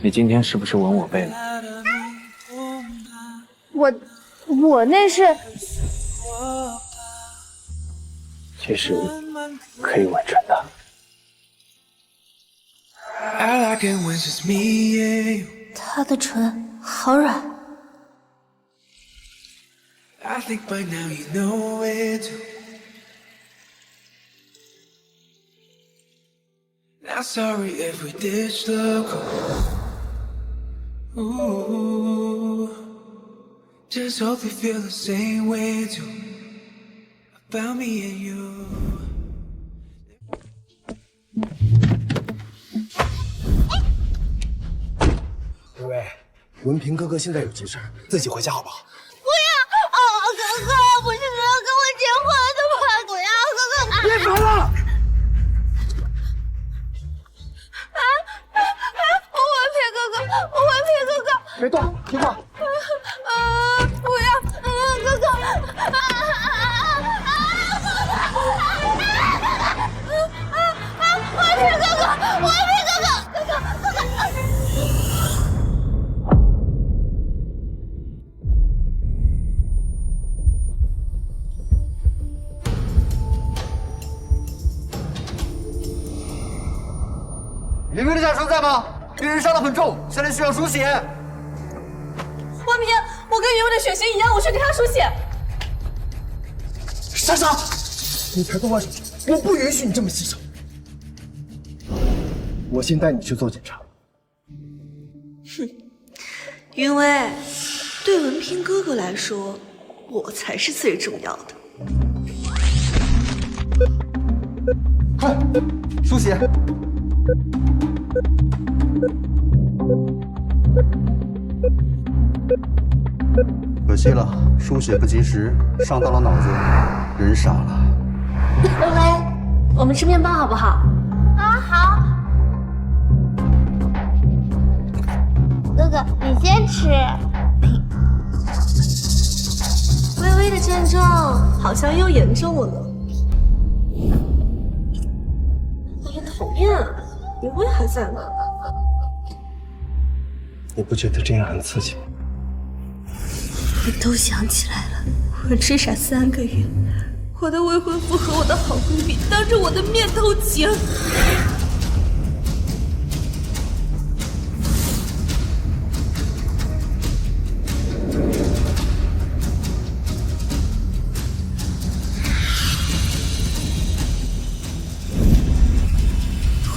你今天是不是吻我背了？我那是……其实可以吻唇的。他的唇好软。I think by now you know it too. Not sorry if we ditched the call. Ooh, just hope you feel the same way too about me and you. 喂，文平哥哥现在有急事，自己回家好不好？不要！哥哥，不是说要跟我结婚的吗？不要，哥哥！别烦了！文平哥哥，文平哥哥，别动，听话。不要，哥哥！文平哥哥，文平哥哥，哥哥！林明的家属在吗？病人伤得很重，现在需要输血。文平，我跟原本的血型一样，我去给他输血。莎莎，你才动完手，我不允许你这么牺牲。我先带你去做检查。云薇，对文平哥哥来说，我才是最重要的。快，输血！可惜了，输血不及时，伤到了脑子，人傻了。微微，我们吃面包好不好？啊，好。哥哥，你先吃。微微的症状好像又严重了呢。哎呀，讨厌！云薇还在吗？你不觉得这样很刺激吗？我都想起来了，我至少3个月，我的未婚夫和我的好闺蜜当着我的面偷情。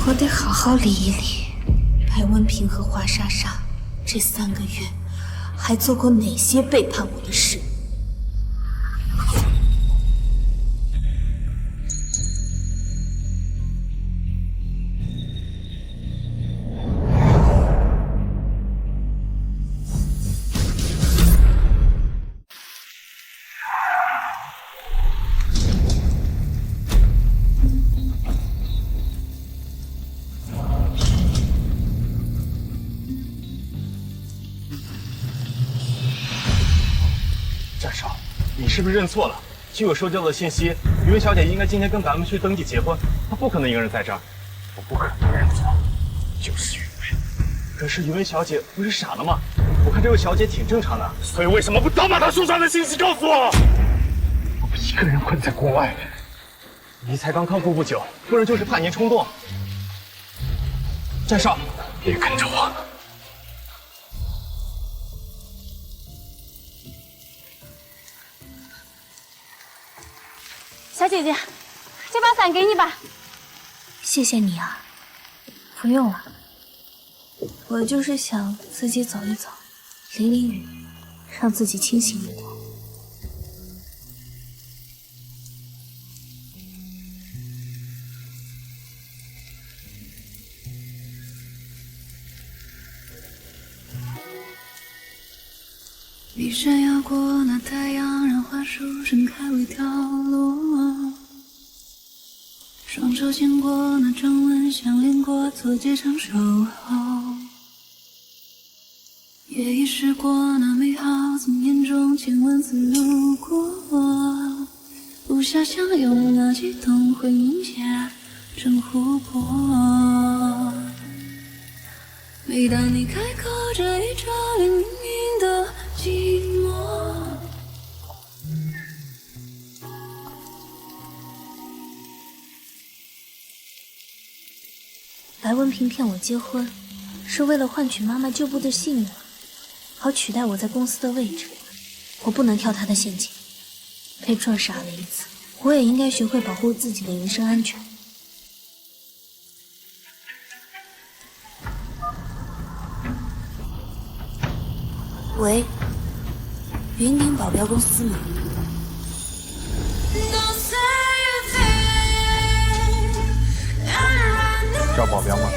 我得好好理一理，白文平和华莎莎这3个月还做过哪些背叛我的事。战少，你是不是认错了？据我收集到的信息，于薇小姐应该今天跟咱们去登记结婚，她不可能一个人在这儿。我不可能认错，就是于薇。可是于薇小姐不是傻了吗？我看这位小姐挺正常的，所以为什么不早把她书上的信息告诉我？我不一个人困在国外，你才刚康复不久，不然就是叛逆冲动。战少，别跟着我。小姐姐，这把伞给你吧。谢谢你啊，不用了。我就是想自己走一走，淋淋雨，让自己清醒一点。你闪耀过那太阳，让花树盛开为凋落。双手牵过那掌纹，相恋过，做这场守候。也遗失过那美好，从眼中千万次路过。无暇相拥，那激动会凝结成湖泊。每当你开口，这一遮连绵的寂寞。白文平骗我结婚，是为了换取妈妈旧部的信任，好取代我在公司的位置。我不能跳他的陷阱，被撞傻了一次，我也应该学会保护自己的人身安全。喂，云顶保镖公司吗？找保镖吗？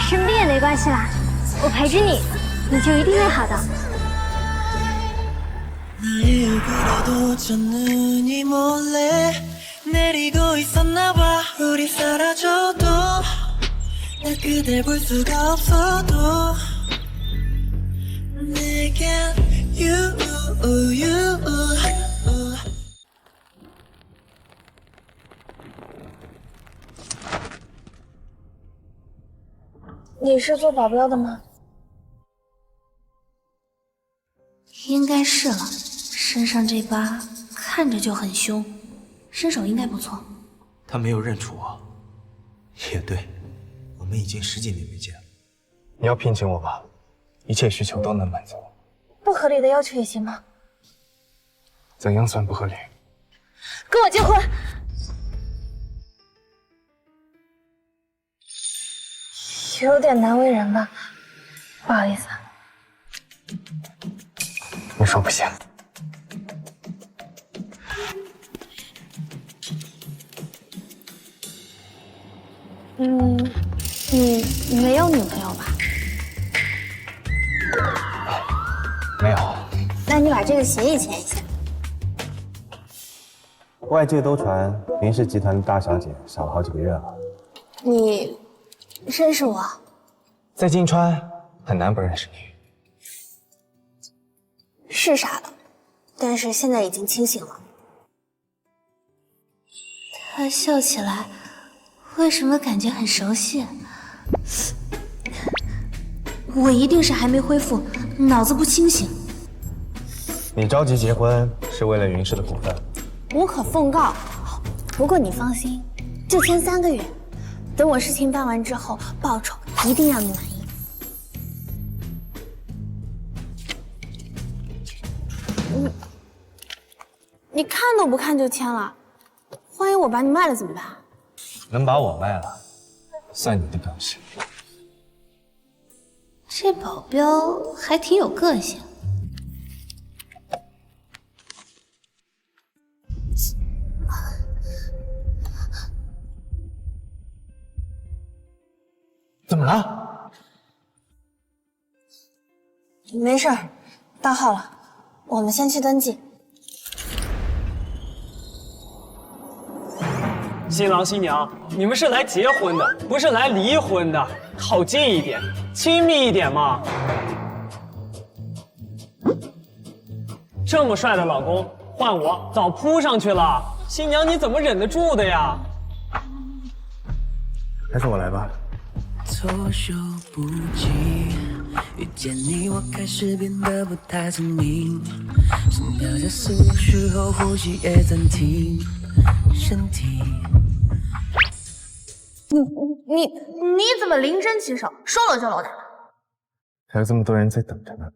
生病也没关系啦，我陪着你，你就一定会好的。 나일그려도 첫눈이 몰래 내리고 있었나 봐 우리 사라져도 나 그댈 볼 수가 없어도 내겐 you 你是做保镖的吗？应该是了，身上这疤看着就很凶，身手应该不错。他没有认出我，也对，我们已经10几年没见了。你要聘请我吧，一切需求都能满足。不合理的要求也行吗？怎样算不合理？跟我结婚。有点难为人了，不好意思啊。你说不行。你没有女朋友吧？没有。那你把这个协议签一下。外界都传林氏集团的大小姐少了好几个月了。你认识我？在金川很难不认识你。是傻的，但是现在已经清醒了。他笑起来，为什么感觉很熟悉？我一定是还没恢复，脑子不清醒。你着急结婚是为了云氏的股份？无可奉告。不过你放心，就签3个月，等我事情办完之后，报酬一定让你满意。你看都不看就签了，万一我把你卖了怎么办？能把我卖了，算你的本事。这保镖还挺有个性。怎么了？没事儿，到号了，我们先去登记。新郎新娘，你们是来结婚的，不是来离婚的，靠近一点，亲密一点嘛。这么帅的老公，换我早扑上去了。新娘你怎么忍得住的呀？还是我来吧。措手不及，遇见你我开始变得不太聪明，心跳加速的时候呼吸也暂停，身体。你怎么灵针起手，说搂就搂的？还有这么多人在等着呢。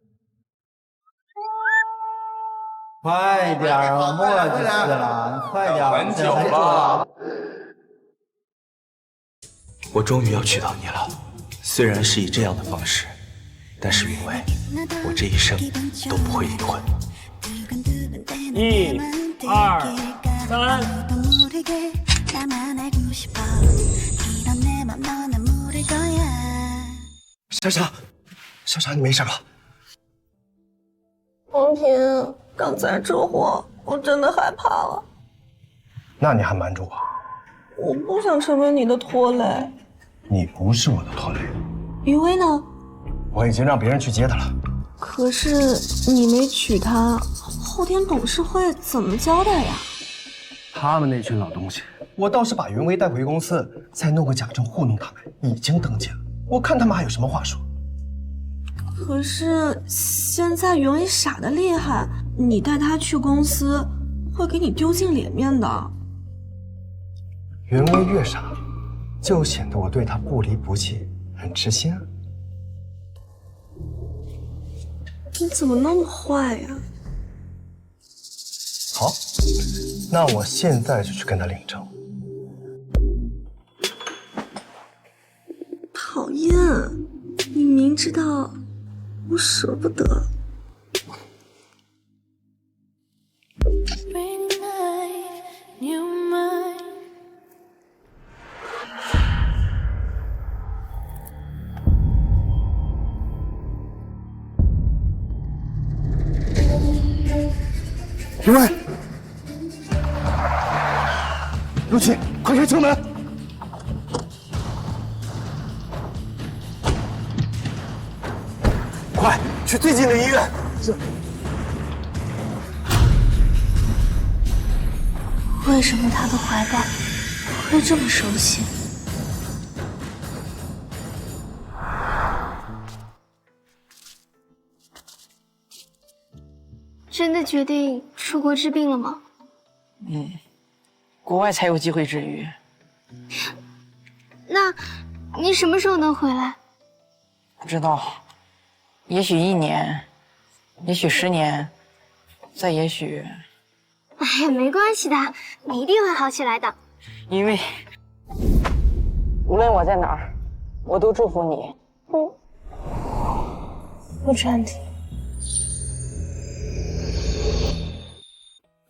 快点啊，墨迹死了，快点！很久了。我终于要娶到你了，虽然是以这样的方式，但是云薇，我这一生都不会离婚。1、2、3。莎莎，你没事吧？王平，刚才车祸，我真的害怕了。那你还瞒着我？我不想成为你的拖累。你不是我的拖累。余薇呢？我已经让别人去接他了。可是你没娶她，后天董事会怎么交代呀？他们那群老东西，我倒是把云薇带回公司，再弄个假证糊弄他们，已经登记了。我看他们还有什么话说。可是现在云薇傻得厉害，你带她去公司，会给你丢尽脸面的。云薇越傻，就显得我对她不离不弃，很痴心啊。你怎么那么坏呀？好，那我现在就去跟他领证。讨厌，你明知道我舍不得。云薇，陆琪，快开车门！快去最近的医院。是。为什么他的怀抱会这么熟悉？真的决定出国治病了吗？国外才有机会治愈。那你什么时候能回来？不知道，也许1年，也许10年，再也许……哎呀，没关系的，你一定会好起来的。因为无论我在哪儿，我都祝福你。陆川婷，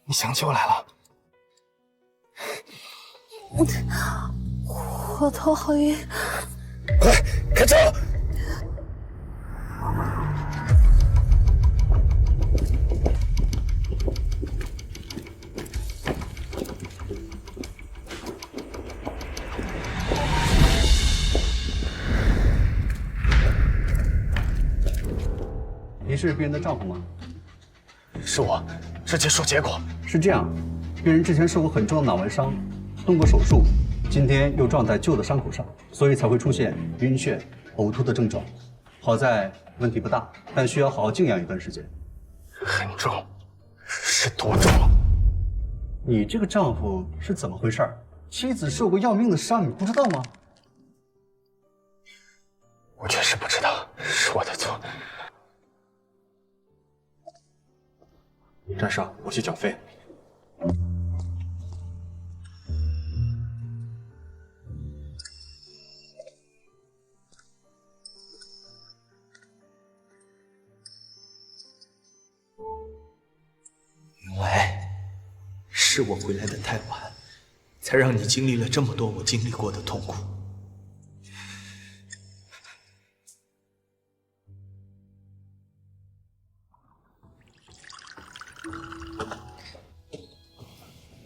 你想起我来了？我头好晕。快开车！你是别人的丈夫吗？是我，是接受结果。是这样，别人之前受过很重的脑外伤，动过手术，今天又撞在旧的伤口上，所以才会出现晕眩、呕吐的症状。好在问题不大，但需要好好静养一段时间。很重，是多重？你这个丈夫是怎么回事？妻子受过要命的伤，你不知道吗？我确实不知道，是我的错。战少，我去缴费。云薇，是我回来的太晚，才让你经历了这么多我经历过的痛苦。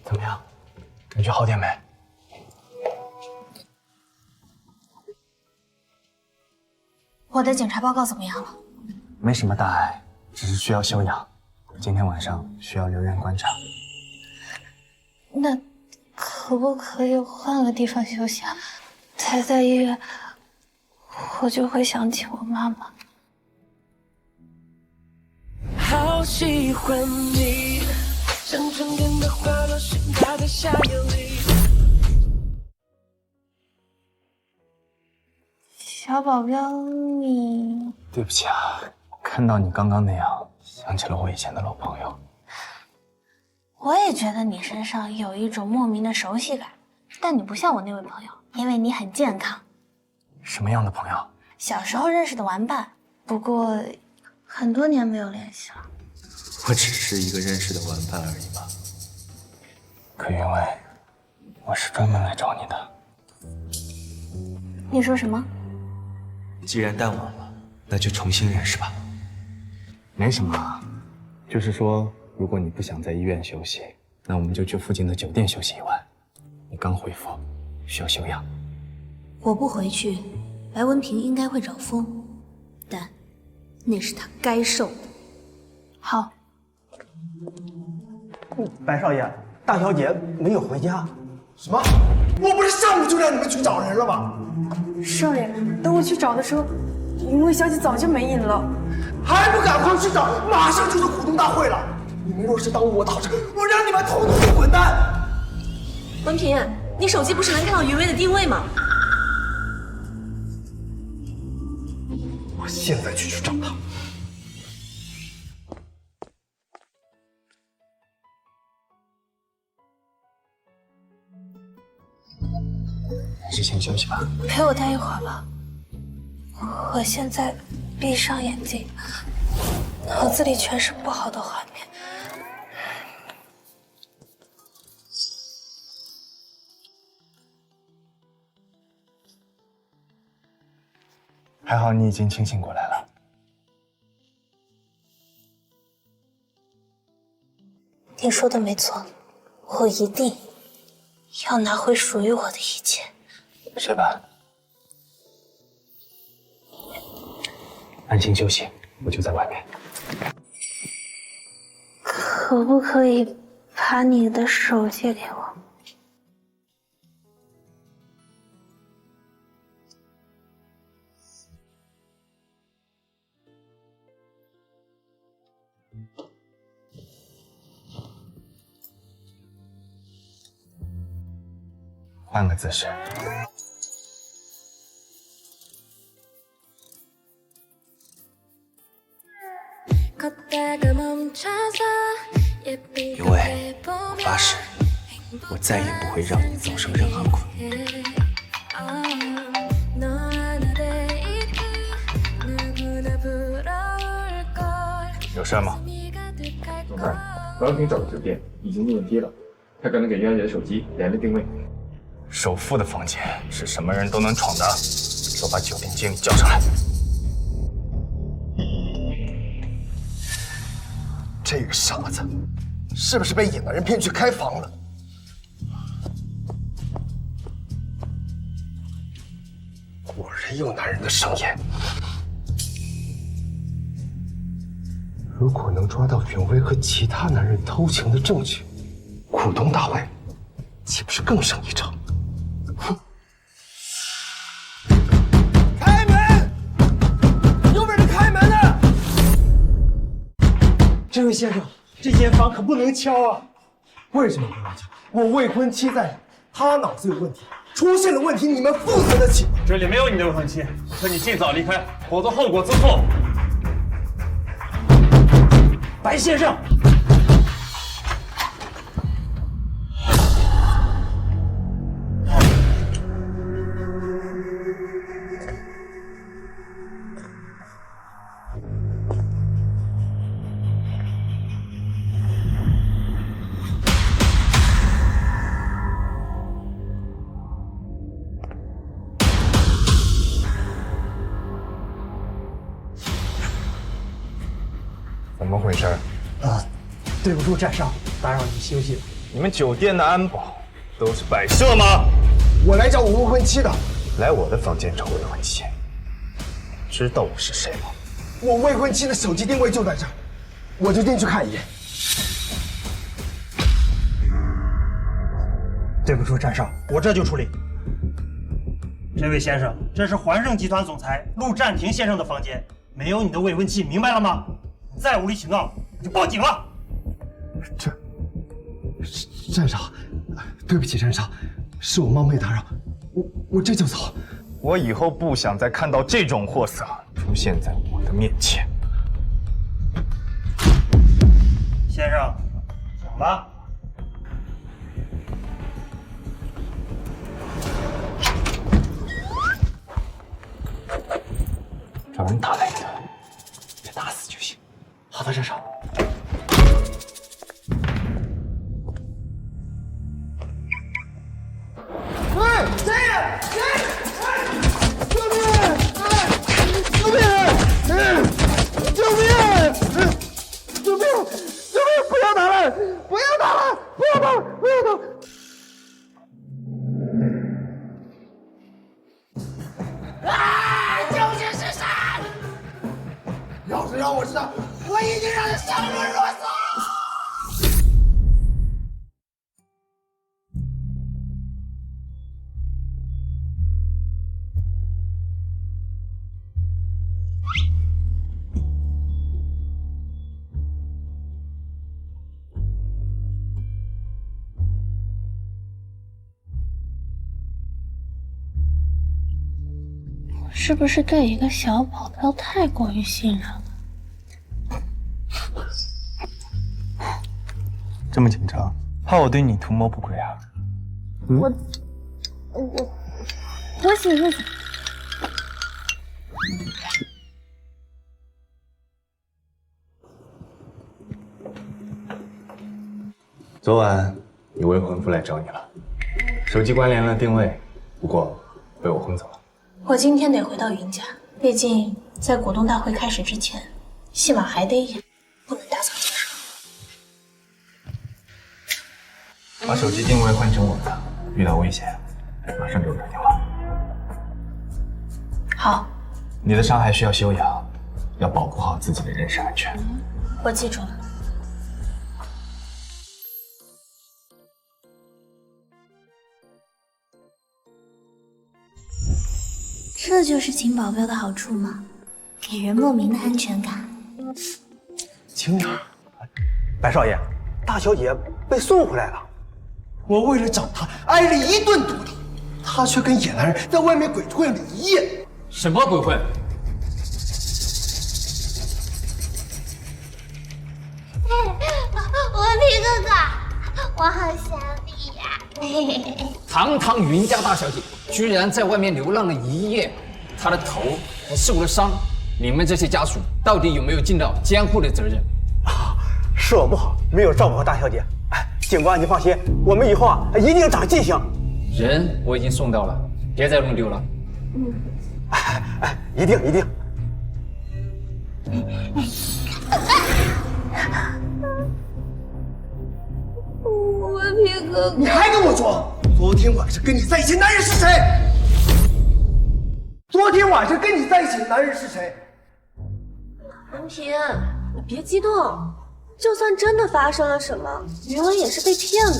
怎么样？感觉好点没？我的检查报告怎么样了？没什么大碍，只是需要休养。今天晚上需要留院观察。那可不可以换个地方休息啊？待在医院，我就会想起我妈妈。好喜欢你，像春天的花朵盛开在夏夜里。小保镖，你……对不起啊，看到你刚刚那样，想起了我以前的老朋友。我也觉得你身上有一种莫名的熟悉感，但你不像我那位朋友，因为你很健康。什么样的朋友？小时候认识的玩伴，不过很多年没有联系了。我只是一个认识的玩伴而已吧。可云薇，我是专门来找你的。你说什么？既然淡忘了，那就重新认识吧。没什么，就是说，如果你不想在医院休息，那我们就去附近的酒店休息一晚。你刚恢复，需要休养。我不回去，白文平应该会找风。但那是他该受的。好，白少爷，大小姐没有回家。什么？我不是上午就让你们去找人了吗？少爷，等我去找的时候，云薇小姐早就没影了。还不赶快去找！马上就是股东大会了。你们若是耽误我讨事，我让你们统统滚蛋！文平，你手机不是能看到云薇的定位吗？我现在去找他。还是先休息吧。陪我待一会儿吧，我现在闭上眼睛，脑子里全是不好的画面。还好你已经清醒过来了。你说的没错，我一定要拿回属于我的一切。睡吧，安心休息，我就在外面。可不可以把你的手借给我？换个姿势。云薇，我发誓，我再也不会让你遭受任何苦。有事吗？总裁，王平找的酒店已经进梯了，他可能给袁小姐的手机连了定位。首富的房间是什么人都能闯的，给我把酒店经理叫上来。这个傻子，是不是被野蛮人骗去开房了？果然有男人的盛宴。如果能抓到允薇和其他男人偷情的证据，股东大会岂不是更胜一筹？哼！开门！有本事开门啊！这位先生，这间房可不能敲啊！为什么不能敲？我未婚妻在，她脑子有问题，出现了问题，你们负责得起吗？这里没有你的未婚妻，我劝你尽早离开，否则后果自负。白先生，怎么回事？对不住，寨上，打扰你休息了。你们酒店的安保都是摆设吗？我来找我未婚妻的。来我的房间找未婚妻，知道我是谁吗？我未婚妻的手机定位就在这儿，我就进去看一眼。对不住，寨上，我这就处理。这位先生，这是环盛集团总裁陆占庭先生的房间，没有你的未婚妻，明白了吗？你再无理取闹，就报警了。站长，对不起，站长，是我冒昧打扰，我这就走。我以后不想再看到这种货色出现在我的面前。先生，走吧。找人打来的，别打死就行。好的，站长。喂，谁？救命！救命！救命！救命！不要打了！不要打了！不要打！不要打！啊！究竟是谁？让我知道，我一定让你伤心如死。是不是对一个小宝宝太过于信任了？这么紧张，怕我对你图谋不轨啊？我洗一洗。昨晚你未婚夫来找你了，手机关联了定位，不过被我轰走了。我今天得回到云家，毕竟在股东大会开始之前，戏码还得演，不能打草惊蛇。把手机定位换成我的，遇到危险马上给我打电话。好，你的伤还需要休养，要保护好自己的人身安全。我记住了。这就是请保镖的好处吗？给人莫名的安全感。青鸟，白少爷，大小姐被送回来了。我为了找她挨了一顿毒打，她却跟野男人在外面鬼混了一夜。什么鬼混？文平哥哥，我好想你呀！堂堂云家大小姐，居然在外面流浪了一夜，她的头还受了伤。你们这些家属到底有没有尽到监护的责任？是我不好，没有照顾好大小姐。哎，警官，你放心，我们以后啊一定长记性。人我已经送到了，别再弄丢了。一定一定。文平哥哥，你还跟我装？昨天晚上跟你在一起的男人是谁？昨天晚上跟你在一起的男人是谁？文平，你别激动，就算真的发生了什么，云文也是被骗的。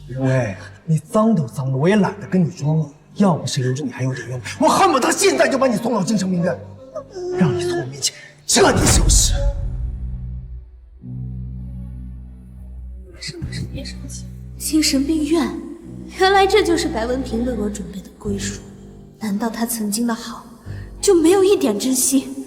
云薇，你脏都脏了，我也懒得跟你装了。要不是留着你还有点用，我恨不得现在就把你送到精神病院，让你从我面前彻底消失。什么事别生气。精神病院，原来这就是白文平为我准备的归属。难道他曾经的好就没有一点珍惜？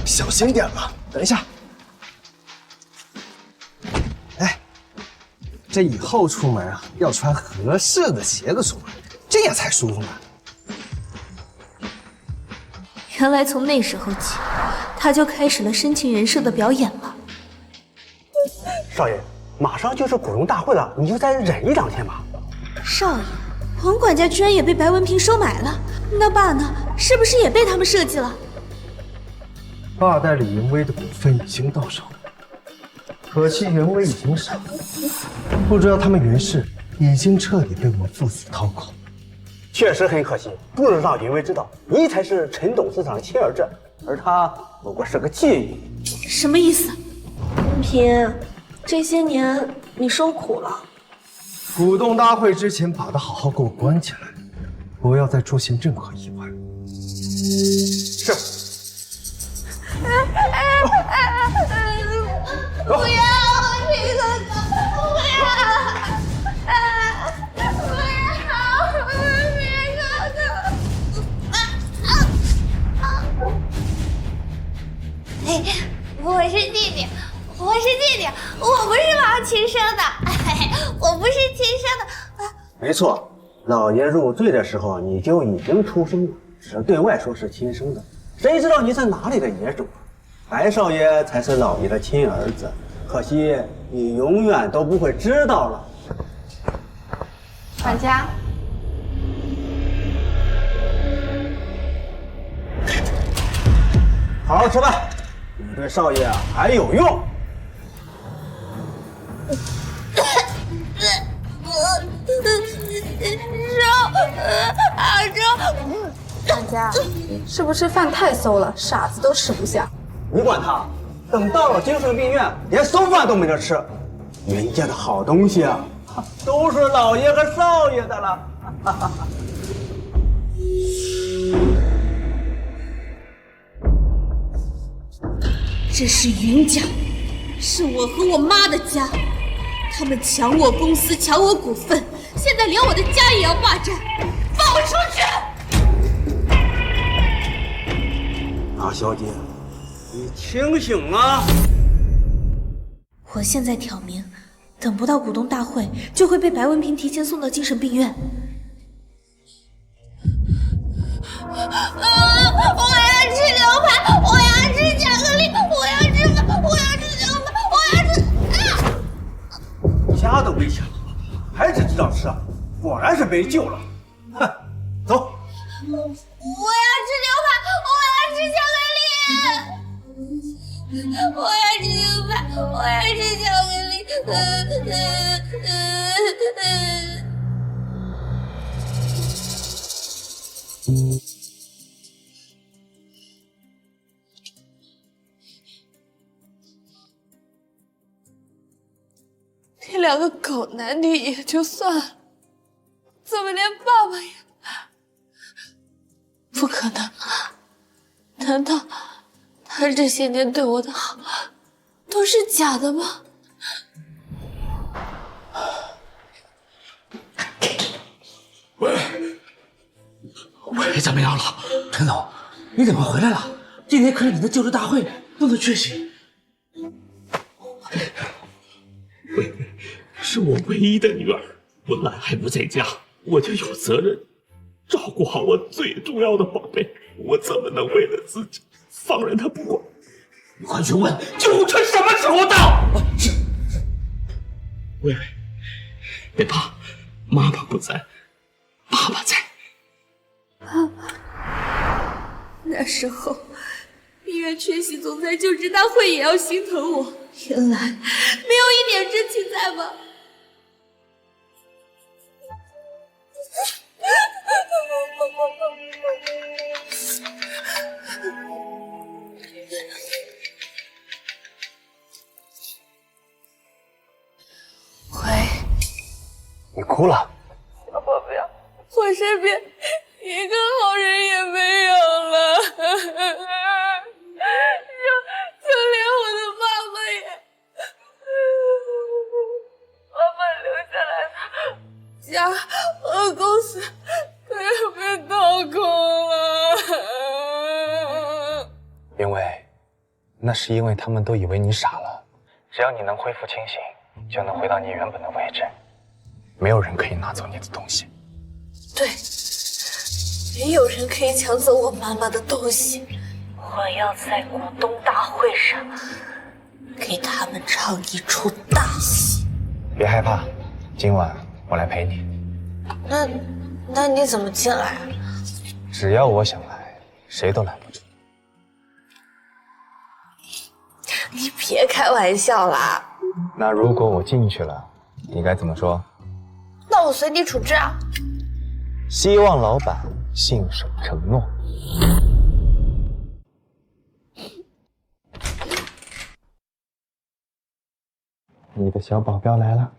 小心点吧，等一下。哎，这以后出门啊，要穿合适的鞋子出门，这样才舒服呢。原来从那时候起，他就开始了深情人设的表演了。少爷，马上就是股东大会了，你就再忍一两天吧。少爷，黄管家居然也被白文平收买了，那爸呢？是不是也被他们设计了？爸代理云薇的股份已经到手，可惜云薇已经傻了，不知道他们云氏已经彻底被我们父子掏空。确实很可惜，不能让云薇知道你才是陈董事长的亲儿子，而他不过是个妓女。什么意思？文平，这些年你受苦了。股东大会之前把他好好给我关起来，不要再出现任何意外。是。不要，文平哥哥，不要！我是弟弟，我是弟弟，我不是王亲生的，我不是亲生的。没错，老爷入赘的时候你就已经出生了，只对外说是亲生的，谁知道你是哪里的野种？白少爷才是老爷的亲儿子，可惜你永远都不会知道了。管家，好好吃饭，你对少爷还有用。管家，是不是饭太馊了，傻子都吃不下？你管他，等到了精神病院，连馊饭都没得吃。人家的好东西啊，都是老爷和少爷的了。这是云家，是我和我妈的家，他们抢我公司，抢我股份，现在连我的家也要霸占，放我出去！大小姐，你清醒啊！我现在挑明，等不到股东大会，就会被白文平提前送到精神病院。我要吃牛排，我要吃巧克力，我要吃饭，我要吃牛排，我要吃……家都被抢了，还只知道吃啊！果然是没救了。哼，走。我要吃牛排，我要吃巧克力，我要吃牛排，我要吃巧克力。你两个狗男女也就算了，怎么连爸爸也……不可能！难道他这些年对我的好都是假的吗？喂，怎么样了？陈总，你怎么回来了？今天可是你的就职大会，不能缺席。薇薇是我唯一的女儿，文兰还不在家，我就有责任照顾好我最重要的宝贝。我怎么能为了自己放任她不管？你快去问救护车什么时候到。是。薇薇，别怕，妈妈不在，爸爸在。爸爸，那时候医院缺席总裁就职大会也要心疼我，原来没有一点真情在吗？你哭了？小宝贝，我身边一个好人也没有了，就连我的爸爸也，爸爸留下来的家和公司都要被掏空了。因为那是因为他们都以为你傻了，只要你能恢复清醒，就能回到你原本的位置。没有人可以拿走你的东西。对，没有人可以抢走我妈妈的东西。我要在股东大会上给他们唱一出大戏。别害怕，今晚我来陪你。那你怎么进来？只要我想来，谁都拦不住。你别开玩笑啦。那如果我进去了，你该怎么说？那我随你处置啊。希望老板信守承诺。你的小保镖来了。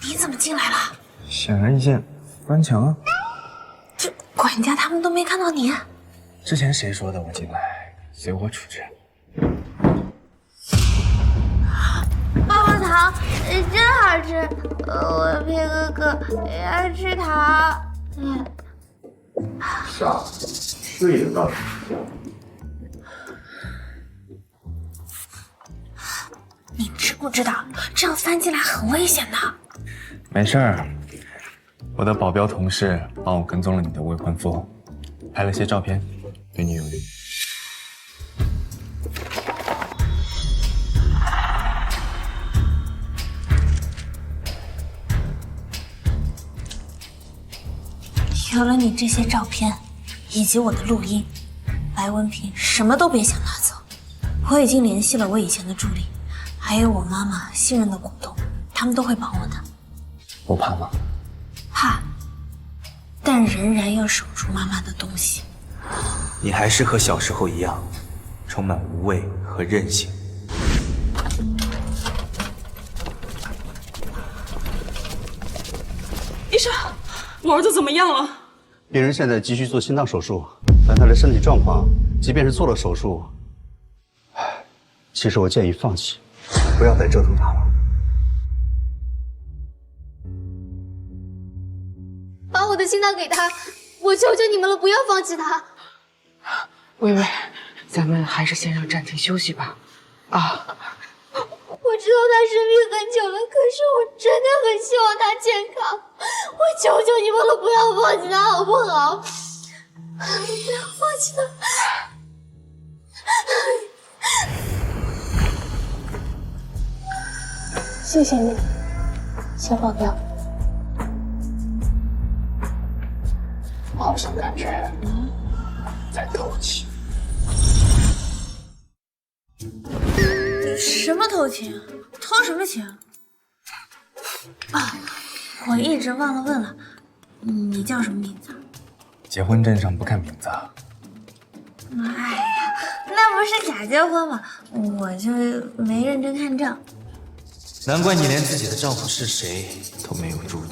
你怎么进来了？显而易见，翻墙啊！这管家他们都没看到你。之前谁说的我进来，随我处置。棒棒糖真好吃，我皮哥哥也要吃糖。傻子，睡得到。你知不知道这样翻进来很危险的？没事儿，我的保镖同事帮我跟踪了你的未婚夫，拍了些照片，对你有利。有了你这些照片，以及我的录音，白白文平什么都别想拿走。我已经联系了我以前的助理，还有我妈妈信任的股东，他们都会帮我的。不怕吗？怕，但仍然要守住妈妈的东西。你还是和小时候一样，充满无畏和韧性。医生，我儿子怎么样了？病人现在急需做心脏手术，但他的身体状况，即便是做了手术，其实我建议放弃，不要再折腾他了。把我的心脏给他，我求求你们了，不要放弃他。微微，咱们还是先让暂停休息吧。啊，我知道他生病很久了，可是我真的很希望他健康。我求求你们了，不要放弃他，好不好？不要放弃他。谢谢你，小宝宝。我好像感觉在透气。什么偷情？偷什么情？啊，我一直忘了问了，你叫什么名字？结婚证上不看名字啊？哎呀，那不是假结婚吗？我就没认真看证。难怪你连自己的丈夫是谁都没有注意。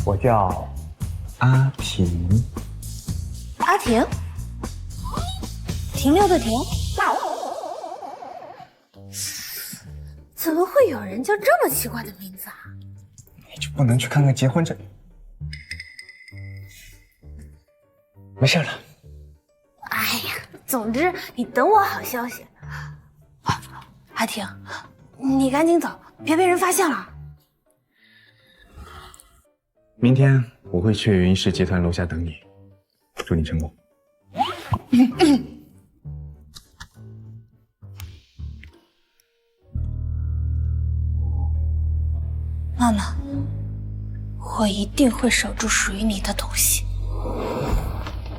我叫阿婷。阿婷？停留的停？怎么会有人叫这么奇怪的名字啊？你就不能去看看结婚证？没事了。哎呀，总之你等我好消息。阿婷，你赶紧走，别被人发现了。明天我会去云氏集团楼下等你，祝你成功。妈妈，我一定会守住属于你的东西。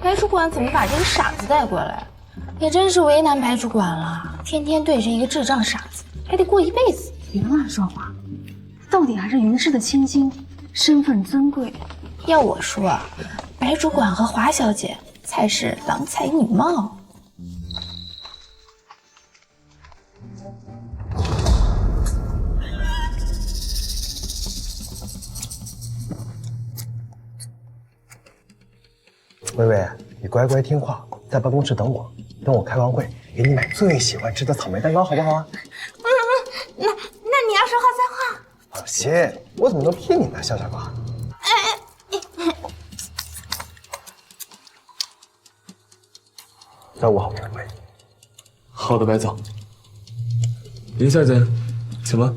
白主管怎么把这个傻子带过来？也真是为难白主管了，天天对着一个智障傻子，还得过一辈子。别乱说话，到底还是云氏的千金，身份尊贵。要我说，白主管和华小姐才是郎才女貌。微微，你乖乖听话，在办公室等我，等我开完会，给你买最喜欢吃的草莓蛋糕，好不好啊？那你要说话算话。放心，我怎么能骗你呢，小傻瓜？照顾好微微。好的，白总。林小姐，请吧。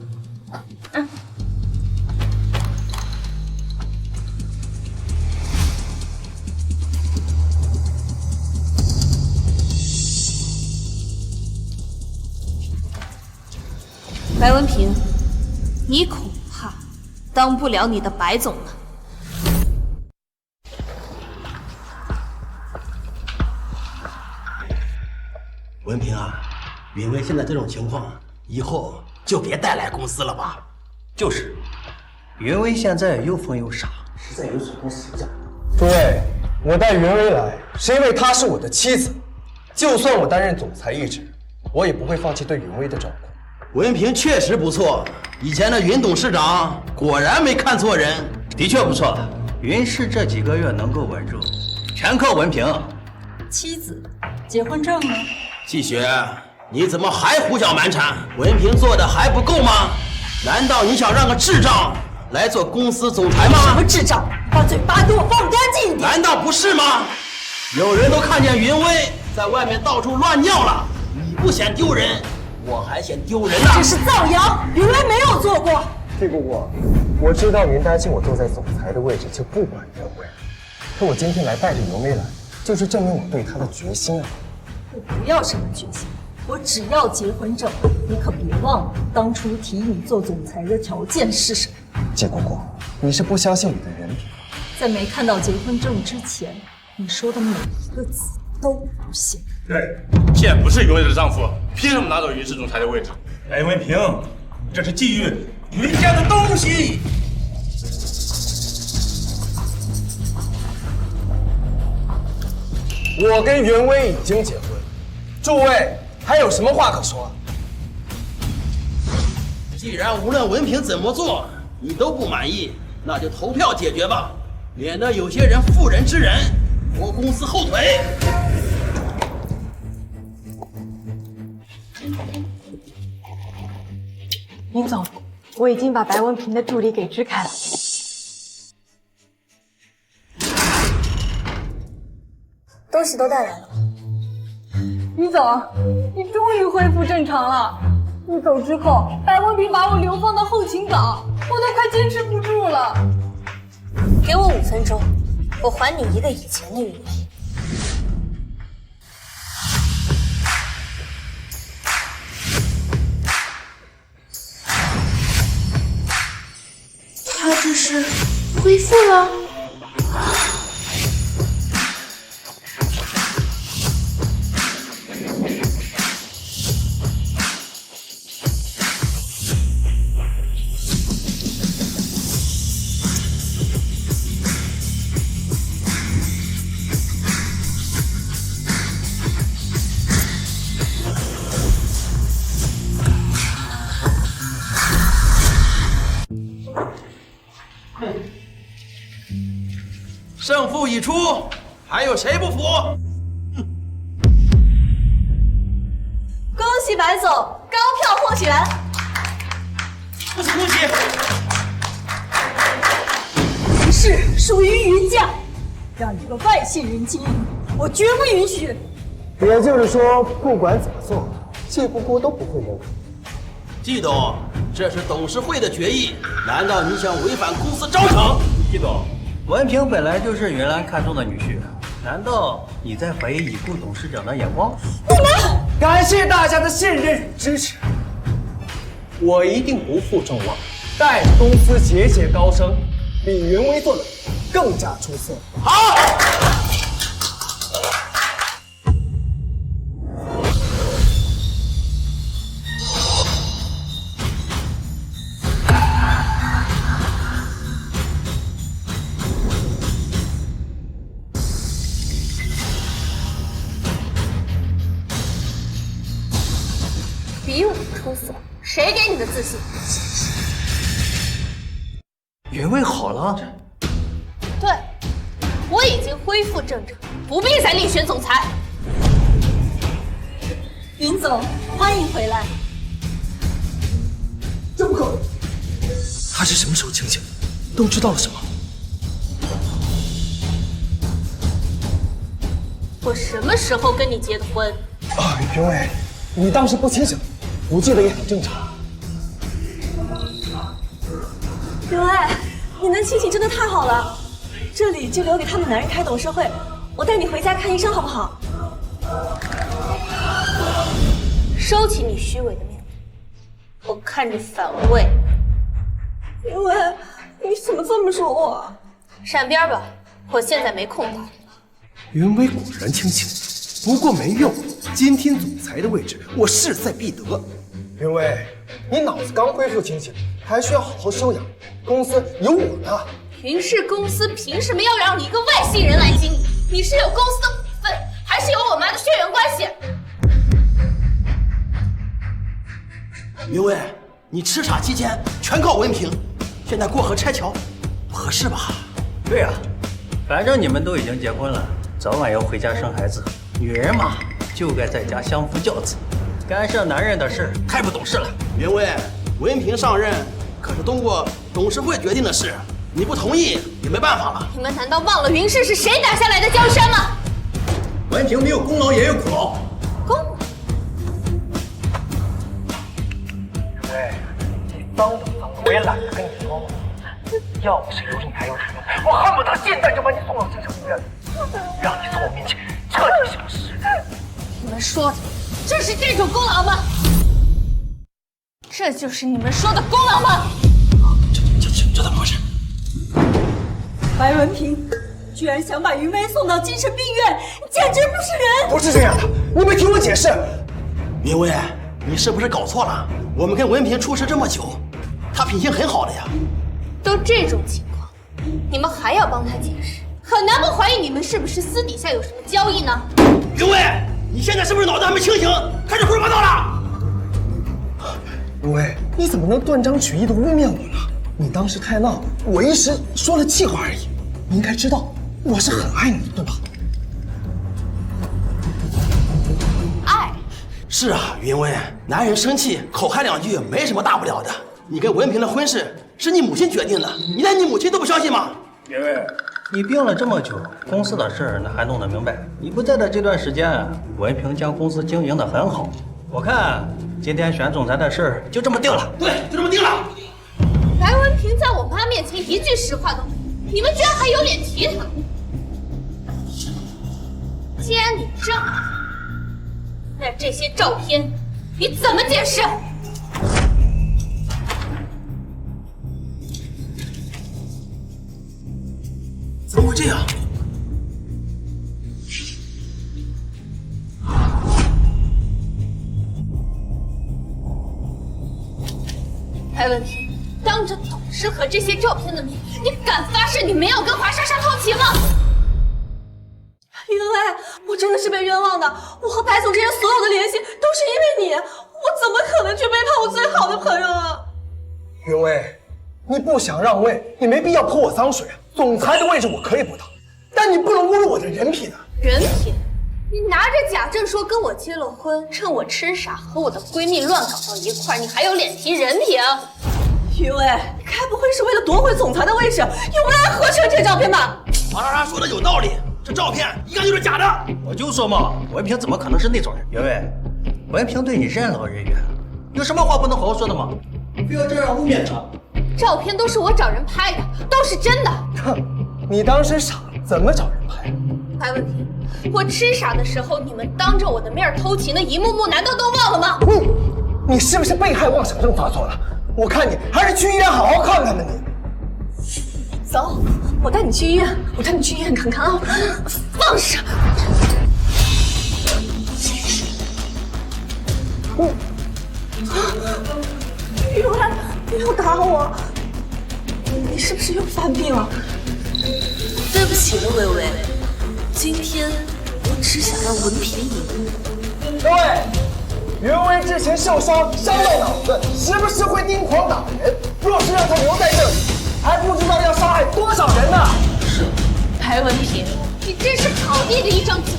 白文平，你恐怕当不了你的白总了。文平啊，云薇现在这种情况，以后就别带来公司了吧。就是，云薇现在又疯又傻，实在有损公司形象。诸位，我带云薇来是因为她是我的妻子，就算我担任总裁一职，我也不会放弃对云薇的照顾。文平确实不错，以前的云董事长果然没看错人。的确不错，云氏这几个月能够稳住，全靠文平。妻子，结婚证呢？季雪，你怎么还胡搅蛮缠？文平做的还不够吗？难道你想让个智障来做公司总裁吗？什么智障？把嘴巴给我放干净一点！难道不是吗？有人都看见云薇在外面到处乱尿了，你不嫌丢人，我还嫌丢人呢。这是造谣，云薇没有做过。这个我知道您担心我坐在总裁的位置就不管云薇，可我今天来带着云薇来，就是证明我对她的决心啊。我不要什么决心，我只要结婚证，你可别忘了当初提你做总裁的条件是什么。季姑姑，你是不相信我的人品。在没看到结婚证之前，你说的每一个字都不信。对，现不是云伟的丈夫，凭什么拿走云氏总裁的位置？白文平，这是觊觎云家的东西。我跟袁威已经结婚，诸位还有什么话可说？既然无论文凭怎么做，你都不满意，那就投票解决吧，免得有些人妇人之仁，拖公司后腿。林总，我已经把白文平的助理给支开了。东西都带来了。于总，你终于恢复正常了。你走之后，白文平把我流放到后勤岗，我都快坚持不住了。给我5分钟，我还你一个以前的云威。他这是恢复了？胜负已出，还有谁不服？恭喜白总高票获选。恭喜恭喜！云氏属于云家，让一个外姓人经营，我绝不允许。也就是说，不管怎么做，季姑姑都不会认可。季董，这是董事会的决议，难道你想违反公司章程？季董，文平本来就是云兰看中的女婿，难道你在怀疑已故董事长的眼光？感谢大家的信任与支持，我一定不负众望，带公司节节高升，比云威做的更加出色。好。比我出色，谁给你的自信？云威好了。对，我已经恢复正常，不必再另选总裁。云总，欢迎回来。这不可能！他是什么时候清醒的？都知道了什么？我什么时候跟你结的婚？啊，云威，你当时不清醒，不记得也很正常。云威，你能清醒真的太好了。这里就留给他们男人开董事会，我带你回家看医生好不好？收起你虚伪的面子，我看着反胃。云威，你怎么这么说我？闪边吧，我现在没空搭理。云威果然清醒，不过没用。今天总裁的位置，我势在必得。云威，你脑子刚恢复清醒，还需要好好休养。公司有我呢。云氏公司凭什么要让你一个外姓人来经营？你是有公司的股份，还是有我妈的血缘关系？云威，你吃傻期间全靠文凭，现在过河拆桥，不合适吧？对呀，反正你们都已经结婚了，早晚要回家生孩子。女人嘛，就该在家相夫教子，干涉男人的事太不懂事了。云威，文凭上任可是通过董事会决定的事，你不同意也没办法了。你们难道忘了云氏是谁打下来的江山吗？文凭没有功劳也有苦劳。功劳？对，你脏的我也懒得跟你说了。要不是刘仲台有什么，我恨不得现在就把你送到精神病院，让你从我面前彻底消失。你们说的正是这种功劳吗？这就是你们说的功劳吗？这怎么回事？白文平居然想把云薇送到精神病院，简直不是人！不是这样的，你没听我解释。云薇，你是不是搞错了？我们跟文平处事这么久，他品行很好的呀。都这种情况，你们还要帮他解释？很难不怀疑你们是不是私底下有什么交易呢？云薇，你现在是不是脑子还没清醒，开始胡说八道了？云薇，你怎么能断章取义的污蔑我呢？你当时太闹，我一时说了气话而已。你应该知道，我是很爱你的，对吧？爱？是啊，云薇，男人生气口嗨两句没什么大不了的。你跟文平的婚事是你母亲决定的，你连你母亲都不相信吗？云薇，你病了这么久，公司的事儿那还弄得明白？你不在的这段时间，文平将公司经营得很好。我看今天选总裁的事儿就这么定了。对，就这么定了。白文平在我妈面前一句实话都没有，你们居然还有脸提他？既然你这么看，那这些照片你怎么解释？怎么会这样？白文平，当着董事和这些照片的面，你敢发誓你没有跟华莎莎偷情吗？云薇，我真的是被冤枉的。我和白总之间所有的联系都是因为你，我怎么可能去背叛我最好的朋友啊？云薇，你不想让位，你没必要泼我脏水啊。总裁的位置我可以不当，但你不能侮辱我的人品啊！人品？你拿着假证说跟我结了婚，趁我痴傻和我的闺蜜乱搞到一块儿，你还有脸提人品？云薇，你该不会是为了夺回总裁的位置，用来合成这照片吧？王莎莎说的有道理，这照片一看就是假的。我就说嘛，文平怎么可能是那种人？云薇，文平对你任劳任怨，有什么话不能好好说的吗？非要这样污蔑他？照片都是我找人拍的，都是真的。哼，你当时傻，怎么找人拍？白文平，我痴傻的时候，你们当着我的面偷情的一幕幕，难道都忘了吗？你是不是被害妄想症发作了？我看你还是去医院好好看看吧你。走，我带你去医院，我带你去医院看看啊！放手！云薇，不要打我！你是不是又犯病了？对不起了，薇薇，今天我只想让文平赢。各位，云薇之前受伤，伤到脑子，时不时会癫狂打人。若是让她留在这里，还不知道要杀害多少人呢。是，白文平，你真是好命的一张纸，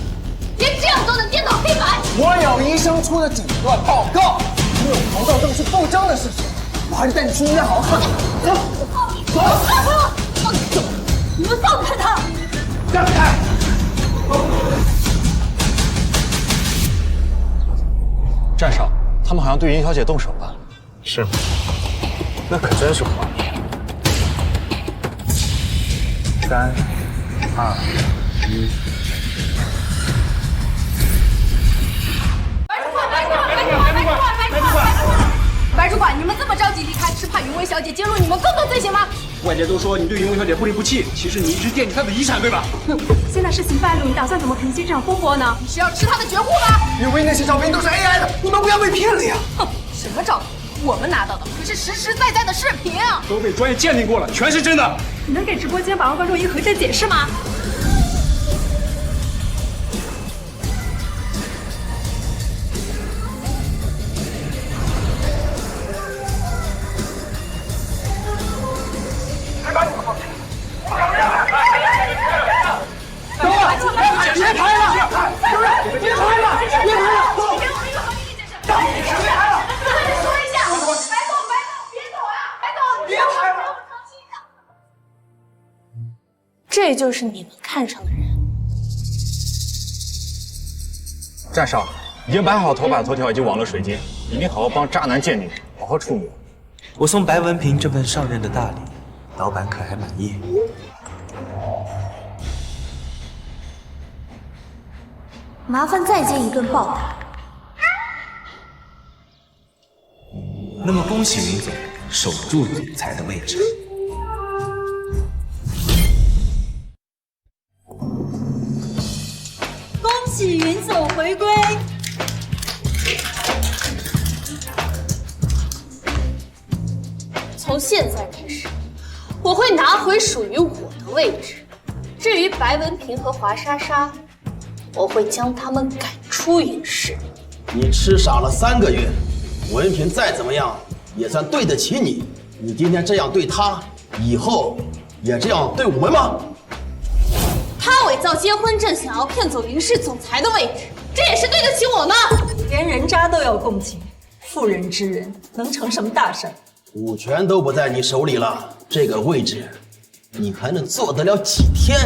连这样都能颠倒黑白。我有医生出的诊断报告，你有肠道症是不争的事实。我还是带你去医院好好看看。走，走，放开我！走，你们放开他！让开！站少，他们好像对云小姐动手了。是吗？那可真是画面。3、2、1。白主管，你们这么着急离开，是怕云薇小姐揭露你们更多罪行吗？外界都说你对云薇小姐不离不弃，其实你一直惦记她的遗产，对吧？现在事情败露，你打算怎么平息这场风波呢？你是要吃她的绝户吗？云薇那些照片都是 AI 的，你们不要被骗了呀！哼，什么照片？我们拿到的可是实实在在的视频啊！都被专业鉴定过了，全是真的。你能给直播间百万观众一个合适解释吗？别拍了！别拍了！别拍了！走！给我们一个合理解释。别拍了！跟你说一下，白总，别走啊！白总，别拍了！这就是你们看上的人。站少，已经摆好头版头条以及网络水晶，一定好好帮渣男贱女好好处理。我送白文平这份上任的大礼，老板可还满意？麻烦再煎一顿报答。那么恭喜云总守住总裁的位置。恭喜云总回归。从现在开始，我会拿回属于我的位置。至于白文平和华莎莎，我会将他们赶出云氏。你吃傻了3个月，文凭再怎么样也算对得起你。你今天这样对他，以后也这样对我们吗？他伪造结婚证，想要骗走云氏总裁的位置，这也是对得起我吗？连人渣都要共情，妇人之仁能成什么大事？股权都不在你手里了，这个位置你还能做得了几天？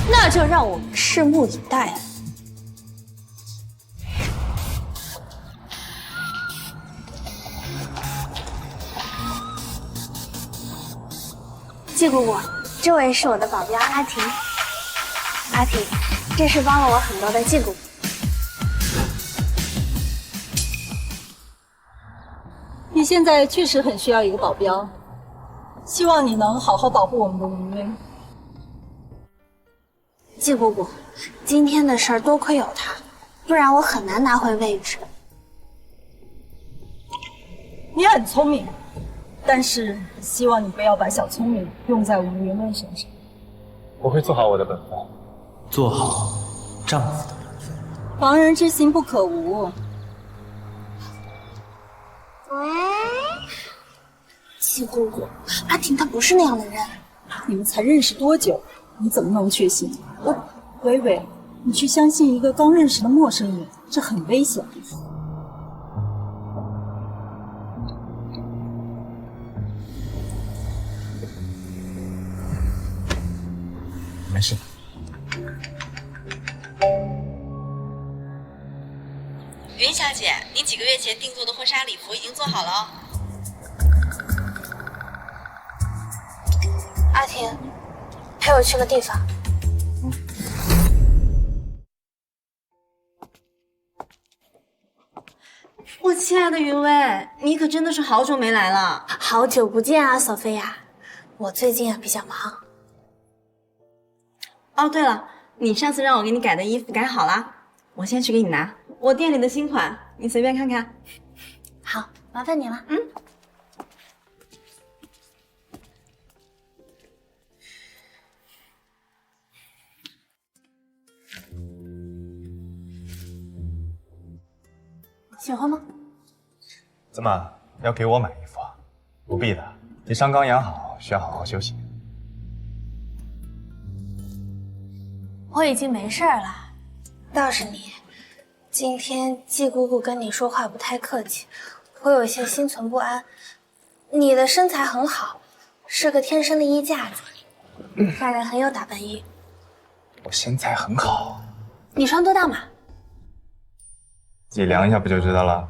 那就让我们拭目以待了。季姑姑，这位是我的保镖阿婷。阿婷，这是帮了我很多的季姑姑。你现在确实很需要一个保镖，希望你能好好保护我们的云薇。季姑姑，今天的事儿多亏有他，不然我很难拿回位置。你很聪明，但是希望你不要把小聪明用在我们云薇身上。我会做好我的本分，做好丈夫的本分。防人之心不可无。喂，季姑姑，阿婷她不是那样的人。你们才认识多久？你怎么能确信？微微，你去相信一个刚认识的陌生人，这很危险。没事。云小姐，您几个月前定做的婚纱礼服已经做好了哦。阿婷，陪我去个地方。我亲爱的云薇，你可真的是好久没来了。好久不见啊，索菲亚。我最近比较忙。哦，对了，你上次让我给你改的衣服改好了，我先去给你拿。我店里的新款，你随便看看。好，麻烦你了。喜欢吗？怎么要给我买衣服啊？不必的，你伤刚养好，需要好好休息。我已经没事了，倒是你，今天季姑姑跟你说话不太客气，我有些心存不安。你的身材很好，是个天生的衣架子，让人很有打扮欲。我身材很好，你穿多大码？自己量一下不就知道了？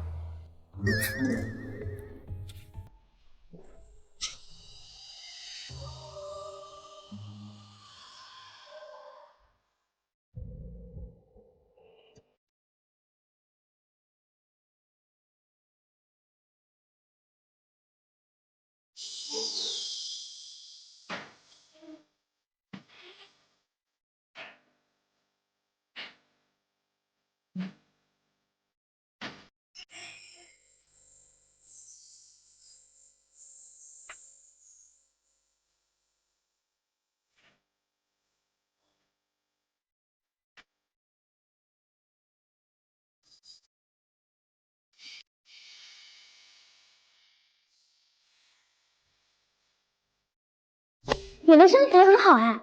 你的身材很好哎。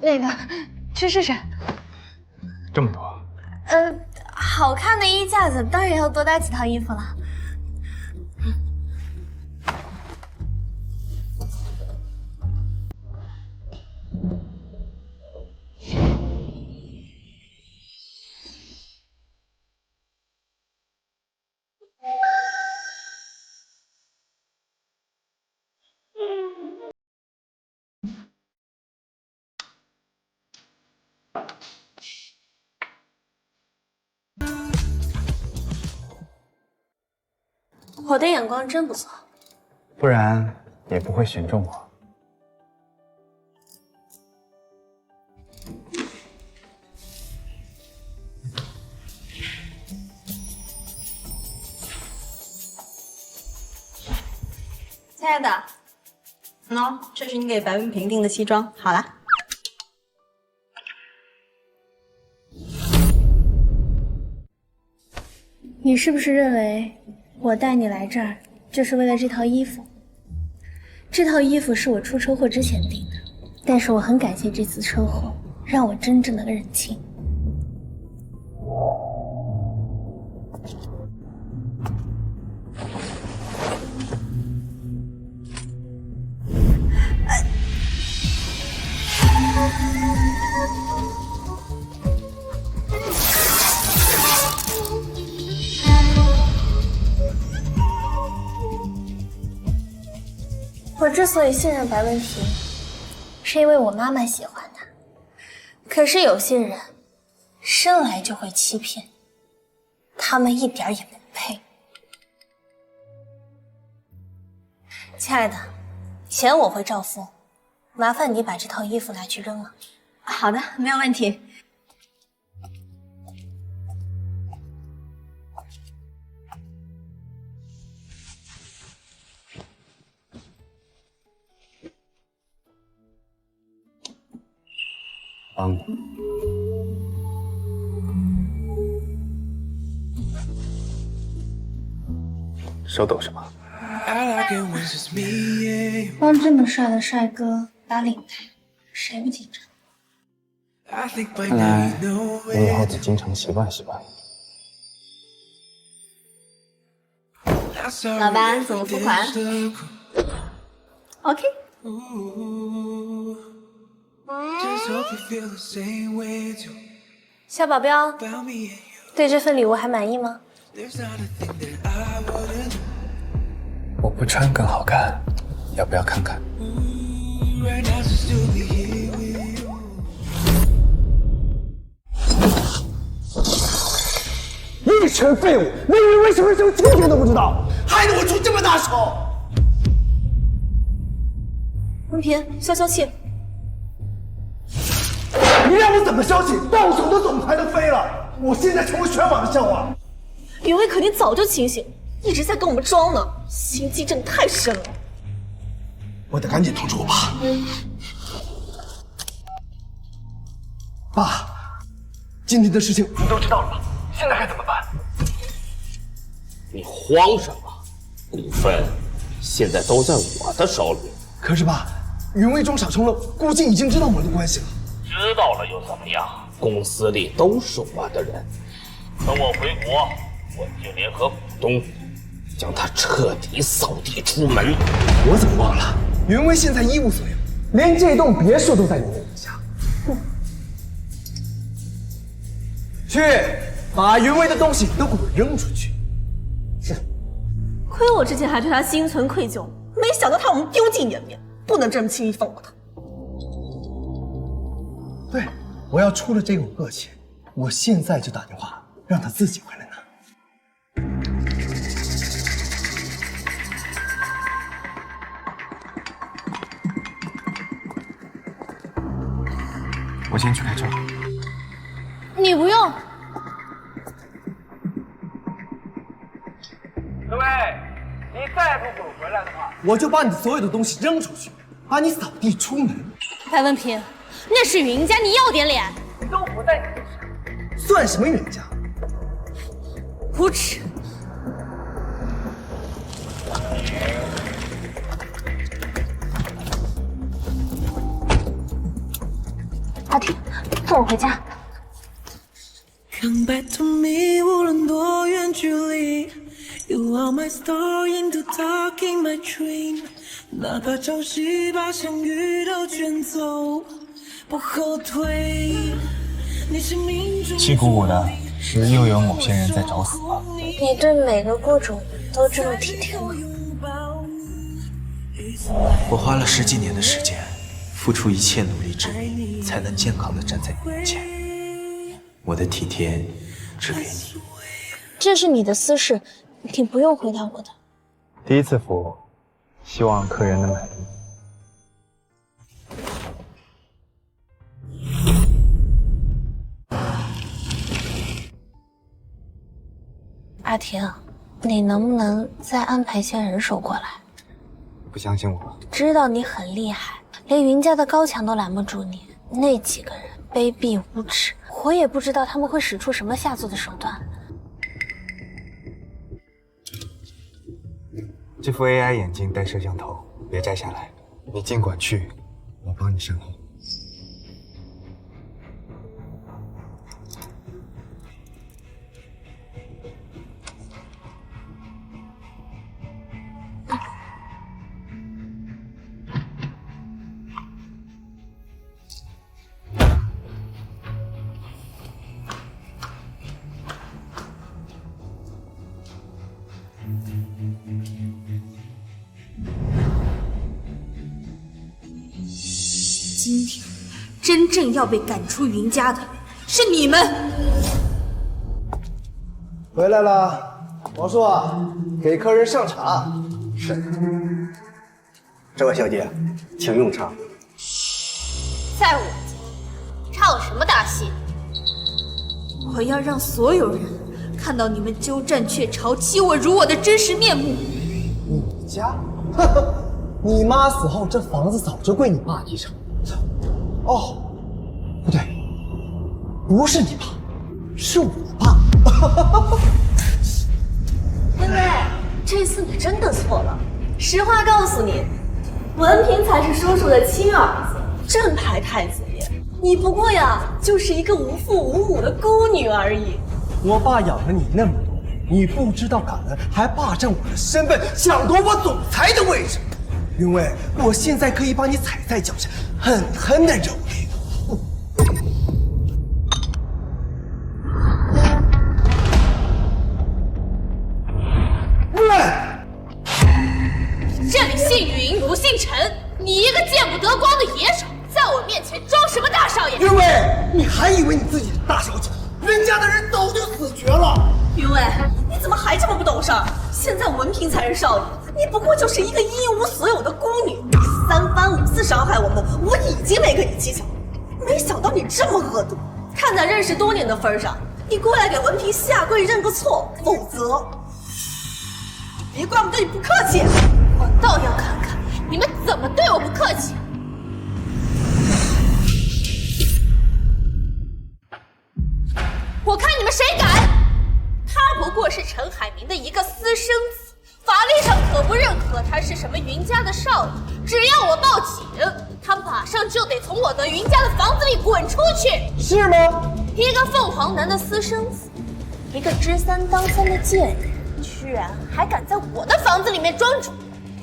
那个，去试试。这么多？好看的衣架子当然要多搭几套衣服了。我的眼光真不错，不然也不会选中我。亲爱的，喏，这是你给白文平订的西装，好啦。你是不是认为我带你来这儿就是为了这套衣服？这套衣服是我出车祸之前订的，但是我很感谢这次车祸，让我真正的认清。我之所以信任白文平，是因为我妈妈喜欢他。可是有些人生来就会欺骗，他们一点也不配。亲爱的，钱我会照付，麻烦你把这套衣服拿去扔了。好的，没有问题。手抖什么？帮这么帅的帅哥打领带，谁不紧张？看来你以后得经常习惯习惯。老板，怎么付款 ？OK。小保镖，对这份礼物还满意吗？我不穿更好看，要不要看看？一群废物，连云为什么是亲情都不知道，害得我出这么大手。文平，消消气。你让我怎么消气？到手的总裁都飞了，我现在成为全网的笑话。云威肯定早就清醒，一直在跟我们装呢，心机真的太深了。我得赶紧通知我爸。爸，今天的事情你都知道了吧？现在该怎么办？你慌什么？股份现在都在我的手里。可是爸，云威装傻充愣，估计已经知道我们的关系了。知道了又怎么样？公司里都是我的人。等我回国，我就联合股东，将他彻底扫地出门。我怎么忘了？云威现在一无所有，连这栋别墅都在你名下。去，把云威的东西都给我扔出去。是。亏我之前还对他心存愧疚，没想到他让我们丢尽颜面，不能这么轻易放过他。对，我要出了这个恶钱，我现在就打电话让他自己回来拿。我先去开车。你不用。各位，你再不滚回来的话，我就把你所有的东西扔出去，把你扫地出门。白文平，那是云家，你要点脸。都不在你身上，算什么云家？无耻！阿婷，送我回家。Come back to me， 无论多远距离 ，You are my star in the dark in my dream， 哪怕潮汐把相遇都卷走，不后退。你是命中气鼓鼓的，是又有某些人在找死吗？你对每个雇主都这么体贴吗？我花了10几年的时间，付出一切努力之力，才能健康的站在你面前。我的体贴只给你。这是你的私事，你不用回答我的。第一次服务，希望客人能满意。阿婷，你能不能再安排些人手过来？不相信我？知道你很厉害，连云家的高墙都拦不住你。那几个人卑鄙无耻，我也不知道他们会使出什么下作的手段。这副 AI 眼镜带摄像头，别摘下来。你尽管去，我帮你身后。今天真正要被赶出云家的是你们。回来了，王叔，给客人上茶。是。这位小姐，请用茶。在我家唱什么大戏？我要让所有人看到你们鸠占鹊巢、欺我辱我的真实面目。你家？呵呵，你妈死后，这房子早就归你爸继承。哦，不对，不是你爸，是我爸。微微，这次你真的错了。实话告诉你，文凭才是叔叔的亲儿子，正牌太子爷。你不过呀，就是一个无父无母的孤女而已。我爸养了你那么多，你不知道感恩，还霸占我的身份，抢夺我总裁的位置。云薇，我现在可以把你踩在脚下，狠狠的蹂躏。这里姓云不姓陈，你一个见不得光的野种，在我面前装什么大少爷？云薇，你还以为你自己是大小姐？人家的人早就死绝了。云薇，你怎么还这么不懂事儿？现在文凭才是少爷，你不过就是一个一无所有的孤女。你3番5次伤害我们，我已经没跟你计较，没想到你这么恶毒。看在认识多年的份上，你过来给文凭下跪认个错，否则别怪我们对你不客气。我倒要看看你们怎么对我不客气。我看你们谁敢！他不过是陈海明的一个私生子，法律上可不认可他是什么云家的少爷。只要我报警，他马上就得从我的云家的房子里滚出去。是吗？一个凤凰男的私生子，一个知3当3的贱人，居然还敢在我的房子里面装主。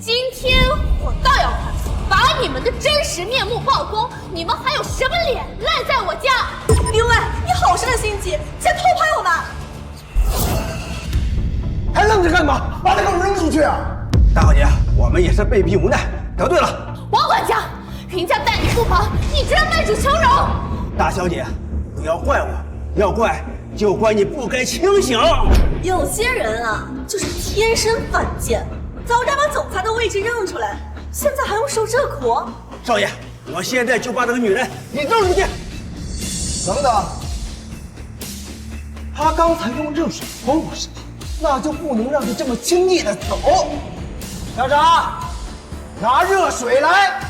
今天我倒要看看，把你们的真实面目曝光，你们还有什么脸赖在我家？云薇，你好生的心机，竟然偷拍我们！还愣着干嘛？把他给我扔出去啊！大小姐，我们也是被逼无奈，得罪了。王管家，云家待你不薄，你居然卖主求荣！大小姐，不要怪我，要怪就怪你不该清醒。有些人啊，就是天生犯贱，早该把总裁的位置让出来，现在还用受这苦？少爷，我现在就把这个女人给扔出去。等等，他刚才用热水泼我身上，那就不能让他这么轻易的走。校长，拿热水来。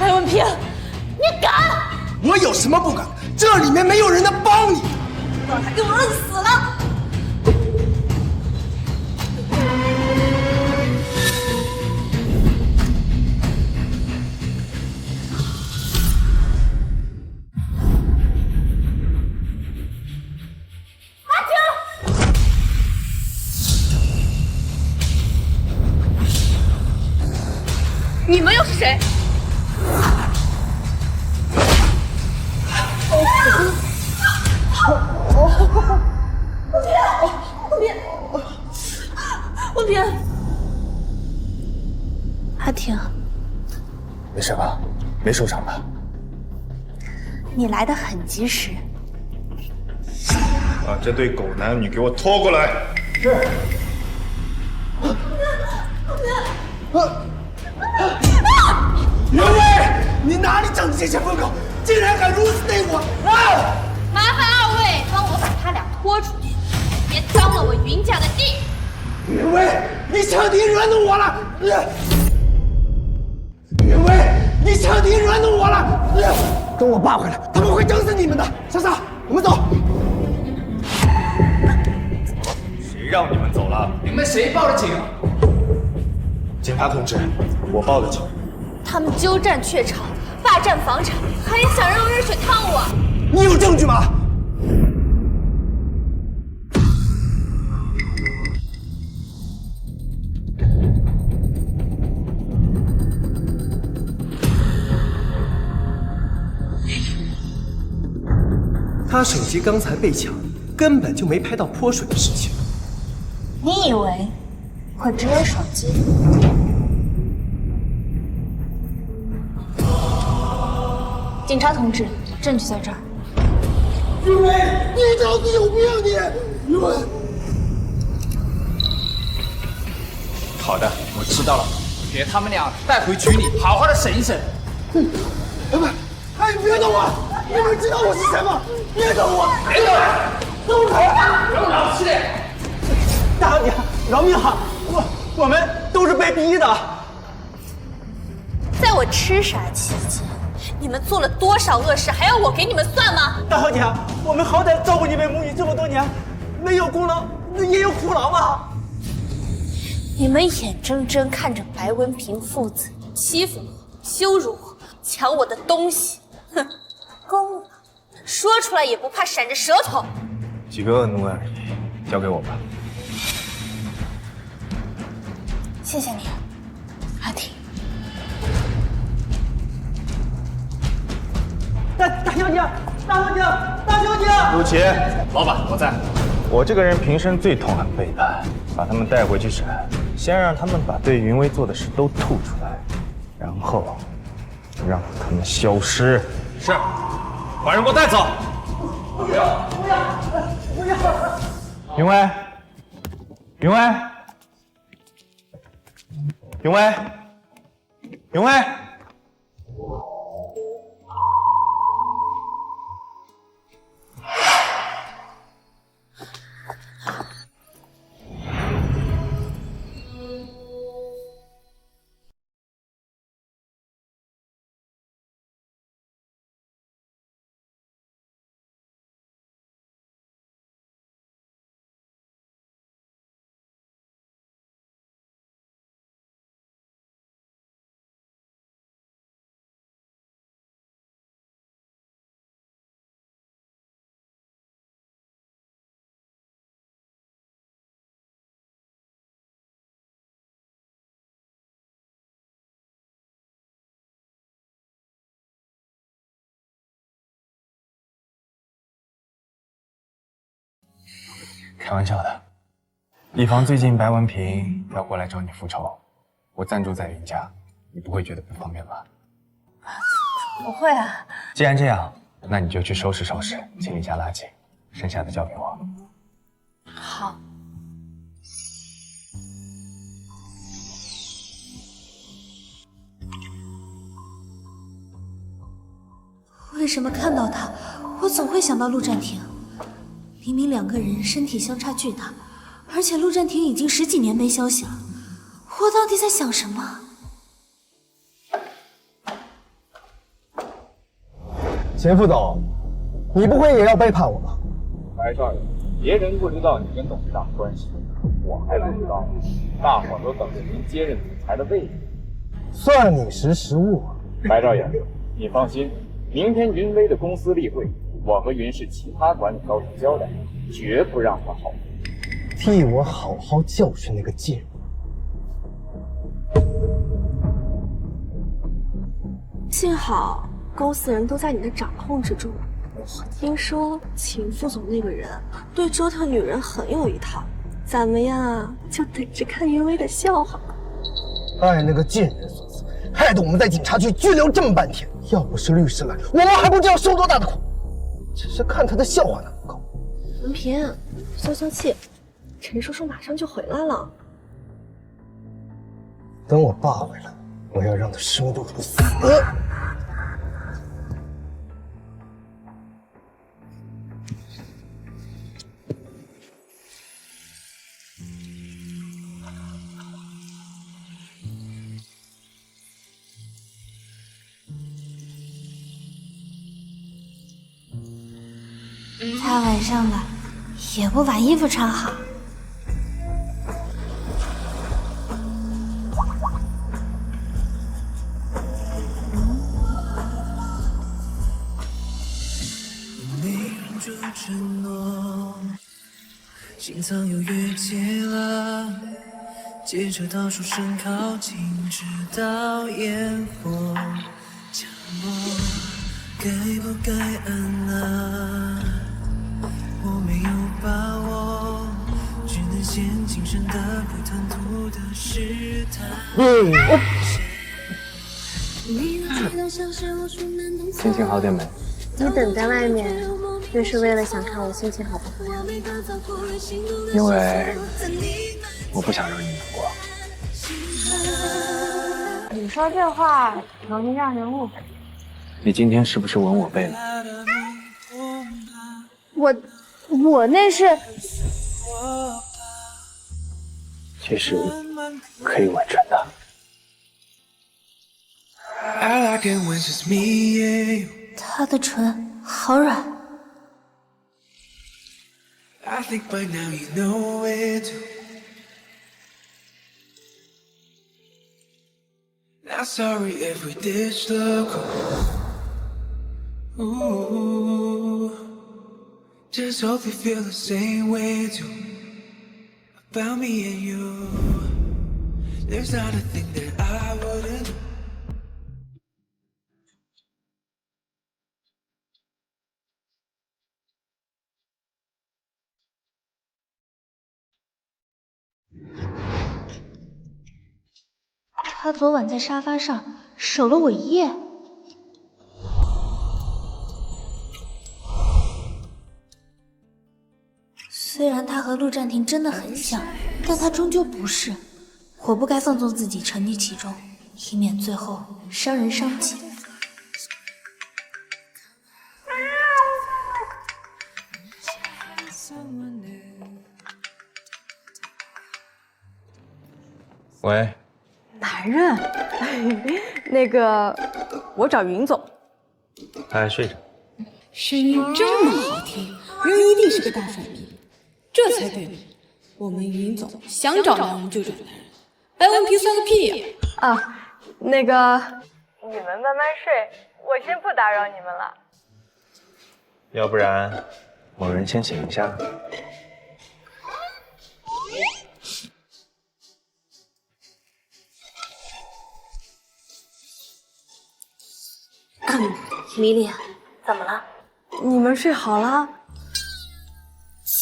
白文平，你敢！我有什么不敢？这里面没有人能帮你。把他给我摁死了！你们又是谁？文平，阿婷，没事吧？没受伤吧？你来得很及时。把这对狗男女给我拖过来。是。袁伟，你哪里长的这些疯狗，竟然敢如此对我！啊！麻烦二位帮我把他俩拖出去，别脏了我云家的地。袁伟，你彻底惹怒我了！袁伟，你彻底惹怒我了！等我爸回来，他们会整死你们的！莎莎，我们走。谁让你们走了？你们谁报的警？警察同志，我报的警。他们鸠占鹊巢，霸占房产，还想让热水烫我。你有证据吗？他手机刚才被抢，根本就没拍到泼水的事情。你以为我只有手机？警察同志，证据在这儿。云伟，你脑子有病你！云伟，好的，我知道了，给他们俩带回局里，好好的审一审。哎，别动我！你们知道我是谁吗？别动我！别动！动手！有老气！大娘，饶命啊！我们都是被逼的。在我痴傻期间，你们做了多少恶事，还要我给你们算吗？大娘，我们好歹照顾你们母女这么多年，没有功劳也有苦劳嘛。你们眼睁睁看着白文平父子欺负我、羞辱我、抢我的东西，哼，功劳说出来也不怕闪着舌头。几个恶怒而已，交给我吧。谢谢你，阿婷。大小姐，大小姐，大小姐！陆琪，老板，我在。我这个人平生最痛恨背叛，把他们带回去审，先让他们把对云威做的事都吐出来，然后让他们消失。是，把人给我带走。不要！不要！不要！云威，云威，云威，云威。开玩笑的，以防最近白文平要过来找你复仇，我暂住在云家，你不会觉得不方便吧？不会啊。既然这样，那你就去收拾收拾，清理一下垃圾，剩下的交给我。好。为什么看到他，我总会想到陆战庭？明明两个人身体相差巨大，而且陆战庭已经10几年没消息了，我到底在想什么？钱副总，你不会也要背叛我吧？白少爷，别人不知道你跟董事长的关系，我还不知道，大伙都等着您接任总裁的位置。算你识时务。白少爷，你放心，明天云威的公司例会，我和云氏其他管理高层交代，绝不让他好。替我好好教训那个贱人。幸好公司人都在你的掌控之中。我听说秦副总那个人对折腾女人很有一套，咱们呀就等着看云薇的笑话。哎，那个贱人所赐，害得我们在警察局拘留这么半天。要不是律师来，我们还不知道受多大的苦。只是看他的笑话难够。文平，消消气，陈叔叔马上就回来了。等我爸回来，我要让他生不如死。大晚上的，也不把衣服穿好。承诺，心脏又越界了，接着倒数声靠近，直到烟火降落，该不该按捺？我没有把握，只能先谨慎的不贪图的试探。心情好点没？你等在外面，就是为了想看我心情好不好呀？因为我不想让你难过。你说这话容易让人误会。你今天是不是吻我背了？我那是……其实可以吻真的。他的唇好软。I think by now you know it. Not sorry if we ditched the goal. Ooh, just hope you feel the same way too about me and you. There's not a thing that I wouldn't do. 他昨晚在沙发上守了我一夜。虽然他和陆战庭真的很像，但他终究不是。我不该放纵自己沉溺其中，以免最后伤人伤己。喂，男人，那个，我找云总。他还睡着。声音这么好听，人一定是个大帅逼，这才对。我们云总想找男人就找男人，白文平算个屁呀！啊，那个，你们慢慢睡，我先不打扰你们了。要不然，某人先醒一下。米莉，怎么了？你们睡好了？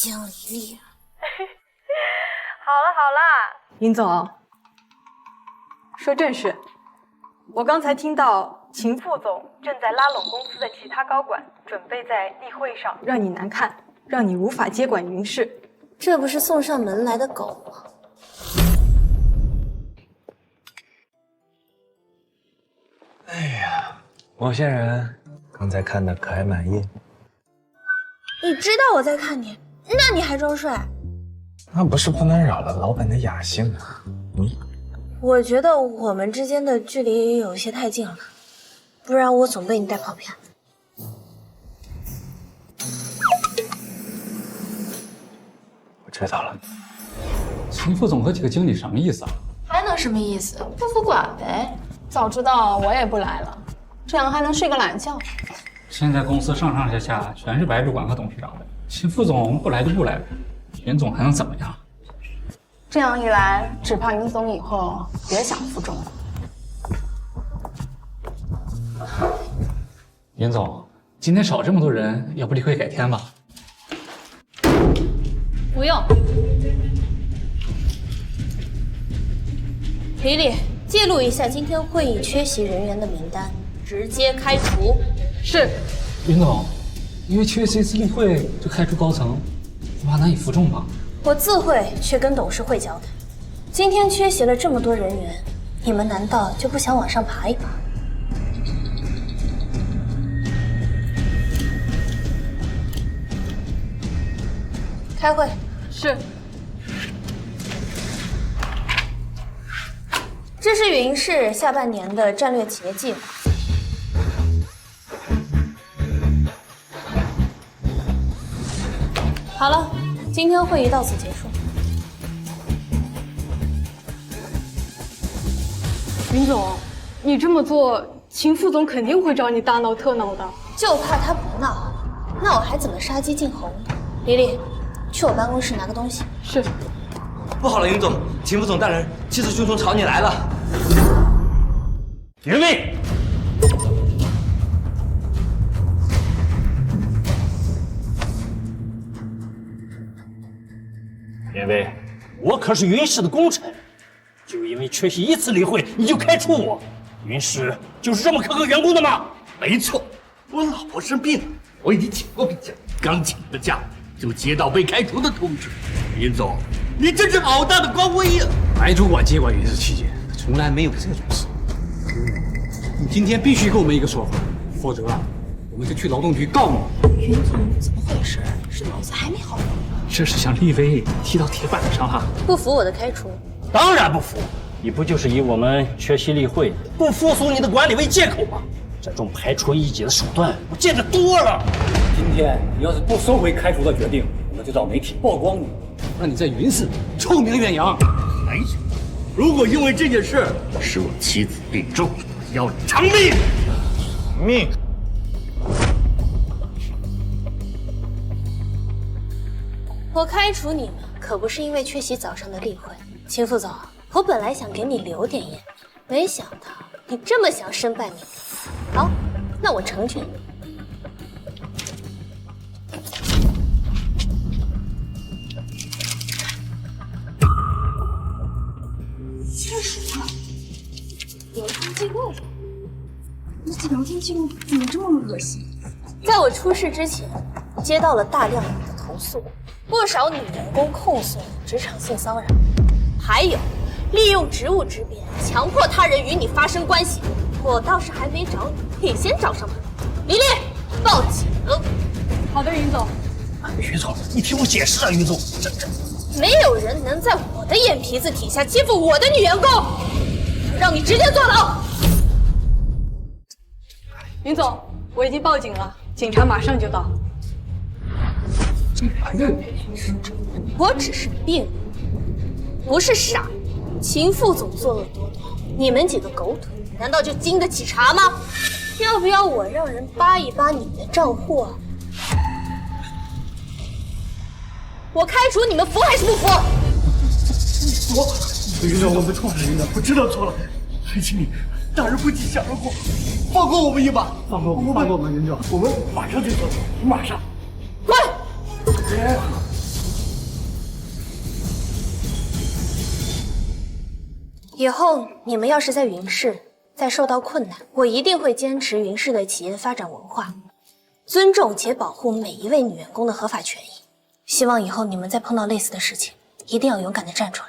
江离丽。好啦，云总，说正事。我刚才听到秦副总正在拉拢公司的其他高管，准备在例会上让你难看，让你无法接管云氏。这不是送上门来的狗吗？哎呀，某些人刚才看的可还满意？你知道我在看你，那你还装睡？那不是不能扰了老板的雅兴啊。我觉得我们之间的距离有些太近了，不然我总被你带跑偏。我知道了。秦副总和几个经理什么意思啊？还能什么意思？不服管呗。早知道我也不来了，这样还能睡个懒觉。现在公司上上下下全是白主管和董事长的，秦副总不来就不来呗，云总还能怎么样？这样一来，只怕云总以后别想服众了。云总，今天少这么多人，要不例会改天吧？不用。李李，记录一下今天会议缺席人员的名单，直接开除。是。云总，因为缺席一次例会就开除高层，恐怕难以服众吧？我自会去跟董事会交代。今天缺席了这么多人员，你们难道就不想往上爬一爬？开会。是。这是云氏下半年的战略企业计划。好了，今天会议到此结束。云总，你这么做，秦副总肯定会找你大闹特闹的。就怕他不闹，那我还怎么杀鸡儆猴呢？李李，去我办公室拿个东西。是。不好了，云总，秦副总大人气势汹汹朝你来了。云威，云威，我可是云氏的功臣，就因为缺席一次例会你就开除我，云氏就是这么苛刻员工的吗？没错，我老婆生病了，我已经请过病假，刚请的假就接到被开除的通知。云总，你真是好大的官威呀！白主管接管云氏期间，从来没有这种事。你今天必须给我们一个说法，否则我们就去劳动局告你。云总，怎么回事？是脑子还没好吗？这是将厉威踢到铁板上了。不服我的开除？当然不服！你不就是以我们缺席例会不服从你的管理为借口吗？这种排除异己的手段我见得多了。今天你要是不收回开除的决定，我们就找媒体曝光你，让你在云氏臭名远扬。哎呀，如果因为这件事使我妻子病重，要你偿命！命！我开除你们可不是因为缺席早上的例会，秦副总，我本来想给你留点颜面，没想到你这么想身败名裂。好，那我成全你。签署了。聊天记录，这聊天记录怎么这么恶心？在我出事之前，接到了大量的投诉，不少女员工控诉职场性骚扰，还有利用职务之便强迫他人与你发生关系。我倒是还没找你，你先找上门。李丽，报警！好的，云总。云总，你听我解释啊，云总，这没有人能在我的眼皮子底下欺负我的女员工，让你直接坐牢。云总，我已经报警了，警察马上就到。我只是病人，不是傻人。秦副总作恶多端，你们几个狗腿难道就经得起查吗？要不要我让人扒一扒你们的账户啊？我开除你们，服还是不服？云总，我们错了，云总，我知道错了，还请你大人不计小人过，放过我们一马，放过我们，云总，我们马上就走，马上。滚！以后你们要是在云氏再受到困难，我一定会坚持云氏的企业发展文化，尊重且保护每一位女员工的合法权益。希望以后你们再碰到类似的事情，一定要勇敢地站出来。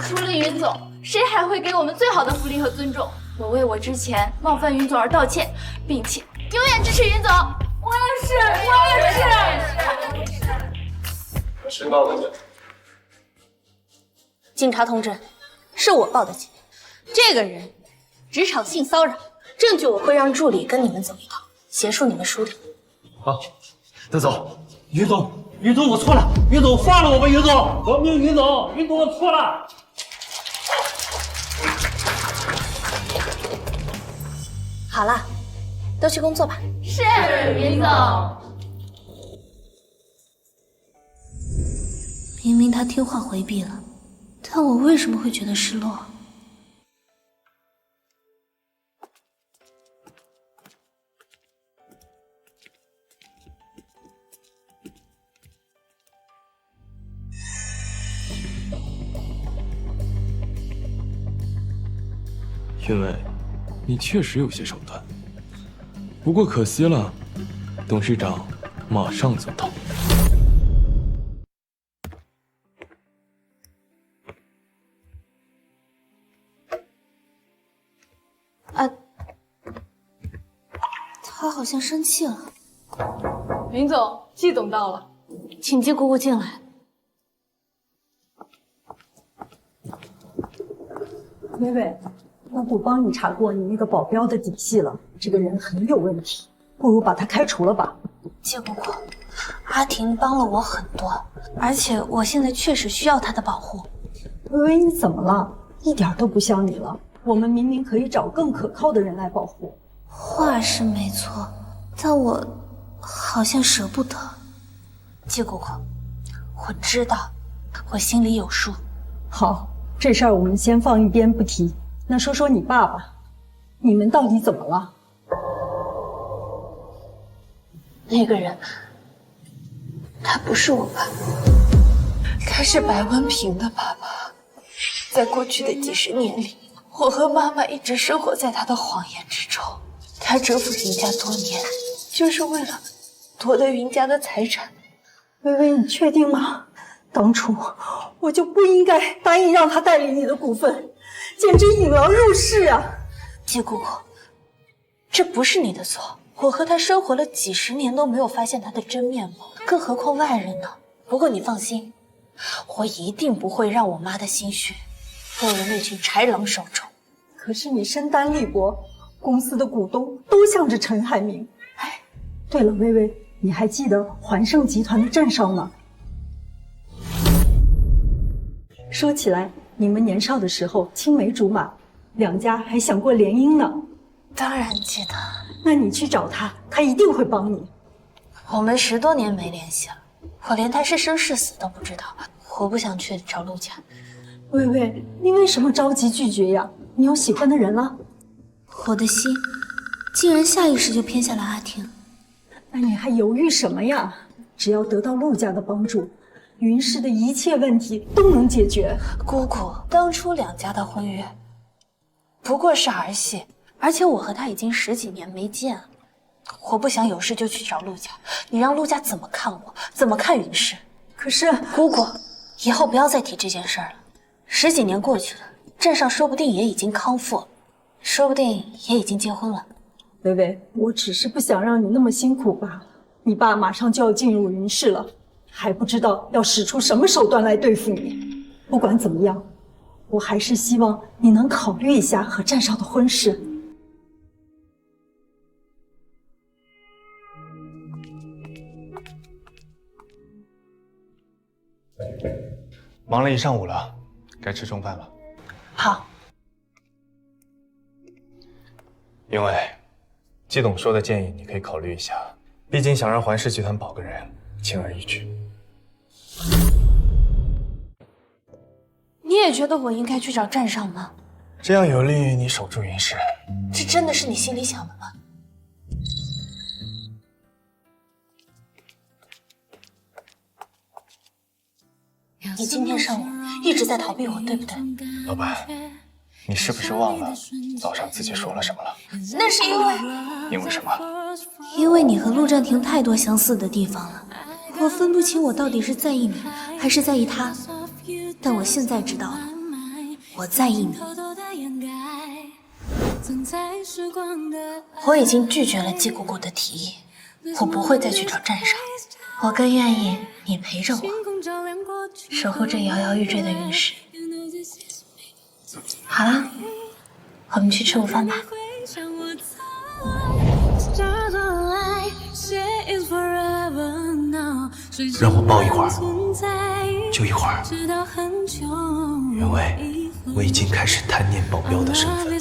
除了云总，谁还会给我们最好的福利和尊重？我为我之前冒犯云总而道歉，并且永远支持云总。我也是，我也是。谁报的警？警察同志，是我报的警。这个人职场性骚扰，证据我会让助理跟你们走一趟，协助你们梳理。好，都走。云总，云总，我错了，云总放了我吧，云总，饶命，云总，云总，我错了。好了，都去工作吧。是，云总。明明他听话回避了，但我为什么会觉得失落？云伟，你确实有些手段，不过可惜了，董事长马上就到。他好像生气了。林总，季总到了，请季姑姑进来。薇薇，姑姑帮你查过你那个保镖的底细了，这个人很有问题，不如把他开除了吧。季姑姑，阿婷帮了我很多，而且我现在确实需要她的保护。薇薇，你怎么了？一点都不像你了。我们明明可以找更可靠的人来保护。话是没错，但我好像舍不得。季姑姑，我知道，我心里有数。好，这事儿我们先放一边不提。那说说你爸爸，你们到底怎么了？那个人，他不是我爸，他是白文平的爸爸。在过去的几十年里，我和妈妈一直生活在他的谎言之中。他蛰伏云家多年，就是为了夺得云家的财产。薇薇，你确定吗？当初我就不应该答应让他代理你的股份，简直引狼入室啊！季姑姑，这不是你的错。我和他生活了几十年都没有发现他的真面目，更何况外人呢？不过你放心，我一定不会让我妈的心血落入那群豺狼手中。可是你身单力薄，公司的股东都向着陈海明。哎，对了，薇薇，你还记得环盛集团的郑少吗？说起来，你们年少的时候青梅竹马，两家还想过联姻呢。当然记得。那你去找他，他一定会帮你。我们10多年没联系了，我连他是生是死都不知道。我不想去找陆家。薇薇，你为什么着急拒绝呀？你有喜欢的人了？我的心竟然下意识就偏向了阿婷。那你还犹豫什么呀？只要得到陆家的帮助，云氏的一切问题都能解决。姑姑，当初两家的婚约不过是儿戏，而且我和他已经10几年没见了。我不想有事就去找陆家，你让陆家怎么看我，怎么看云氏？可是姑姑，以后不要再提这件事儿了。10几年过去了，镇上说不定也已经康复，说不定也已经结婚了。薇薇，我只是不想让你那么辛苦罢了。你爸马上就要进入云氏了，还不知道要使出什么手段来对付你。不管怎么样，我还是希望你能考虑一下和郑少的婚事。忙了一上午了，该吃中饭了。好。云伟，季董说的建议你可以考虑一下，毕竟想让环氏集团保个人，轻而易举。你也觉得我应该去找站上吗？这样有利于你守住云氏。这真的是你心里想的吗？你今天上午一直在逃避我，对不对？老板，你是不是忘了早上自己说了什么了？那是因为……因为什么？因为你和陆占庭太多相似的地方了，我分不清我到底是在意你还是在意他。但我现在知道了，我在意你。我已经拒绝了季姑姑的提议，我不会再去找站上，我更愿意你陪着我，守护着摇摇欲坠的云氏。好了，我们去吃午饭吧。让我抱一会儿，就一会儿。云伟，我已经开始贪念保镖的身份了。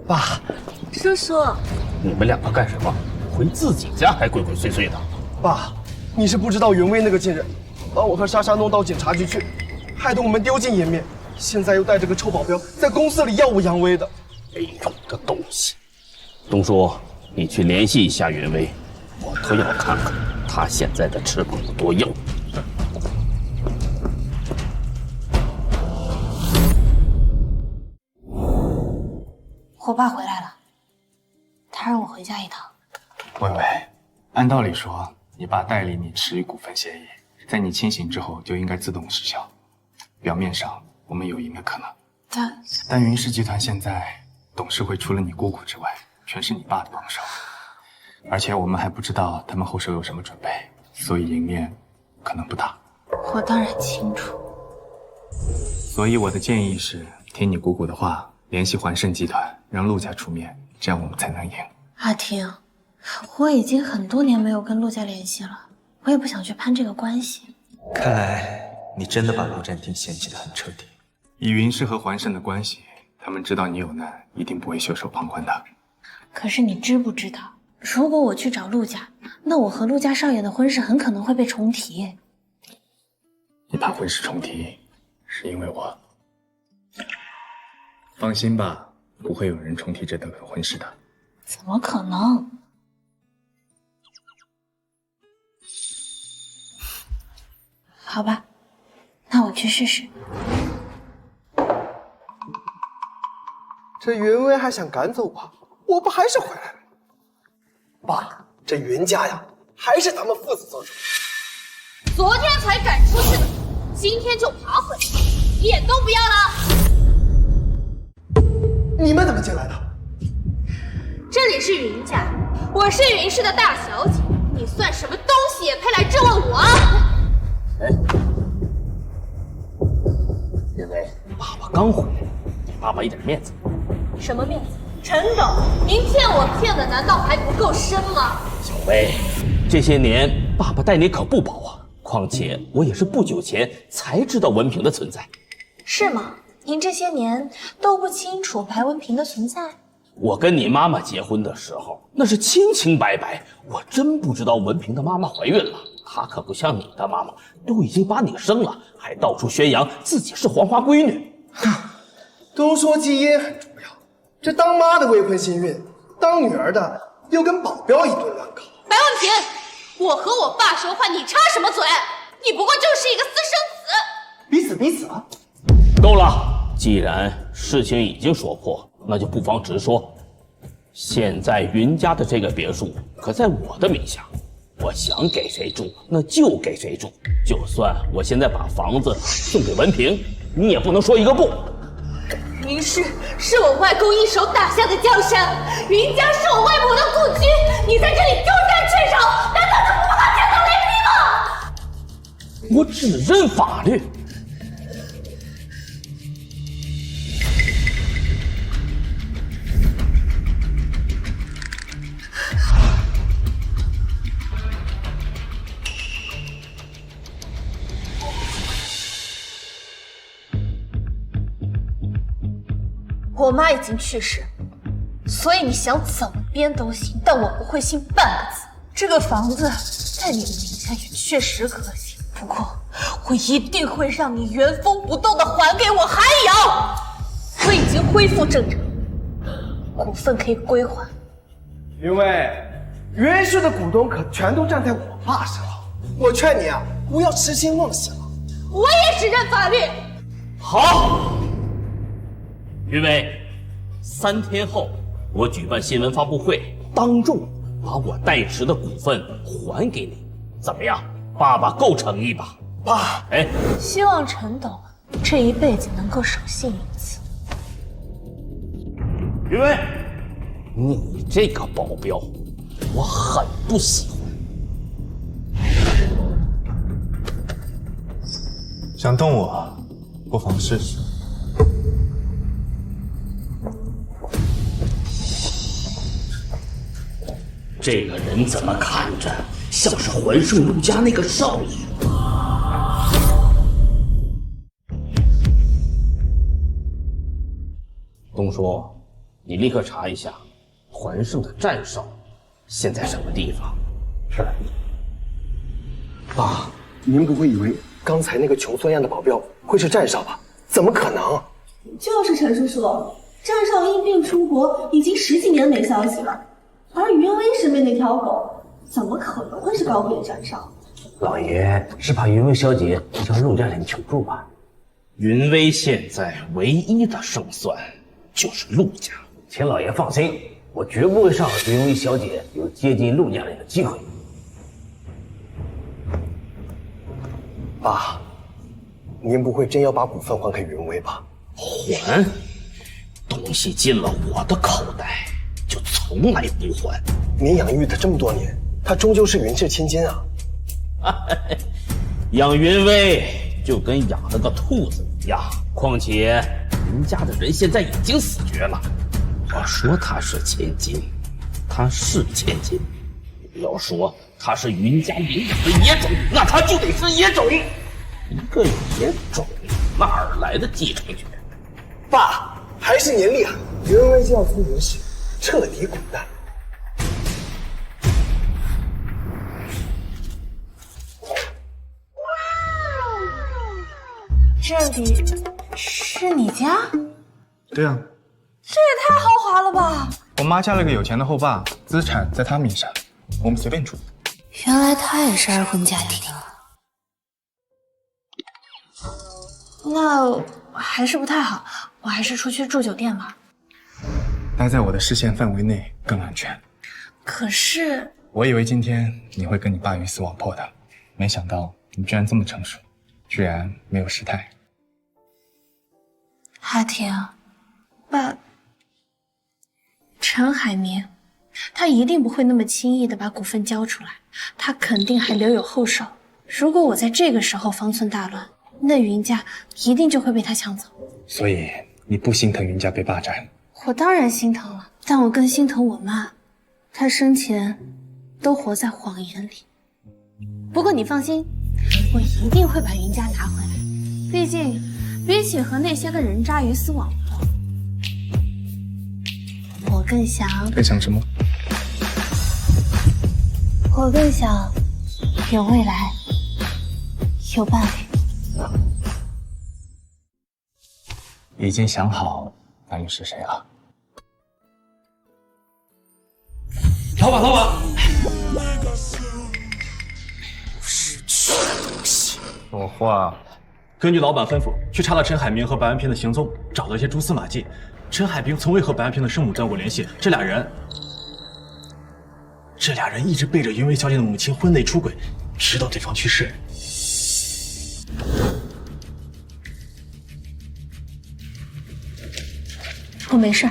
爸，叔叔，你们两个干什么？回自己家还鬼鬼祟祟的。爸，你是不知道云威那个贱人，把我和莎莎弄到警察局去，害得我们丢尽颜面，现在又带着个臭保镖在公司里耀武扬威的。没用的东西！东叔，你去联系一下云威，我特要看看他现在的翅膀有多硬。我爸回来了，他让我回家一趟。薇薇，按道理说，你爸代理你持有股份协议，在你清醒之后就应该自动失效。表面上我们有赢的可能，但云氏集团现在董事会除了你姑姑之外，全是你爸的帮手，而且我们还不知道他们后手有什么准备，所以赢面可能不大。我当然清楚。所以我的建议是，听你姑姑的话，联系环盛集团，让陆家出面，这样我们才能赢。阿婷，我已经很多年没有跟陆家联系了，我也不想去攀这个关系。看来你真的把陆占庭嫌弃得很彻底。以云氏和环盛的关系，他们知道你有难，一定不会袖手旁观的。可是你知不知道，如果我去找陆家，那我和陆家少爷的婚事很可能会被重提。你怕婚事重提，是因为我。放心吧，不会有人重提这段婚事的。怎么可能？好吧，那我去试试。这云威还想赶走我，我不还是回来了？爸，这云家呀，还是咱们父子做主。昨天才赶出去的，今天就爬回来，脸都不要了。你们怎么进来的？这里是云家，我是云氏的大小姐，你算什么东西也配来质问我？哎，云威，爸爸刚回来，给爸爸一点面子。什么面子？陈董，您骗我骗的难道还不够深吗？小薇，这些年爸爸待你可不薄啊，况且我也是不久前才知道文凭的存在。是吗？您这些年都不清楚白文平的存在？我跟你妈妈结婚的时候，那是清清白白，我真不知道文平的妈妈怀孕了。她可不像你的妈妈，都已经把你生了，还到处宣扬自己是黄花闺女。都说基因很重要，这当妈的未婚先孕，当女儿的又跟保镖一顿乱搞。白文平，我和我爸说话，你插什么嘴？你不过就是一个私生子。彼此彼此啊！够了，既然事情已经说破，那就不妨直说。现在云家的这个别墅可在我的名下，我想给谁住那就给谁住。就算我现在把房子送给文平，你也不能说一个不。云氏是我外公一手打下的江山，云家是我外婆的故居，你在这里丢三缺少，难道就不怕天打雷劈吗？我只认法律。我妈已经去世，所以你想怎么编都行，但我不会信半个字。这个房子在你的名下也确实可行，不过我一定会让你原封不动的还给我。还有，我已经恢复正常，股份可以归还。云威，云氏的股东可全都站在我爸身后，我劝你啊，不要痴心妄想。我也只认法律。好。云威，3天后我举办新闻发布会，当众把我代持的股份还给你，怎么样？爸爸够诚意吧？爸，哎，希望陈董这一辈子能够守信一次。云威，你这个保镖，我很不喜欢。想动我，不妨试试。这个人怎么看着像是环盛陆家那个少爷？东叔，你立刻查一下环盛的战少现在什么地方。是。爸，您不会以为刚才那个穷酸样的保镖会是战少吧？怎么可能？就是陈叔叔，战少因病出国，已经10几年没消息了。而云薇身边那条狗，怎么可能会是高贵的战少？老爷是怕云薇小姐向陆家人求助吧？云薇现在唯一的胜算就是陆家，请老爷放心，我绝不会让云薇小姐有接近陆家人的机会。爸，您不会真要把股份还给云薇吧？还？东西进了我的口袋，就从来不还。您养育她这么多年，她终究是云氏千金啊！养云薇就跟养了个兔子一样，况且云家的人现在已经死绝了。我说她是千金，她是千金；要说她是云家领养的野种，那她就得是野种。一个野种哪儿来的继承权？爸，还是您厉害！云薇就要从云氏彻底滚蛋。这里是你家？对啊，这也太豪华了吧！我妈嫁了个有钱的后爸，资产在她名下，我们随便住。原来他也是二婚家庭。那还是不太好，我还是出去住酒店吧。待在我的视线范围内更安全。可是，我以为今天你会跟你爸鱼死网破的，没想到你居然这么成熟，居然没有失态。阿婷，爸，陈海明，他一定不会那么轻易的把股份交出来，他肯定还留有后手。如果我在这个时候方寸大乱，那云家一定就会被他抢走。所以你不心疼云家被霸占？我当然心疼了，但我更心疼我妈，她生前都活在谎言里。不过你放心，我一定会把云家拿回来。毕竟，比起和那些个人渣鱼死网破，我更想什么？我更想有未来，有伴侣。已经想好伴侣是谁了。老板，说话。根据老板吩咐，去查了陈海明和白安平的行踪，找到一些蛛丝马迹。陈海平从未和白安平的生母断过联系，这俩人一直背着云薇小姐的母亲婚内出轨，直到对方去世。我没事。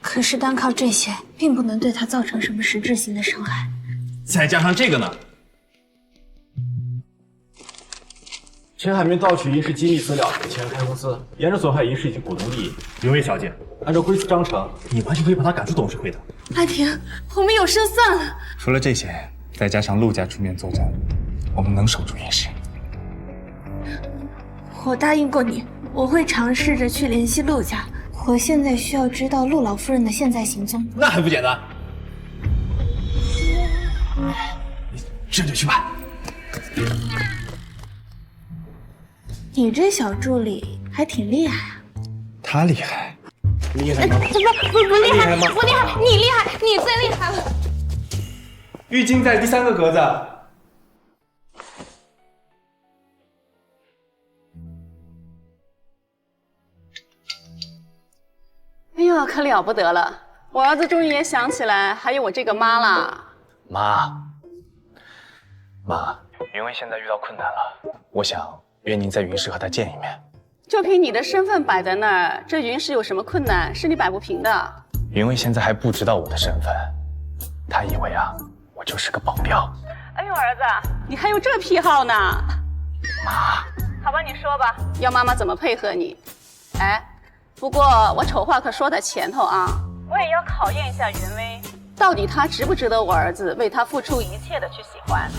可是单靠这些，并不能对他造成什么实质性的伤害。再加上这个呢？陈海明盗取银氏机密资料，钱开公司，严重损害银氏以及股东利益。云薇小姐，按照公司章程，你完全可以把他赶出董事会的。阿婷，我们有胜算了。除了这些，再加上陆家出面作战，我们能守住云氏。我答应过你，我会尝试着去联系陆家。我现在需要知道陆老夫人的现在行踪。那还不简单？这就去办。你这小助理还挺厉害啊。他厉害？厉害吗？不厉害，不厉害，你厉害，你最厉害了。浴巾在第3个格子。哎呦，可了不得了！我儿子终于也想起来还有我这个妈了。妈，云薇现在遇到困难了，我想约您在云氏和她见一面。就凭你的身份摆在那儿，这云氏有什么困难是你摆不平的。云薇现在还不知道我的身份，她以为我就是个保镖。哎呦，儿子，你还有这癖好呢？妈，好吧，你说吧，要妈妈怎么配合你？哎，不过我丑话可说在前头啊，我也要考验一下云薇，到底她值不值得我儿子为她付出一切的去喜欢。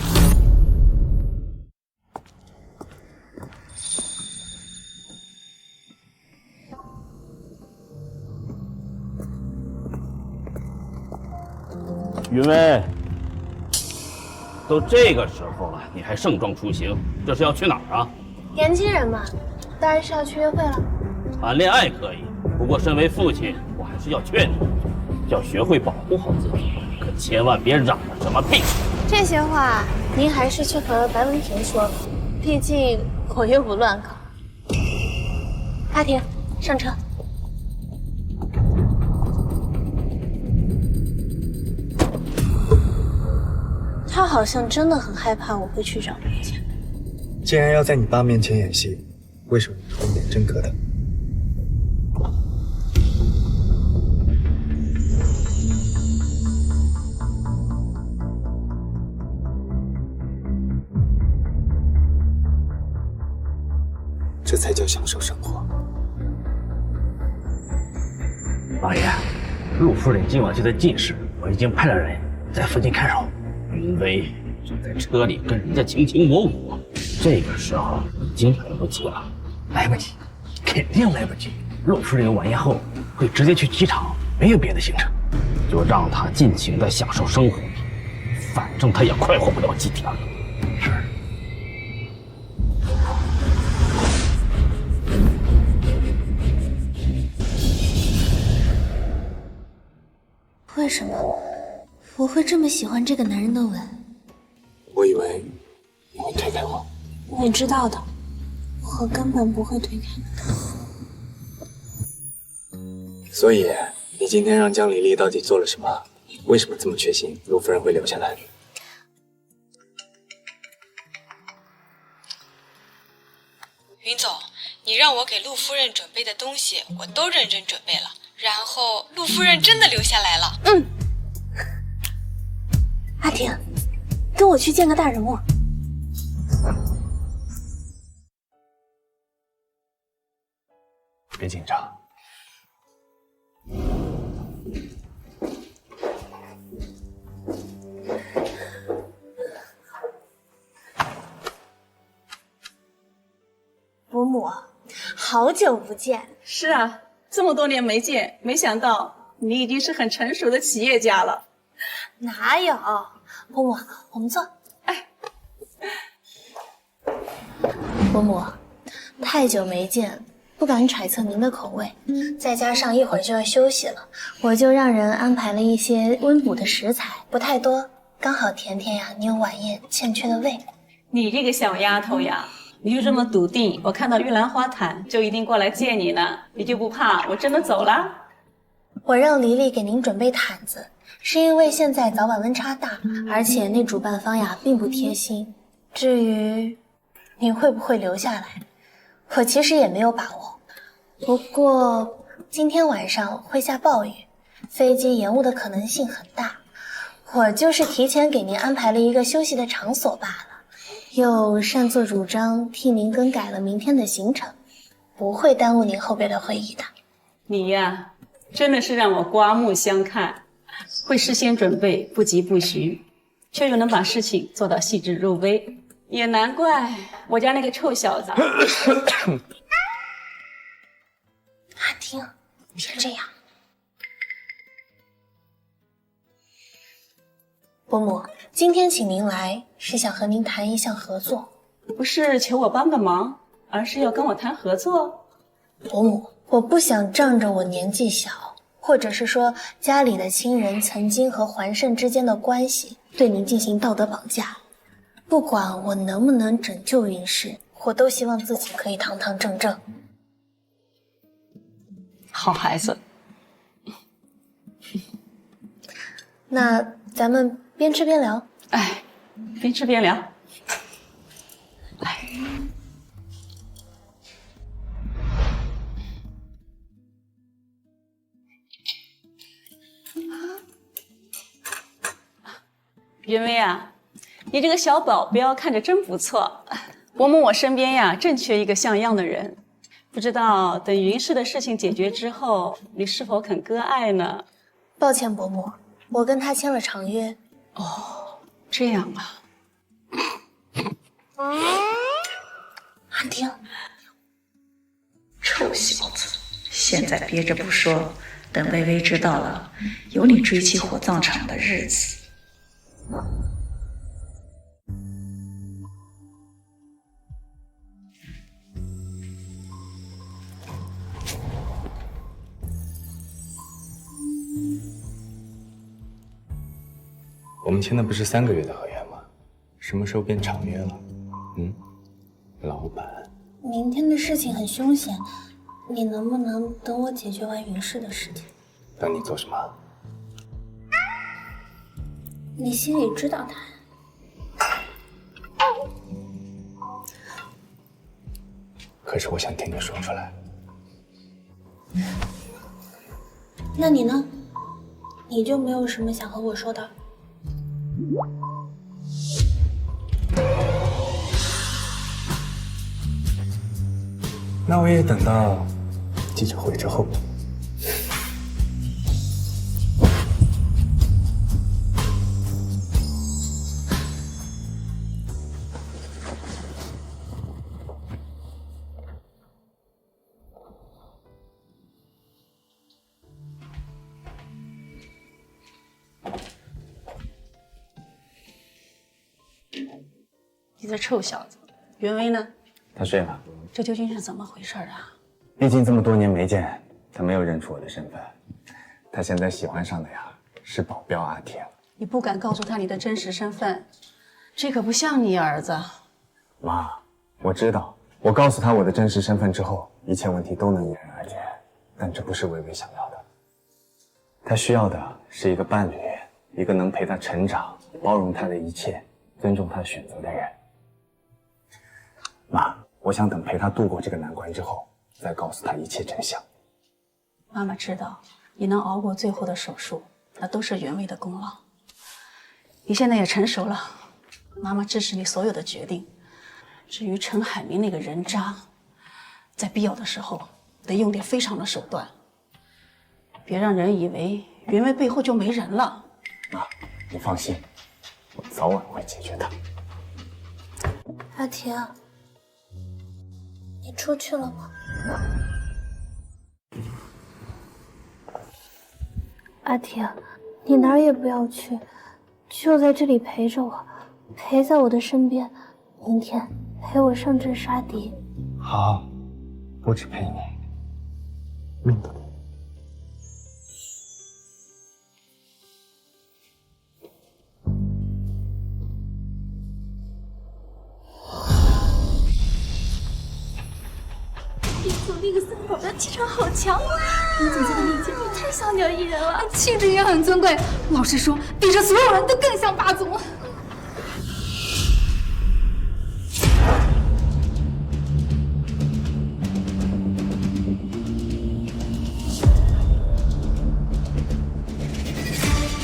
云薇，都这个时候了，你还盛装出行，这是要去哪儿啊？年轻人嘛，当然是要去约会了。谈恋爱可以，不过身为父亲，我还是要劝你，要学会保护好自己，可千万别染了什么病。这些话您还是去和白文婷说吧，毕竟我又不乱搞。阿婷，上车。他好像真的很害怕我会去找人家。既然要在你爸面前演戏，为什么不演真格的？这才叫享受生活。老爷，陆夫人今晚就在近室，我已经派了人在附近看守。云薇正在车里跟人家卿卿我我，这个时候已经来不及了。来不及，肯定来不及。陆夫人晚宴后会直接去机场，没有别的行程。就让她尽情的享受生活，反正她也快活不了几天了。是。为什么我会这么喜欢这个男人的吻？我以为你会推开我。你知道的，我根本不会推开你的。所以，你今天让江离离到底做了什么？为什么这么确信陆夫人会留下来？云总，你让我给陆夫人准备的东西，我都认真准备了。然后陆夫人真的留下来了。阿婷，跟我去见个大人物。别紧张。伯母，好久不见。是啊，这么多年没见，没想到你已经是很成熟的企业家了。哪有？伯母，我们坐。伯母，太久没见，不敢揣测您的口味，再加上一会儿就要休息了，我就让人安排了一些温补的食材，不太多，刚好填填呀你有晚宴欠缺的胃。你这个小丫头呀，你就这么笃定，我看到玉兰花坛就一定过来见你呢，你就不怕我真的走了？我让黎黎给您准备毯子，是因为现在早晚温差大，而且那主办方呀并不贴心。至于您会不会留下来，我其实也没有把握。不过今天晚上会下暴雨，飞机延误的可能性很大，我就是提前给您安排了一个休息的场所罢了，又擅作主张替您更改了明天的行程，不会耽误您后边的会议的。你呀，真的是让我刮目相看，会事先准备，不疾不徐，却又能把事情做到细致入微，也难怪我家那个臭小子。阿婷，别这样。伯母，今天请您来是想和您谈一项合作，不是求我帮个忙，而是要跟我谈合作。伯母，我不想仗着我年纪小，或者是说家里的亲人曾经和桓胜之间的关系，对您进行道德绑架。不管我能不能拯救云氏，我都希望自己可以堂堂正正。好孩子。那咱们边吃边聊。哎，边吃边聊。来。云薇啊，你这个小保镖看着真不错。伯母，我身边呀正缺一个像样的人，不知道等云氏的事情解决之后，你是否肯割爱呢？抱歉，伯母，我跟他签了长约。哦，这样啊。阿婷，臭小子，现在憋着不说，等微微知道了有你追妻火葬场的日子，我们签的不是3个月的合约吗？什么时候变长约了？老板。明天的事情很凶险，你能不能等我解决完云氏的事情？等你做什么？你心里知道答案。可是我想听你说出来。那你呢？你就没有什么想和我说的？那我也等到记者会之后。你这臭小子，云薇呢？他睡了。这究竟是怎么回事啊？毕竟这么多年没见，他没有认出我的身份。他现在喜欢上的呀是保镖阿铁了。你不敢告诉他你的真实身份，这可不像你儿子。妈，我知道，我告诉他我的真实身份之后，一切问题都能迎刃而解。但这不是薇薇想要的。他需要的是一个伴侣，一个能陪他成长、包容他的一切、尊重他选择的人。妈，我想等陪他度过这个难关之后，再告诉他一切真相。妈妈知道，你能熬过最后的手术，那都是云薇的功劳。你现在也成熟了，妈妈支持你所有的决定。至于陈海明那个人渣，在必要的时候得用点非常的手段，别让人以为云薇背后就没人了。妈，你放心，我早晚会解决他。阿婷，你出去了吗？阿婷，你哪儿也不要去，就在这里陪着我，陪在我的身边。明天陪我上阵杀敌。好，不止陪你，命都给你。林总那个三宝的气场好强，林总监的理解力太小鸟依人了，气质也很尊贵。老实说，比这所有人都更像霸总。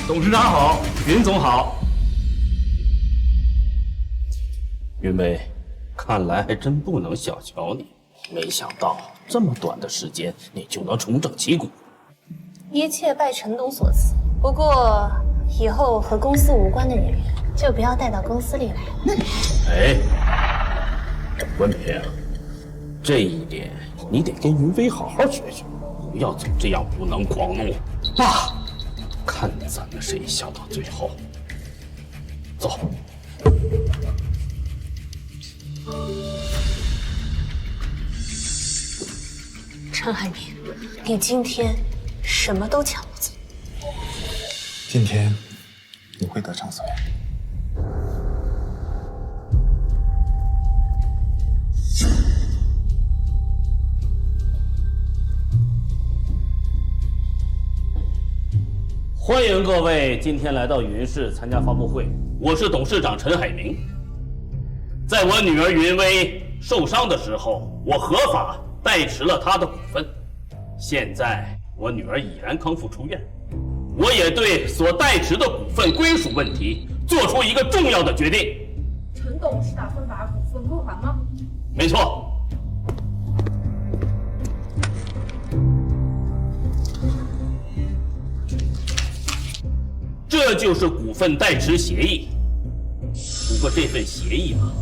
董事长好，云总好。云薇，看来还真不能小瞧你。没想到这么短的时间，你就能重整旗鼓。一切拜陈董所赐。不过以后和公司无关的人员就不要带到公司里来了。哎，文平，这一点你得跟云薇好好学学，不要总这样无能狂怒。爸，看咱们谁笑到最后。走。陈海明，你今天什么都抢不走。今天你会得偿所愿。欢迎各位今天来到云氏参加发布会，我是董事长陈海明。在我女儿云薇受伤的时候，我合法代持了她的股份。现在我女儿已然康复出院，我也对所代持的股份归属问题做出一个重要的决定。陈董是打算把股份归还吗？没错。这就是股份代持协议。不过这份协议嘛，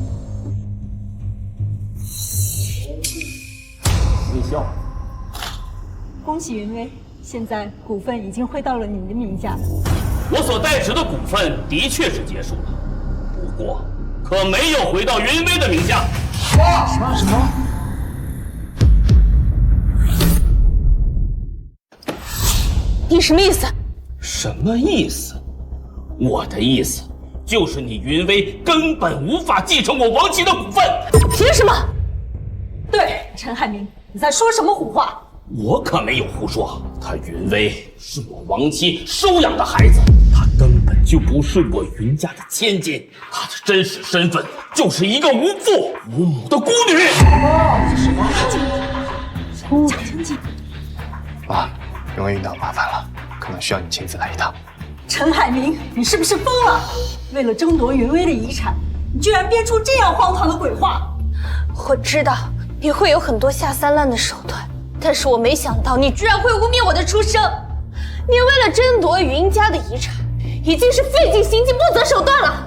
微笑。恭喜云薇，现在股份已经汇到了你的名下。我所代持的股份的确是结束了，不过可没有回到云威的名下。什么？你什么意思？什么意思？我的意思就是你云威根本无法继承我王琦的股份。凭什么？对，陈海明，你在说什么胡话？我可没有胡说，他云威是我王琦收养的孩子，他根本就不是我云家的千金，他的真实身份就是一个无父无母的孤女。什么？贾经济。妈，云威遇到麻烦了，可能需要你亲自来一趟。陈海明，你是不是疯了？为了争夺云威的遗产，你居然编出这样荒唐的鬼话！我知道你会有很多下三滥的手段，但是我没想到你居然会污蔑我的出生。你为了争夺云家的遗产，已经是费尽心机、不择手段了。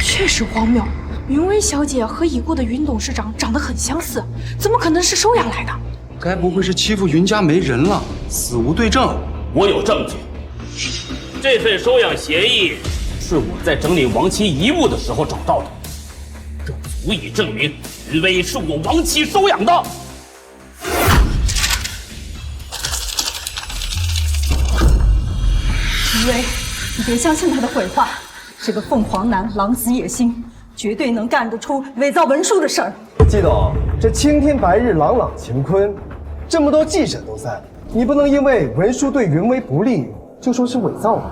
确实荒谬，云威小姐和已故的云董事长长得很相似，怎么可能是收养来的？该不会是欺负云家没人了，死无对证？我有证据，这份收养协议是我在整理王琦遗物的时候找到的，这足以证明云威是我王琦收养的。云威，你别相信他的鬼话，这个凤凰男狼子野心，绝对能干得出伪造文书的事儿。季董，这青天白日朗朗乾坤，这么多记者都在，你不能因为文书对云威不利就说是伪造吧？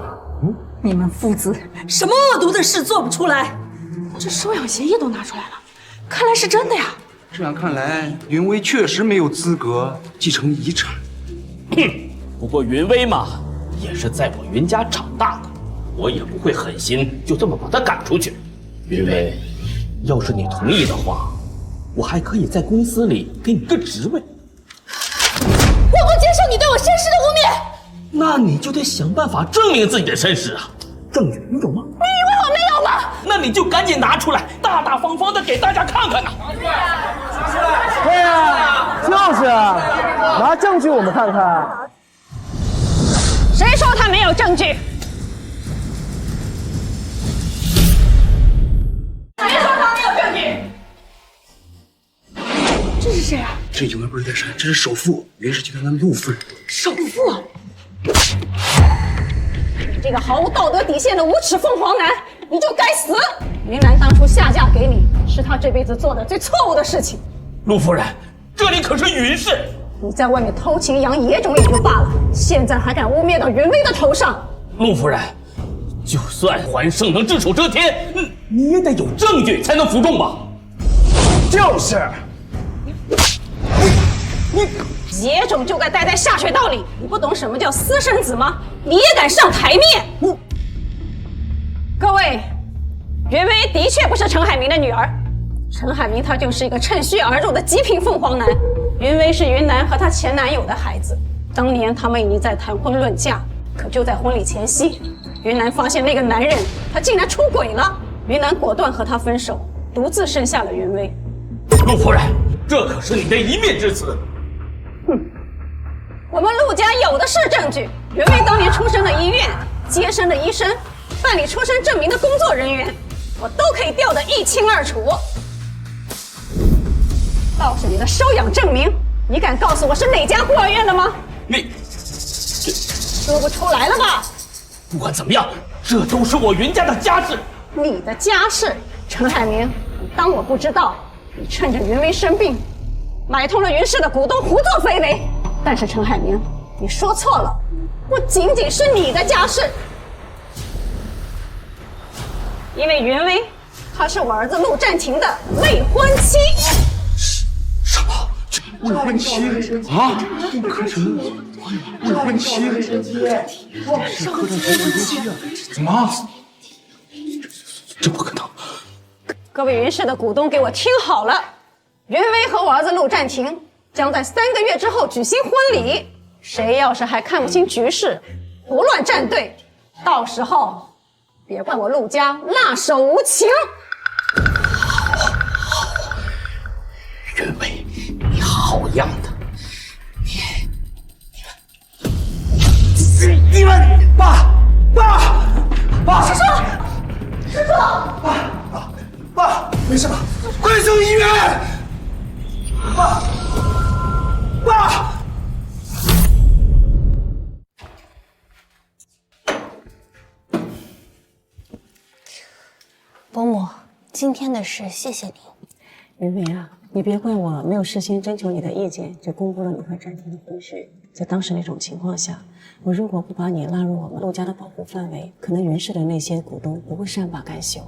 你们父子什么恶毒的事做不出来？这收养协议都拿出来了，看来是真的呀。这样看来，云威确实没有资格继承遗产。不过云威嘛，也是在我云家长大的，我也不会狠心就这么把他赶出去。云威，要是你同意的话，我还可以在公司里给你个职位。我不接受你对我身世的污蔑。那你就得想办法证明自己的身世啊！证据你有吗？你以为我没有吗？那你就赶紧拿出来，大大方方的给大家看看呐！对啊，就是啊，拿证据我们看看。谁说他没有证据？谁说他没有证据？这是谁啊？这应该不是在山，这是首富云氏集团的陆夫人。首富？你这个毫无道德底线的无耻凤凰男，你就该死！云南当初下嫁给你，是他这辈子做的最错误的事情。陆夫人，这里可是云氏。你在外面偷情养野种也就罢了，现在还敢污蔑到云威的头上。陆夫人，就算还圣能只手遮天，你也得有证据才能服众吧？就是。野种就该待在下水道里，你不懂什么叫私生子吗？你也敢上台面？各位，云威的确不是陈海明的女儿，陈海明他就是一个趁虚而入的极品凤凰男。云威是云南和她前男友的孩子，当年他们已经在谈婚论嫁，可就在婚礼前夕，云南发现那个男人他竟然出轨了，云南果断和他分手，独自生下了云威。陆夫人，这可是你的一面之词。我们陆家有的是证据，云威当年出生的医院、接生的医生、办理出生证明的工作人员，我都可以调得一清二楚。倒是你的收养证明，你敢告诉我是哪家孤儿院的吗？你说不出来了吧？不管怎么样，这都是我云家的家事。你的家事，陈海明，你当我不知道？你趁着云威生病，买通了云氏的股东，胡作非为。但是陈海明，你说错了，不仅仅是你的家事，因为云威，她是我儿子陆占庭的未婚妻。什么？未婚妻啊？不可能！未婚妻？是柯占庭未婚妻啊？怎么？这不可能！各位云氏的股东，给我听好了，云威和我儿子陆占庭将在3个月之后举行婚礼。谁要是还看不清局势，胡乱站队，到时候别怪我陆家辣手无情。云威，你好样的！你们爸，天的事谢谢你。云薇啊，你别怪我没有事先征求你的意见就公布了你和战婷的婚事。在当时那种情况下，我如果不把你拉入我们陆家的保护范围，可能云氏的那些股东不会善罢甘休。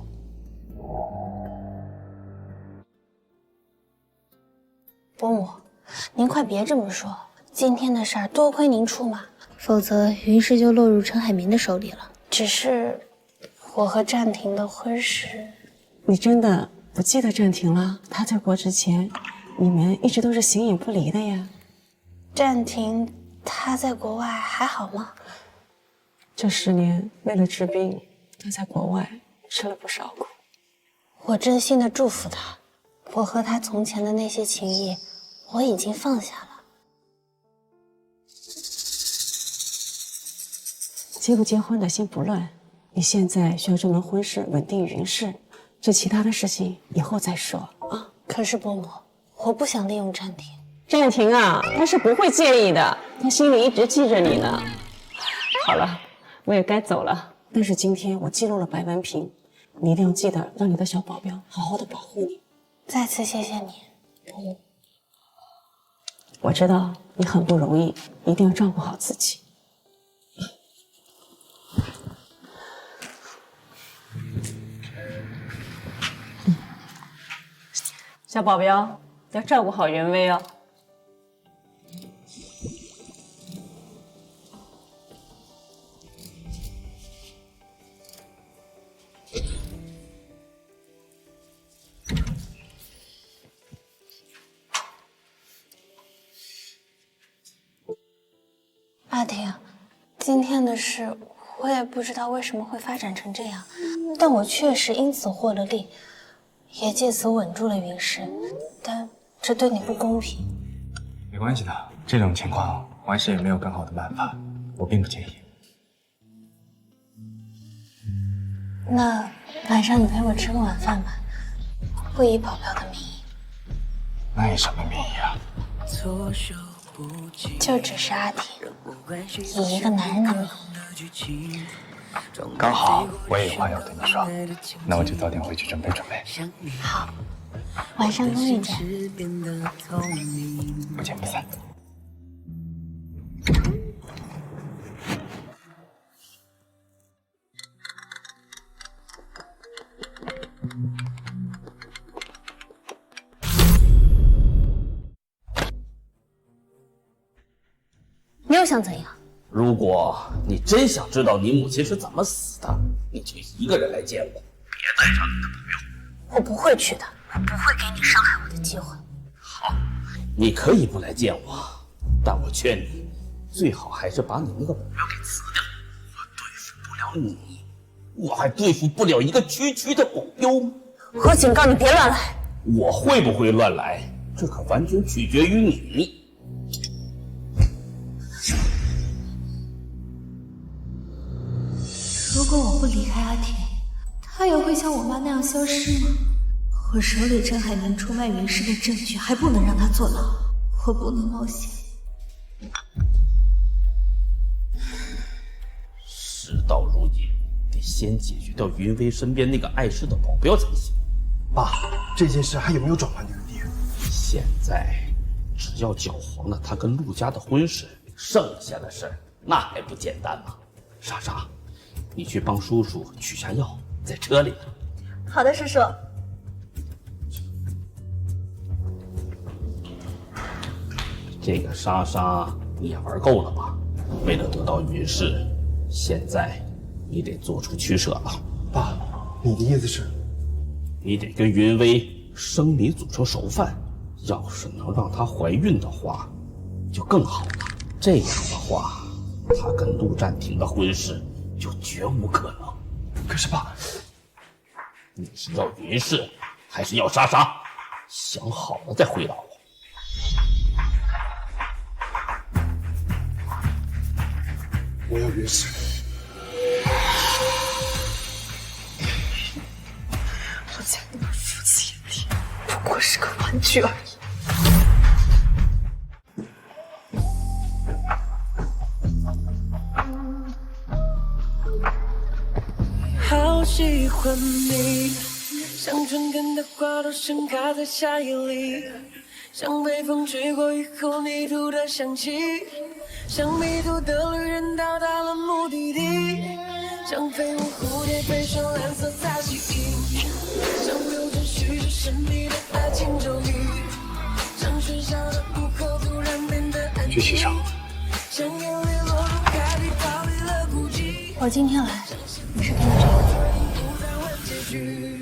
伯母，您快别这么说，今天的事儿多亏您出马，否则云氏就落入陈海明的手里了。只是我和战婷的婚事，你真的不记得战婷了？她在国之前，你们一直都是形影不离的呀。战婷她在国外还好吗？这10年为了治病，她在国外吃了不少苦。我真心的祝福她，我和她从前的那些情谊，我已经放下了。结不结婚的心不乱，你现在需要这门婚事稳定云氏，这其他的事情以后再说啊。可是伯母，我不想利用战婷。战婷啊，她是不会介意的，她心里一直记着你呢。好了，我也该走了。但是今天我记录了白文平，你一定要记得让你的小保镖好好的保护你。再次谢谢你，伯母。我知道你很不容易，一定要照顾好自己。小保镖要照顾好云薇哦。阿婷，今天的事我也不知道为什么会发展成这样，但我确实因此获了利，也借此稳住了云氏，但这对你不公平。没关系的，这种情况王氏也没有更好的办法，我并不介意。那晚上你陪我吃个晚饭吧，不以保镖的名义。那以什么名义啊？就只是阿婷，以一个男人的名义。刚好我也有话要对你说，那我就早点回去准备准备。好，晚上公寓见。不见不散。你又想怎样？如果你真想知道你母亲是怎么死的，你就一个人来见我，别带上你的朋友。我不会去的，我不会给你伤害我的机会。好，你可以不来见我，但我劝你，最好还是把你那个保镖给辞掉。我对付不了你，我还对付不了一个区区的保镖吗？我警告你别乱来。我会不会乱来，这可完全取决于你。如果我不离开阿婷，她也会像我妈那样消失吗？我手里陈海明出卖云氏的证据还不能让她坐牢，我不能冒险。事到如今，得先解决掉云薇身边那个碍事的保镖才行。爸，这件事还有没有转圜的余地？现在只要搅黄了他跟陆家的婚事，剩下的事儿那还不简单吗？莎莎，你去帮叔叔取下药，在车里呢。好的，叔叔。这个莎莎你也玩够了吧？为了得到云氏，现在你得做出取舍了。爸，你的意思是？你得跟云薇生米煮成熟饭，要是能让她怀孕的话，就更好了。这样的话，她跟陆战庭的婚事就绝无可能。可是爸，你是要云氏，还是要莎莎？想好了再回答我。我要云氏。我在你们父亲眼里不过是个玩具而已。好喜欢你，像春天的花都盛开在夏夜里，像北风吹过以后泥土的香气，像迷途的旅人到达了目的地，像飞舞蝴蝶飞上蓝色大蜥蜴，像流着叙着神秘的爱情咒语，像喧嚣的午后突然变得安静，去洗手。像眼泪落入海里逃离了孤寂。我今天来你是看到这个。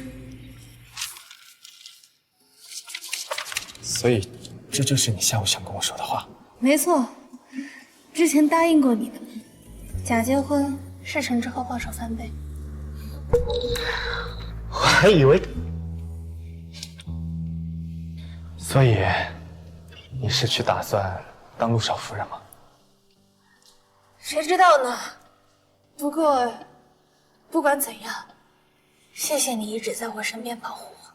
所以，这就是你下午想跟我说的话。没错，之前答应过你的，假结婚事成之后报酬3倍。我还以为，所以你是去打算当陆少夫人吗？谁知道呢？不过，不管怎样，谢谢你一直在我身边保护我，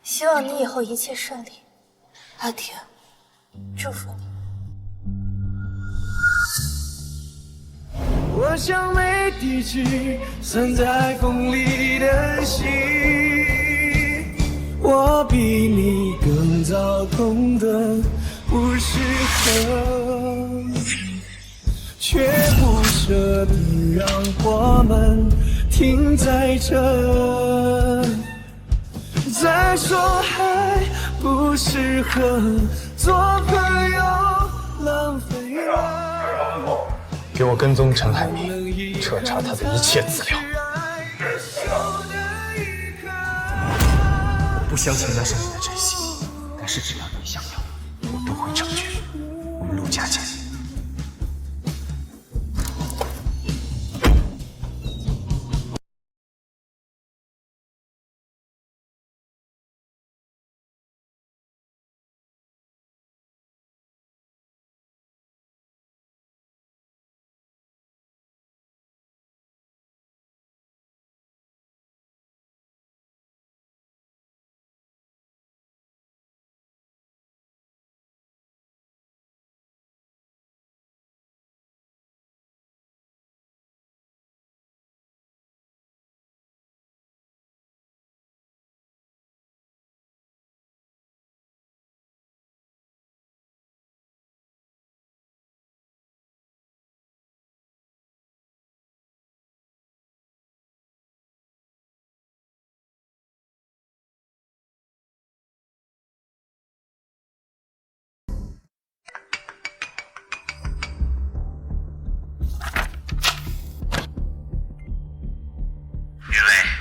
希望你以后一切顺利。阿婷，祝福你。我像没底气散在风里的心，我比你更早懂得不适合，却不舍得让我们停在这，再说还不适合做朋友，浪费了。给我跟踪陈海明，彻查他的一切资料。我不相信那是你的真心，但是只要你想要，我都会成全。我们陆家见。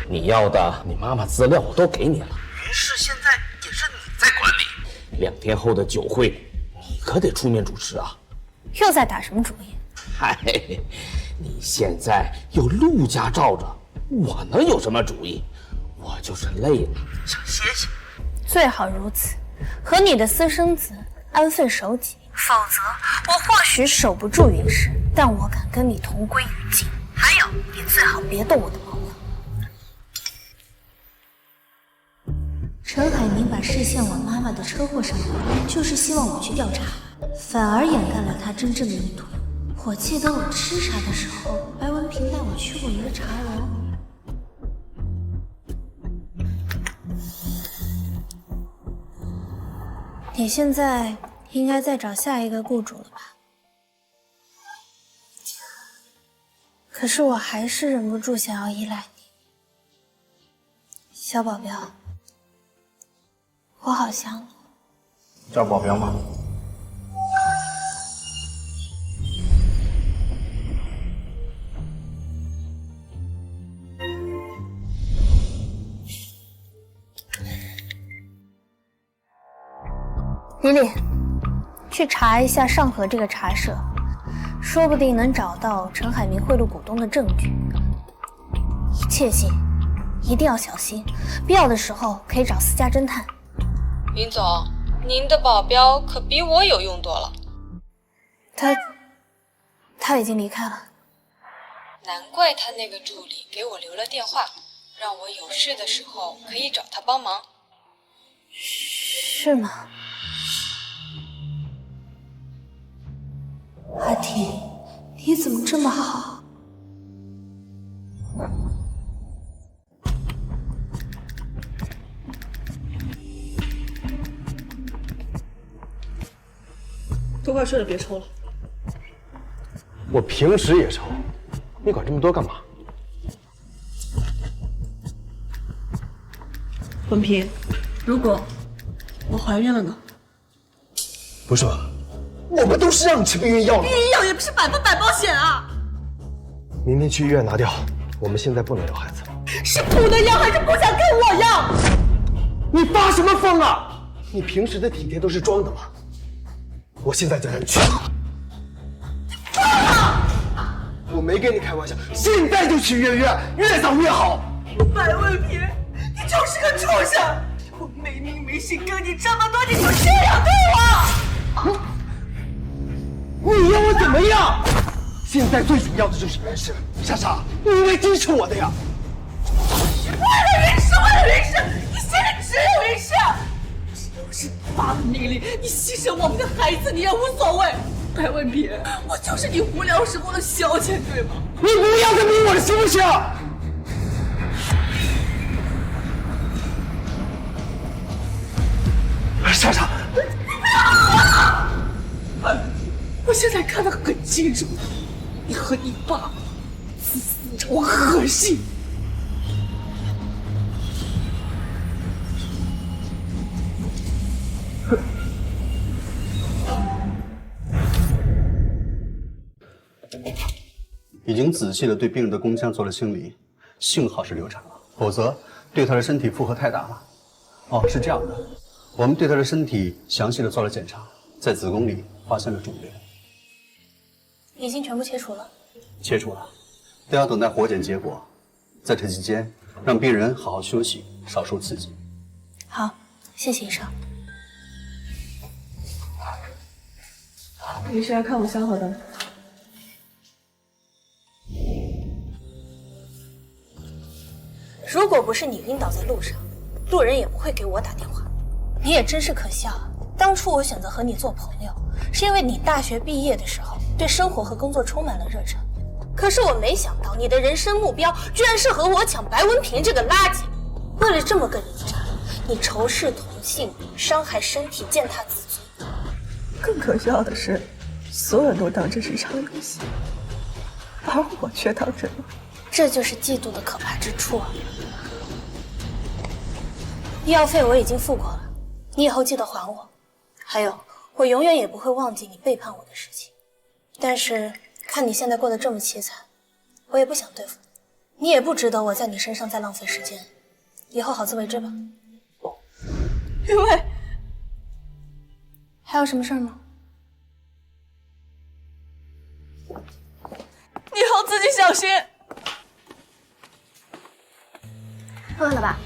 你要的你妈妈资料我都给你了。云氏现在也是你在管理。2天后的酒会，你可得出面主持啊！又在打什么主意？嗨，你现在有陆家罩着，我能有什么主意？我就是累了，想歇歇。最好如此，和你的私生子安分守己。否则，我或许守不住云氏，但我敢跟你同归于尽。还有，你最好别动我的毛发。陈海明把视线往妈妈的车祸上移，就是希望我去调查，反而掩盖了他真正的意图。我记得我吃茶的时候，白文平带我去过一个茶楼。你现在应该再找下一个雇主了吧？可是我还是忍不住想要依赖你，小保镖。我好想你。叫保镖吗？李李，去查一下上河这个茶社，说不定能找到陈海明贿赂股东的证据。切记，一定要小心，必要的时候可以找私家侦探。林总，您的保镖可比我有用多了。他已经离开了。难怪他那个助理给我留了电话，让我有事的时候可以找他帮忙。是吗？阿婷，你怎么这么好？都快睡了，别抽了。我平时也抽，你管这么多干嘛？文平，如果我怀孕了呢？不是吧？我们都是让你吃避孕药了。避孕药也不是100%保险啊！明天去医院拿掉。我们现在不能要孩子。是不能要还是不想跟我要？你发什么疯啊？你平时的体贴都是装的吧？我现在就让你去。疯了！我没跟你开玩笑，现在就去约，越早越好。白文平，你就是个畜生！我没名没姓跟你这么多，你就这样对我？你要我怎么样？现在最主要的就是人事，莎莎，你应该支持我的呀。为了人事，为了人事，你心里只有人事。要是爸的命令，你牺牲我们的孩子，你也无所谓。白文平，我就是你无聊时候的消遣，对吗？你不要再逼我了，行不行？莎莎，你不要我！我现在看得很清楚，你和你爸自私着我恶心。已经仔细的对病人的宫腔做了清理，幸好是流产了，否则对她的身体负荷太大了。哦，是这样的，我们对她的身体详细的做了检查，在子宫里发现了肿瘤，已经全部切除了。切除了，都要等待活检结果。在这期间，让病人好好休息，少受刺激。好，谢谢医生。你是来看我相好的？如果不是你晕倒在路上，路人也不会给我打电话。你也真是可笑啊！当初我选择和你做朋友，是因为你大学毕业的时候对生活和工作充满了热忱。可是我没想到你的人生目标居然是和我抢白文平这个垃圾。为了这么个人渣，你仇视同性，伤害身体，践踏自尊。更可笑的是，所有人都当这是一场游戏，而我却当真了。这就是嫉妒的可怕之处啊！医药费我已经付过了，你以后记得还我。还有，我永远也不会忘记你背叛我的事情。但是看你现在过得这么凄惨，我也不想对付你。你也不值得我在你身上再浪费时间，以后好自为之吧。云薇，还有什么事儿吗？你以后自己小心。饿了吧？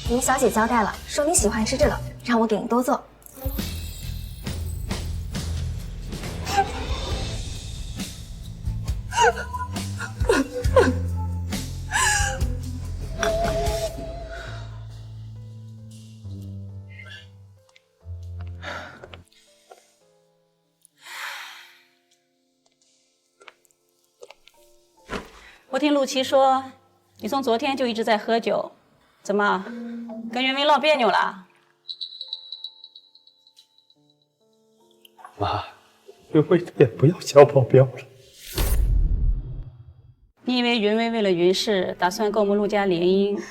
你们小姐交代了，说你喜欢吃这个，让我给你多做。我听陆琪说，你从昨天就一直在喝酒，怎么跟袁明闹别扭了？妈，云薇也不要叫保镖了。你以为云薇为了云氏打算跟我们陆家联姻，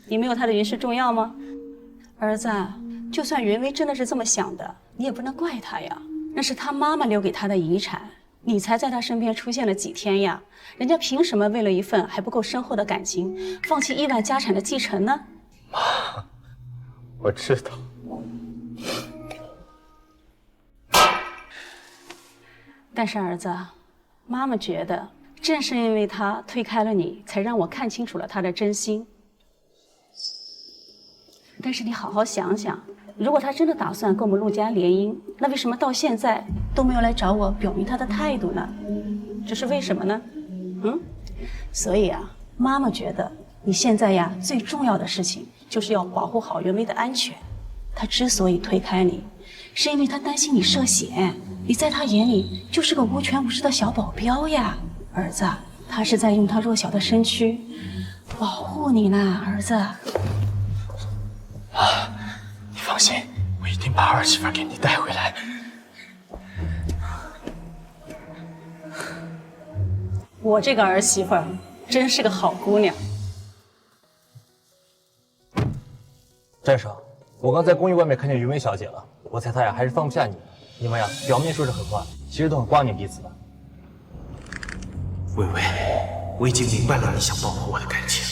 你没有她的云氏重要吗？儿子，就算云薇真的是这么想的，你也不能怪她呀，那是她妈妈留给她的遗产，你才在她身边出现了几天呀，人家凭什么为了一份还不够深厚的感情，放弃亿万家产的继承呢？妈，我知道。但是儿子，妈妈觉得正是因为他推开了你，才让我看清楚了他的真心。但是你好好想想，如果他真的打算跟我们陆家联姻，那为什么到现在都没有来找我表明他的态度呢？这是为什么呢？所以啊，妈妈觉得你现在呀最重要的事情就是要保护好袁薇的安全。他之所以推开你，是因为他担心你涉险，你在他眼里就是个无权无势的小保镖呀。儿子，他是在用他弱小的身躯保护你呢，儿子。你放心，我一定把儿媳妇给你带回来。我这个儿媳妇儿真是个好姑娘。战生，我刚在公寓外面看见云薇小姐了，我猜她呀还是放不下你。你们呀，表面说是很乱，其实都很挂念彼此的。薇薇，我已经明白了你想保护我的感情。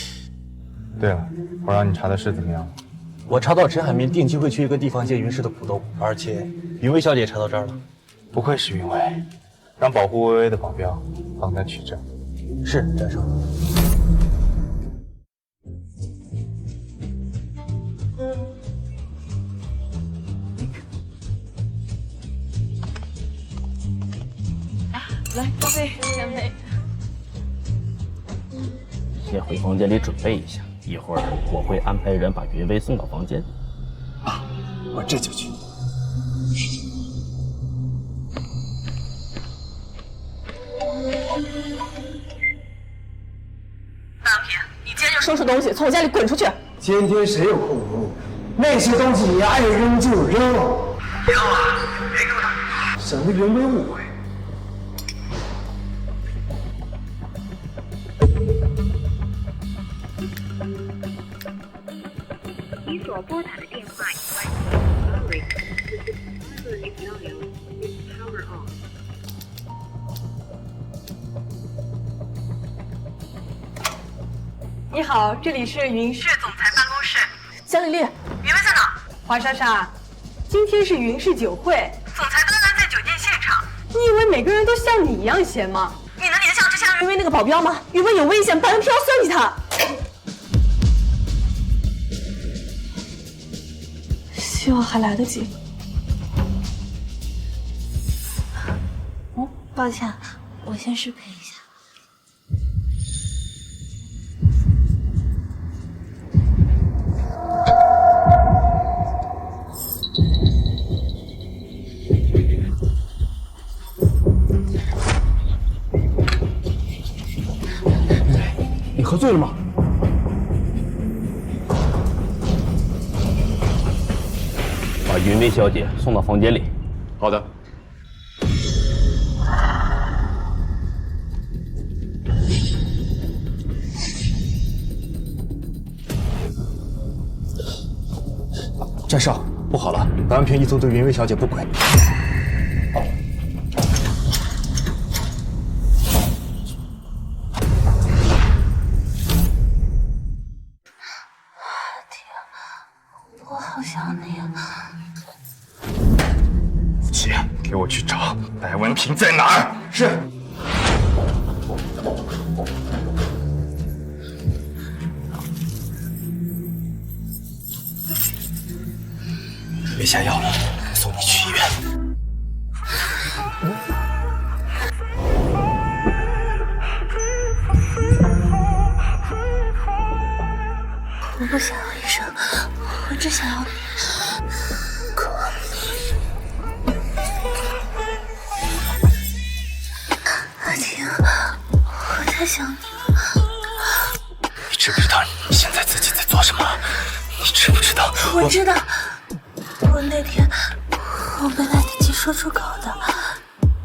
对了，我让你查的是怎么样？我查到陈海明定期会去一个地方借云氏的古豆，而且云薇小姐也查到这儿了。不愧是云薇，让保护薇薇的保镖帮她取证。是，战生。来，咖啡，干杯。先回房间里准备一下，一会儿我会安排人把云薇送到房间。啊，我这就去。大平，你今天就收拾东西，从我家里滚出去！今天谁有空理你？那些东西你爱扔就扔。扔啊，别给我，省得云薇误会。你所拨打的电话已关机。Power on。你好，这里是云氏总裁办公室。江丽丽，云薇在哪？华莎莎，今天是云氏酒会，总裁当然在酒店现场。你以为每个人都像你一样闲吗？你能联想之前云薇那个保镖吗？云薇有危险，白人飘算计他。希望还来得及。哦，抱歉，我先失陪一下。你喝醉了吗？把云薇小姐送到房间里。好的。战少，不好了，白文平一族对云薇小姐不轨。我好想你啊！姐，给我去找白文平在哪儿？是。别下药了，送你去医院。我不想要医生，我只想要你。可阿婷，我太想你了。你知不知道你现在自己在做什么？你知不知道？我知道。我那天我没来得及说出口的，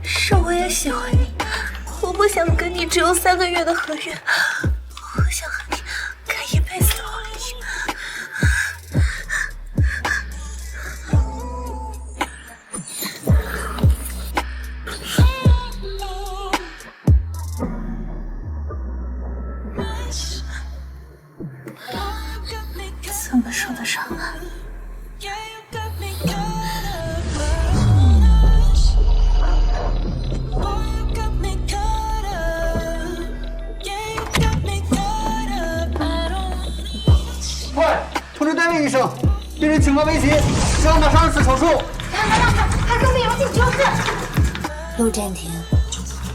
是我也喜欢你。我不想跟你只有3个月的合约，我想和你干一辈子的婚姻。怎么说得上来？快，通知单位医生，病人情况危急，需要马上2次手术。还送病有请救治。陆占庭，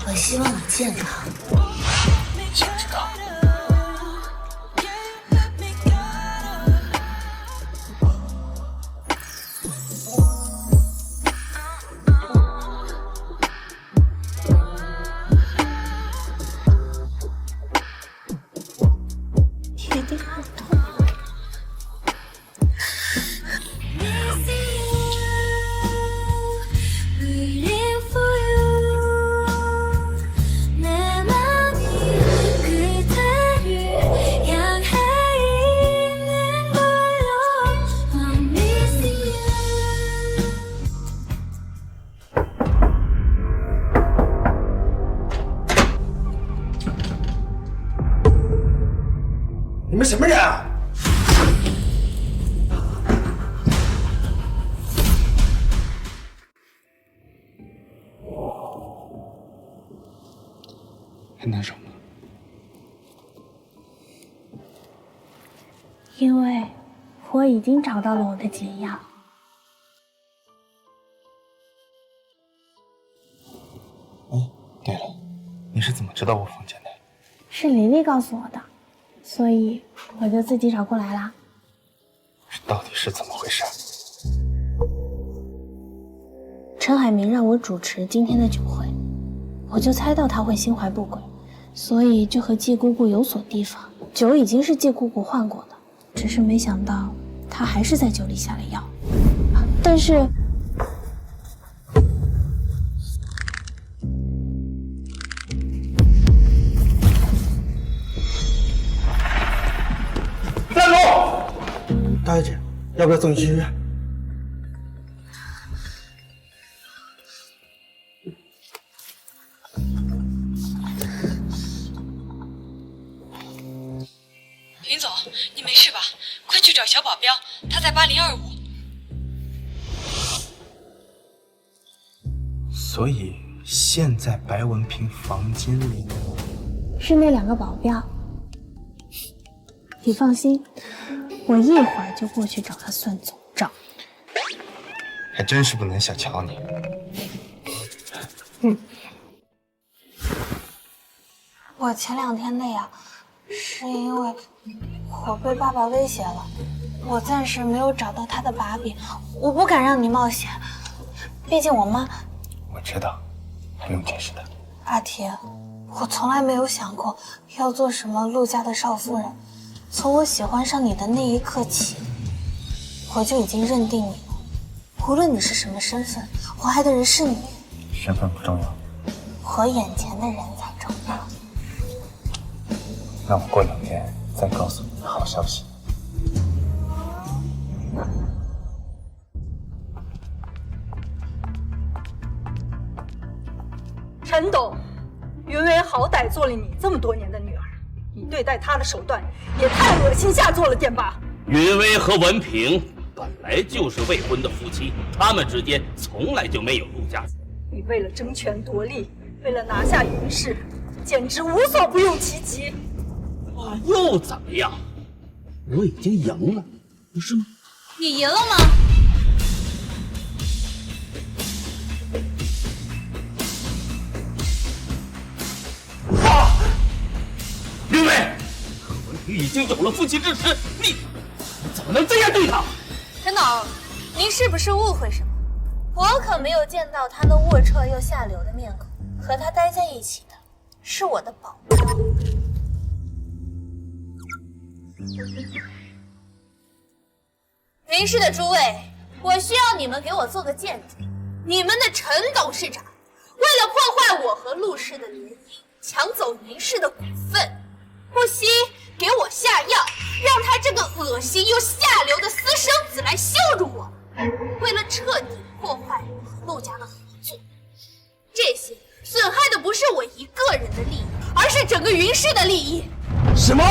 我希望你健康。知不知道？一定很痛。很难受吗？因为我已经找到了我的解药。对了，你是怎么知道我房间的？是琳琳告诉我的，所以我就自己找过来啦。这到底是怎么回事？陈海明让我主持今天的酒会，我就猜到他会心怀不轨，所以就和季姑姑有所提防。酒已经是季姑姑换过的，只是没想到他还是在酒里下了药。但是站住！大小姐，要不要送你去医院？林总，你没事吧？快去找小保镖，他在8025。所以现在白文平房间里是那2个保镖。你放心，我一会儿就过去找他算总账。还真是不能小瞧你。我前2天累啊，是因为我被爸爸威胁了，我暂时没有找到他的把柄，我不敢让你冒险，毕竟我妈……我知道，不用解释的。阿铁，我从来没有想过要做什么陆家的少夫人，从我喜欢上你的那一刻起，我就已经认定你了。无论你是什么身份，我爱的人是你。身份不重要，我眼前的人才重要。那我过2天再告诉你好消息。陈董，云薇好歹做了你这么多年的女儿，你对待她的手段也太恶心下作了点吧？云薇和文平本来就是未婚的夫妻，他们之间从来就没有陆家。你为了争权夺利，为了拿下云氏，简直无所不用其极。又怎么样？我已经赢了，不是吗？你赢了吗？云薇，文平已经有了夫妻之实，你怎么能这样对他？陈董，您是不是误会什么？我可没有见到他那龌龊又下流的面孔，和他待在一起的是我的保镖。云氏的诸位，我需要你们给我做个见证。你们的陈董事长为了破坏我和陆氏的联姻，抢走云氏的股份，不惜给我下药，让他这个恶心又下流的私生子来羞辱我。为了彻底破坏我和陆家的合作，这些损害的不是我一个人的利益，而是整个云氏的利益。什么？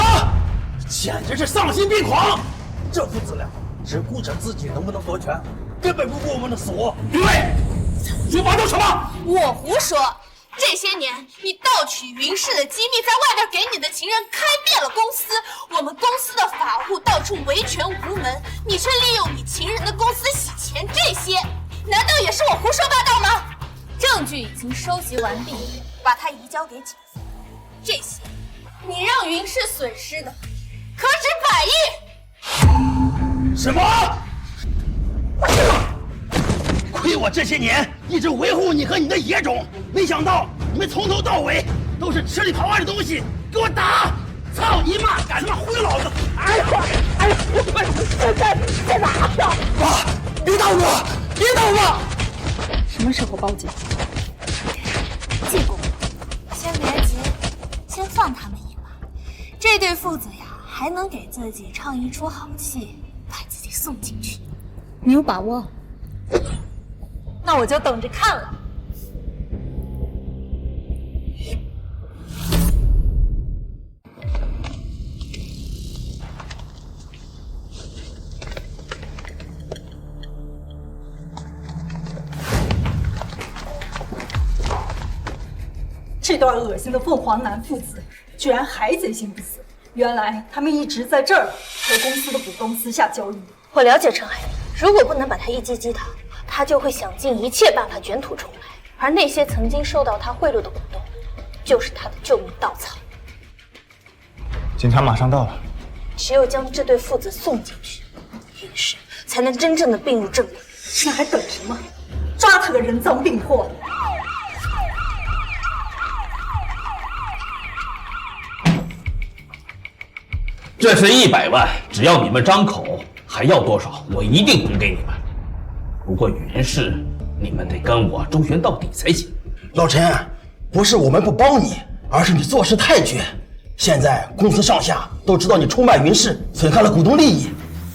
简直是丧心病狂！这父子俩只顾着自己能不能夺权，根本不顾我们的死活。云薇，你发动什么？我胡说！这些年你盗取云氏的机密，在外边给你的情人开遍了公司，我们公司的法务到处维权无门，你却利用你情人的公司洗钱，这些难道也是我胡说八道吗？证据已经收集完毕，把它移交给警方。这些你让云氏损失的可止100亿。什么？亏我这些年一直维护你和你的野种，没想到你们从头到尾都是吃里扒外的东西！给我打！操你妈！敢他妈忽悠老子！哎呀！哎呀！在哪呀？爸，别打我！别打我！什么时候报警？季公，先别急，先放他们一马。这对父子呀，还能给自己唱一出好戏，把自己送进去。你有把握？那我就等着看了。这对恶心的凤凰男父子居然还贼心不死。原来他们一直在这儿和公司的股东私下交易。我了解陈海明，如果不能把他一击击倒，他就会想尽一切办法卷土重来。而那些曾经受到他贿赂的股东，就是他的救命稻草。警察马上到了。只有将这对父子送进去，云氏才能真正的并入正轨。那还等什么？抓他个人赃并获！这是100万，只要你们张口，还要多少，我一定补给你们。不过云氏，你们得跟我周旋到底才行。老陈，不是我们不帮你，而是你做事太绝。现在公司上下都知道你出卖云氏，损害了股东利益，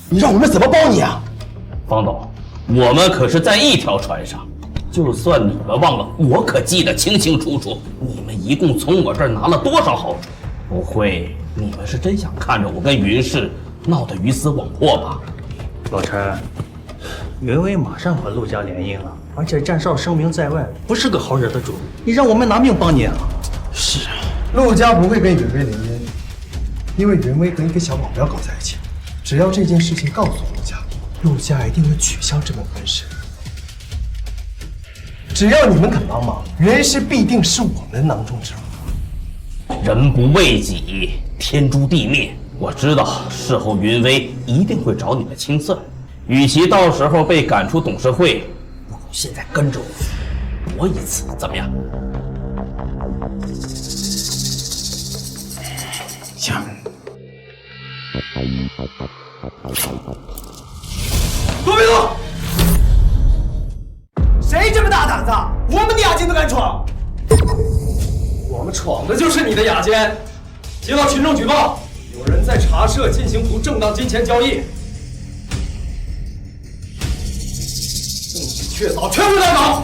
你让我们怎么帮你啊？方董，我们可是在一条船上，就算你们忘了，我可记得清清楚楚。你们一共从我这儿拿了多少好处？不会，你们是真想看着我跟云氏闹得鱼死网破吧？老陈，云薇马上和陆家联姻了，而且战少声名在外，不是个好惹的主。你让我们拿命帮你啊？是，陆家不会跟云薇联姻，因为云薇和一个小保镖搞在一起。只要这件事情告诉陆家，陆家一定会取消这门婚事。只要你们肯帮忙，云氏必定是我们的囊中之物。人不为己，天诛地灭。我知道事后云薇一定会找你们清算，与其到时候被赶出董事会，不如现在跟着我搏一次，怎么样？行。罗明龙，谁这么大胆子？我们的雅间都敢闯？我们闯的就是你的雅间。接到群众举报，有人在茶社进行不正当金钱交易，证据确凿，全部带走。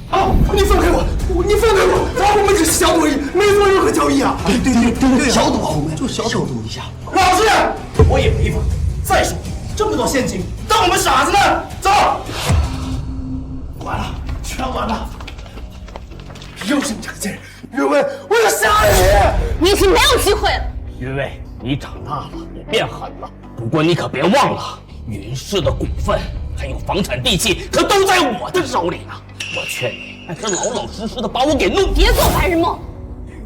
啊！你放开我！你放开我！我们只是小赌而已，没做任何交易啊！对，小赌我们就小赌一下。老实，我也违法。再说这么多陷阱，当我们傻子呢？走！完了，全完了！又是你这个贱人！云薇，我要杀了你！你已经没有机会了。云薇，你长大了，也变狠了。不过你可别忘了，云氏的股份还有房产地契，可都在我的手里呢。我劝你还是老老实实的把我给弄。别做白日梦。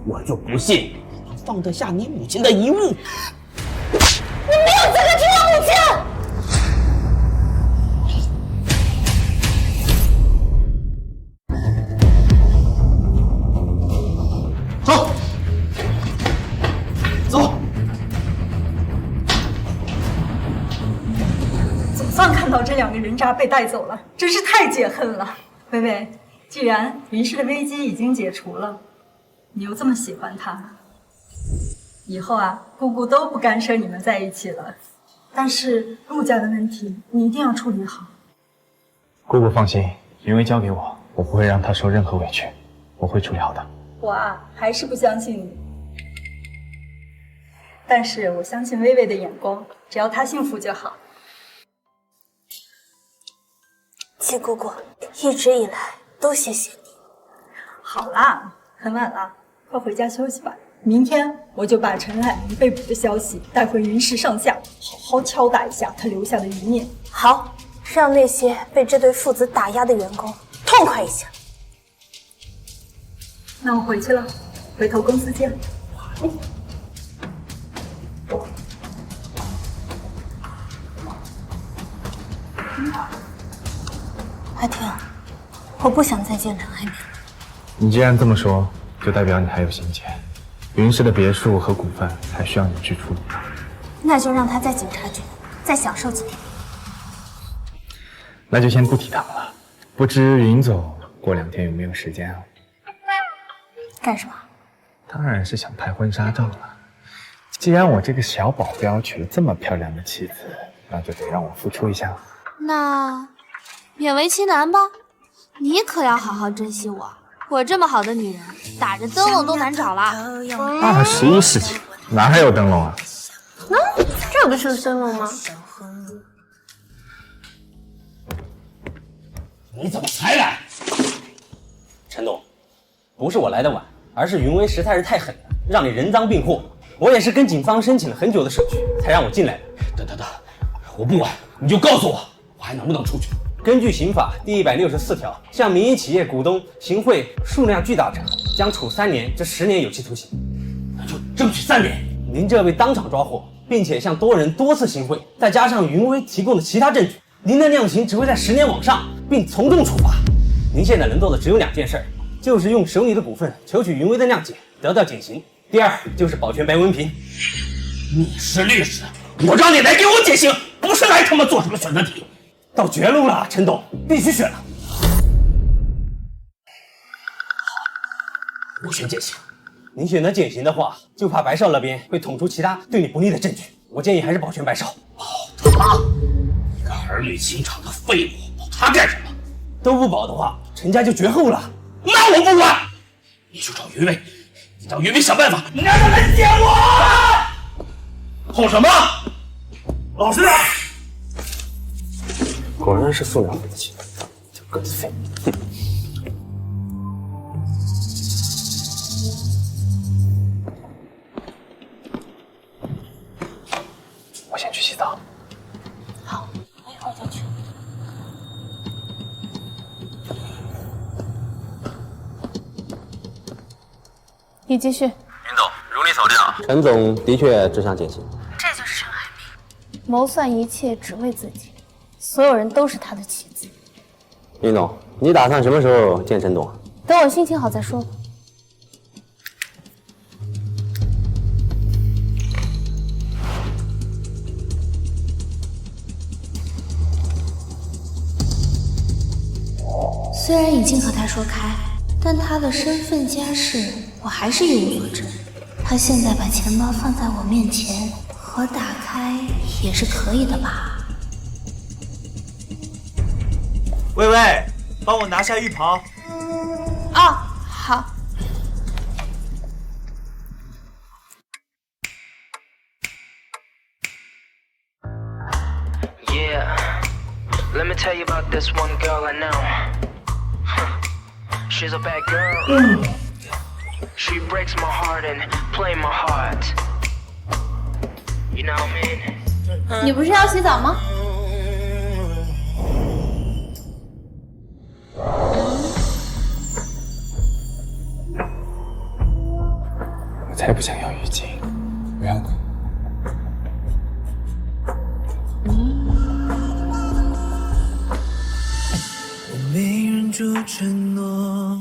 我就不信你能放得下你母亲的遗物。你没有资格提我母亲。走，走。总算看到这两个人渣被带走了，真是太解恨了。薇薇，既然云氏的危机已经解除了，你又这么喜欢他，以后啊，姑姑都不干涉你们在一起了。但是陆家的问题，你一定要处理好。姑姑放心，云薇交给我，我不会让她受任何委屈，我会处理好的。我啊，还是不相信你。但是我相信薇薇的眼光，只要她幸福就好。季姑姑，一直以来都谢谢你。好啦，很晚了，快回家休息吧。明天我就把陈海明被捕的消息带回云氏上下，好好敲打一下他留下的余孽。好，让那些被这对父子打压的员工痛快一下。那我回去了，回头公司见。阿婷，我不想再见陈海明。你既然这么说，就代表你还有心结。云氏的别墅和股份还需要你去处理。那就让他在警察局再享受几天。那就先不提他了。不知云总过2天有没有时间啊？干什么？当然是想拍婚纱照了。既然我这个小保镖娶了这么漂亮的妻子，那就得让我付出一下。那勉为其难吧。你可要好好珍惜我，我这么好的女人，打着灯笼都难找了。21世纪哪还有灯笼啊？这不是灯笼吗？你怎么才来？陈董，不是我来的晚，而是云威实在是太狠了，让你人赃并获。我也是跟警方申请了很久的手续，才让我进来的。等，我不管，你就告诉我，我还能不能出去？根据刑法第164条，向民营企业股东行贿数量巨大者，将处3年至10年有期徒刑。那就争取3年。您这被当场抓获，并且向多人多次行贿，再加上云威提供的其他证据，您的量刑只会在10年往上，并从重处罚。您现在能做的只有2件事，就是用手里的股份求取云威的谅解，得到减刑；第二就是保全白文平。你是律师，我让你来给我减刑，不是来他妈做什么选择题。到绝路了，陈董，必须选了。我选减刑。您选择减刑的话，就怕白少那边会捅出其他对你不利的证据。我建议还是保全白少。保他？一个儿女情长的废物，保他干什么？都不保的话，陈家就绝后了。那我不管，你去找云威，你让云威想办法让他来见我。吼什么？老实点！果然是素养不齐，就个子废。哼。我先去洗澡。好，我一会儿就去。你继续。林总，如你所料，陈总的确只想减刑。这就是陈海明，谋算一切只为自己，所有人都是他的棋子。林总，你打算什么时候见陈董啊？等我心情好再说吧。虽然已经和他说开，但他的身份家世我还是一无所知。他现在把钱包放在我面前，和打开也是可以的吧？薇薇，帮我拿下浴袍。哦，好。Let me tell you about this one girl I know. She's a bad girl. She breaks my heart and play my heart. You know what I mean? 你不是要洗澡吗？我才不想要浴巾，我要你。没忍住承诺，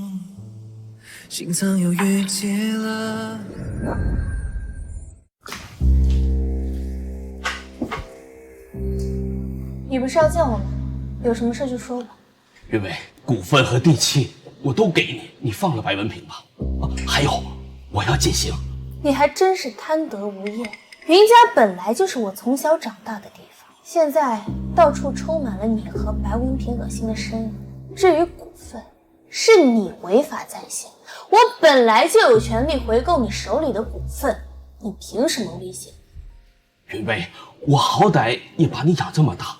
心脏又越界了。你不是要见我吗？有什么事就说吧。云伟，股份和地契我都给你，你放了白文平吧。还有，我要减刑。你还真是贪得无厌。云家本来就是我从小长大的地方，现在到处充满了你和白文平恶心的身影。至于股份，是你违法在先，我本来就有权利回购你手里的股份，你凭什么威胁？云薇，我好歹也把你养这么大。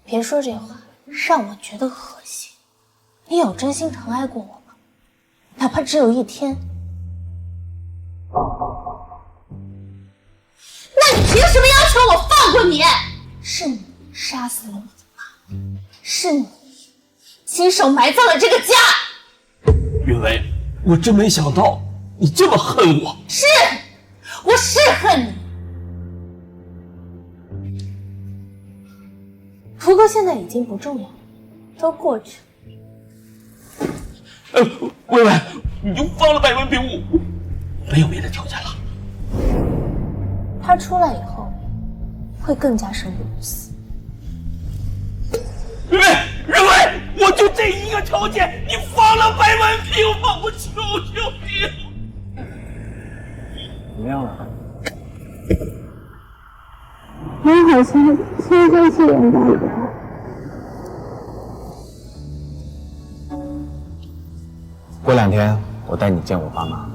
别说这话，让我觉得恶心。你有真心疼爱过我吗？哪怕只有一天。那你凭什么要求我放过你？是你杀死了我的妈，是你亲手埋葬了这个家。云薇，我真没想到你这么恨我。是，我是恨你。不过现在已经不重要，都过去了。薇薇，你就放了白文平，我没有别的条件了。他出来以后会更加生不如死。云薇，我就这一个条件，你放了白文平吧，我求求你。怎么样了？我好像现在是人大的。过2天我带你见我爸妈，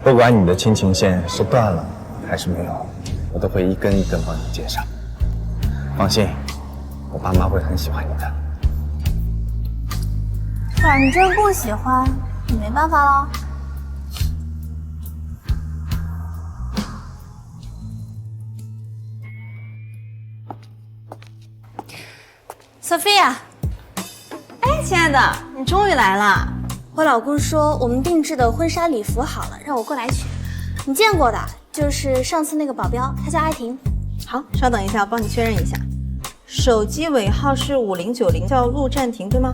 不管你的亲情线是断了还是没有，我都会一根一根帮你接上。放心，我爸妈会很喜欢你的。反正不喜欢也没办法了。Sophia， 哎，亲爱的，你终于来了。我老公说我们定制的婚纱礼服好了，让我过来取。你见过的，就是上次那个保镖，她叫阿婷。好，稍等一下，我帮你确认一下。手机尾号是5090，叫陆占婷，对吗？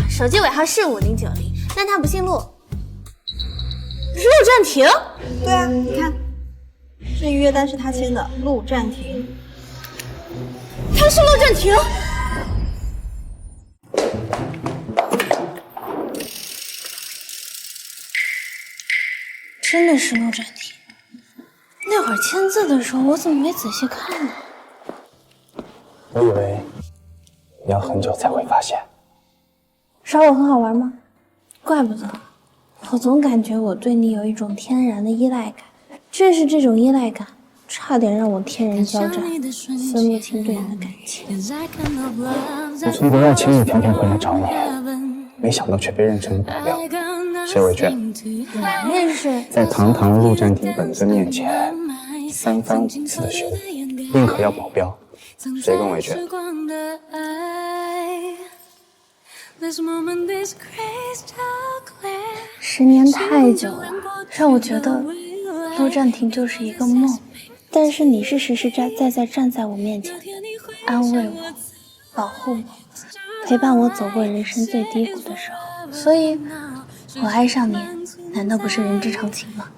手机尾号是5090，但她不姓陆。陆占婷？对啊，你看，这预约单是她签的，陆占婷。她是陆占婷？真的是陆占婷。那会儿签字的时候，我怎么没仔细看呢？我以为你要很久才会发现。耍我很好玩吗？怪不得，我总感觉我对你有一种天然的依赖感。正是这种依赖感，差点让我天人交战，分不清对你的感情。我从国外前几天回来找你，没想到却被认成了保镖。谁委屈？我认识。在堂堂陆占庭本尊面前，3番5次的询问，宁可要保镖，谁更委屈？10年太久了，让我觉得陆占庭就是一个梦。但是你是实实在在站在我面前，安慰我，保护我，陪伴我走过人生最低谷的时候。所以，我爱上你，难道不是人之常情吗？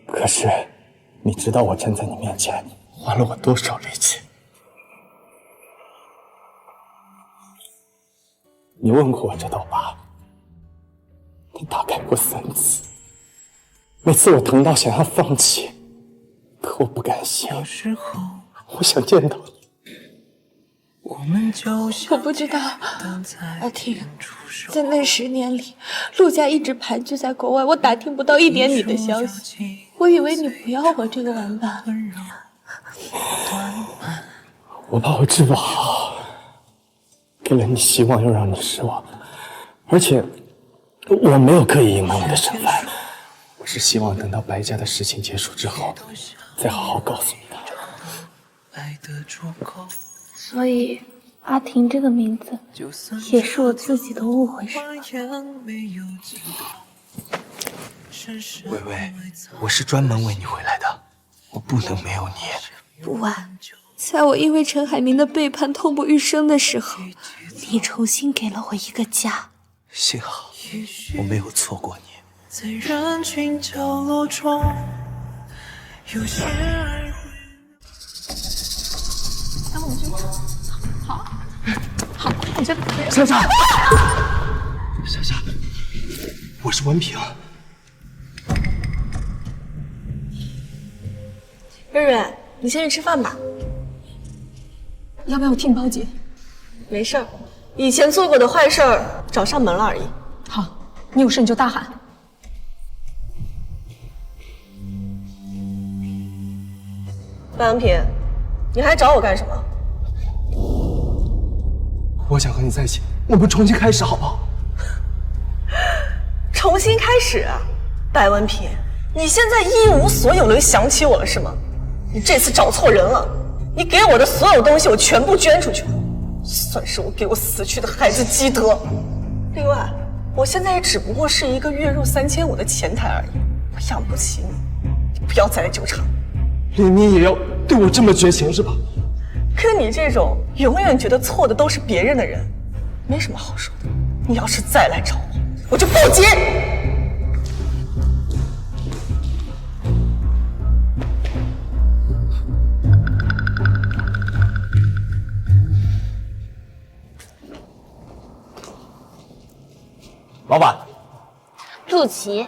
可是，你知道我站在你面前花了我多少力气？你问过我这道疤，你打开过3次，每次我疼到想要放弃，可我不甘心，我想见到你。我不知道，阿婷，在那10年里，陆家一直盘踞在国外，我打听不到一点你的消息。我以为你不要我这个玩伴，我把我治不好，给了你希望，又让你失望，而且我没有刻意隐瞒我的身份，我是希望等到白家的事情结束之后，再好好告诉你的。所以，阿婷这个名字也是我自己的误会，是吗？薇薇，我是专门为你回来的，我不能没有你。不晚，在我因为陈海明的背叛痛不欲生的时候，你重新给了我一个家。幸好我没有错过你。在人群角落中，有些爱会。那我们就好，好，我就莎莎，莎莎，我是文平。润润，你先去吃饭吧。要不要我替你报警？没事儿，以前做过的坏事儿找上门了而已。好，你有事你就大喊。半文平，你还找我干什么？我想和你在一起，我们重新开始好不好？重新开始啊，白文平，你现在一无所有能想起我了是吗？你这次找错人了，你给我的所有东西我全部捐出去了，算是我给我死去的孩子积德。另外，我现在也只不过是一个月入3500的前台而已，我养不起你，你不要再来纠缠。连你也要对我这么绝情是吧？跟你这种永远觉得错的都是别人的人，没什么好说的。你要是再来找我，我就报警！老板，陆琪，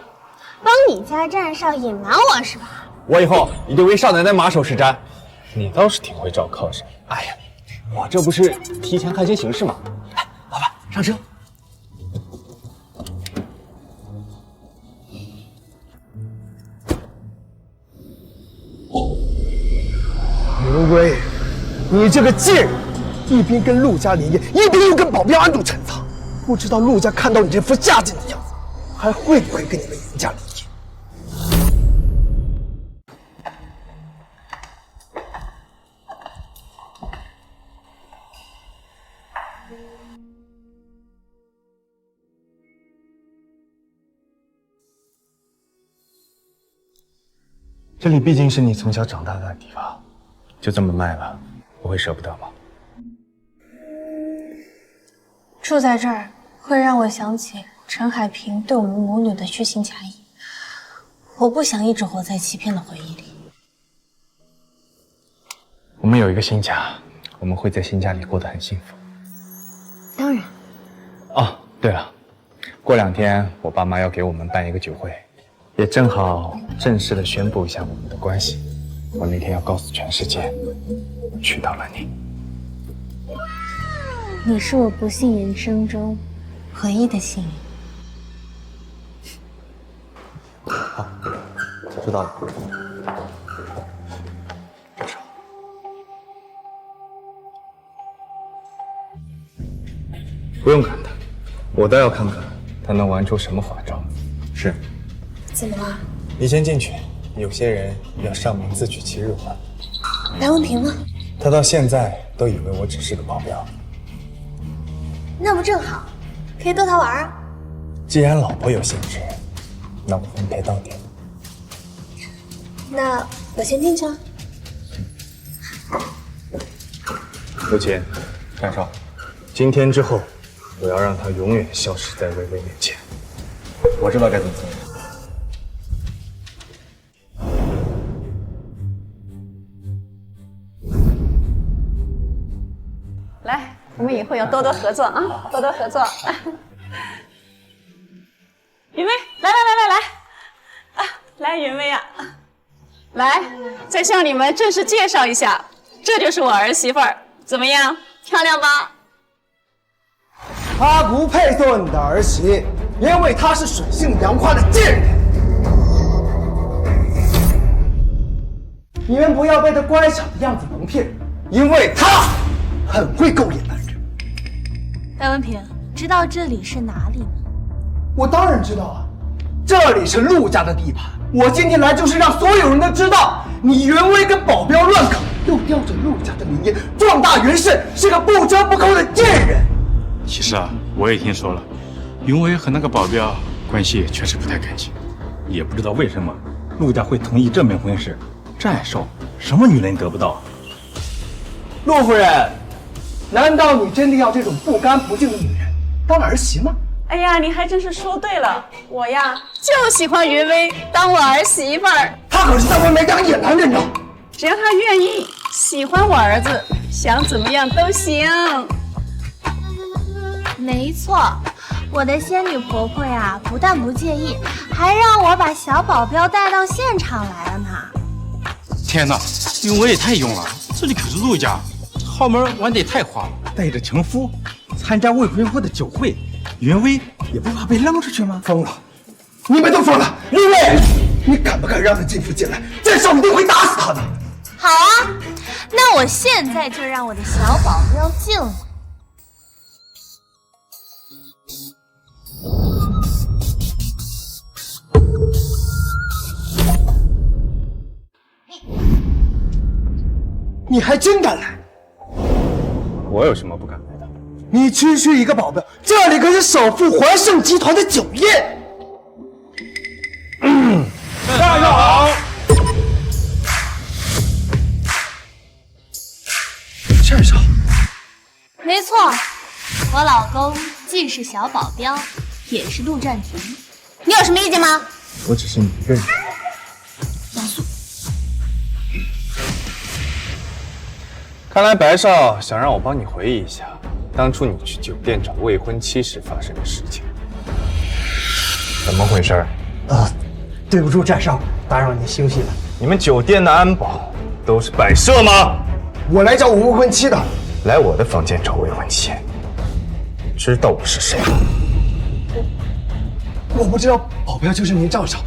帮你家站哨隐瞒我是吧？我以后一定为少奶奶马首是瞻。你倒是挺会找靠山。哎呀，我这不是提前看清形势吗？哎，上车。云威，你这个贱人，一边跟陆家联姻，一边又跟保镖暗度陈仓，不知道陆家看到你这副下贱的样子，还会不会跟你们云家联姻？这里毕竟是你从小长大的地方，就这么卖了，不会舍不得吗？住在这儿会让我想起陈海平对我们母女的虚情假意，我不想一直活在欺骗的回忆里。我们有一个新家，我们会在新家里过得很幸福。当然。哦，对了，过2天我爸妈要给我们办一个酒会，也正好正式的宣布一下我们的关系。我那天要告诉全世界，我娶到了你。你是我不幸人生中唯一的幸运。好，知道了。不用看他，我倒要看看他能玩出什么花招。是。怎么了？你先进去，有些人要上门自取其辱了。白文平呢？他到现在都以为我只是个保镖。那不正好，可以逗他玩啊。既然老婆有兴致，那我分配到底。那我先进去了。陆琴，站哨，今天之后，我要让他永远消失在微微面前。我知道该怎么做。来，我们以后要多多合作啊，多多合作。云薇，来，云薇啊，来，再向你们正式介绍一下，这就是我儿媳妇儿，怎么样，漂亮吧？她不配做你的儿媳，因为她是水性杨花的贱人。你们不要被她乖巧的样子蒙骗，因为她很会勾引男人。白文平，知道这里是哪里吗？我当然知道啊，这里是陆家的地盘。我今天来就是让所有人都知道，你袁威跟保镖乱搞，又吊着陆家的名义壮大袁氏，是个不折不扣的贱人。其实啊，我也听说了，云威和那个保镖关系确实不太干净，也不知道为什么陆家会同意这门婚事。战寿，什么女人得不到？陆夫人，难道你真的要这种不干不净的女人当儿媳吗？哎呀，你还真是说对了，我呀就喜欢云薇当我儿媳妇儿。她可是在外面养野男人呢。只要她愿意，喜欢我儿子，想怎么样都行。没错，我的仙女婆婆呀，不但不介意，还让我把小保镖带到现场来了呢。天哪，云威也太勇了，这里可是陆家，号门玩得也太花了。带着情夫参加未婚夫的酒会，云威也不怕被扔出去吗？疯了！你们都疯了！云威，你敢不敢让他进府进来？战少一定会打死他的。好啊，那我现在就让我的小保镖进来。你还真敢来！我有什么不敢来的？你区区一个保镖，这里可是首富华盛集团的酒宴。大家好。战少，没错，我老公既是小保镖，也是陆战亭。你有什么意见吗？我只是你一个人。严肃。看来白少想让我帮你回忆一下当初你去酒店找未婚妻时发生的事情，怎么回事？对不住，战少，打扰您休息了。你们酒店的安保都是摆设吗？我来找我未婚妻的。来我的房间找未婚妻，知道我是谁吗？我不知道保镖就是您赵少，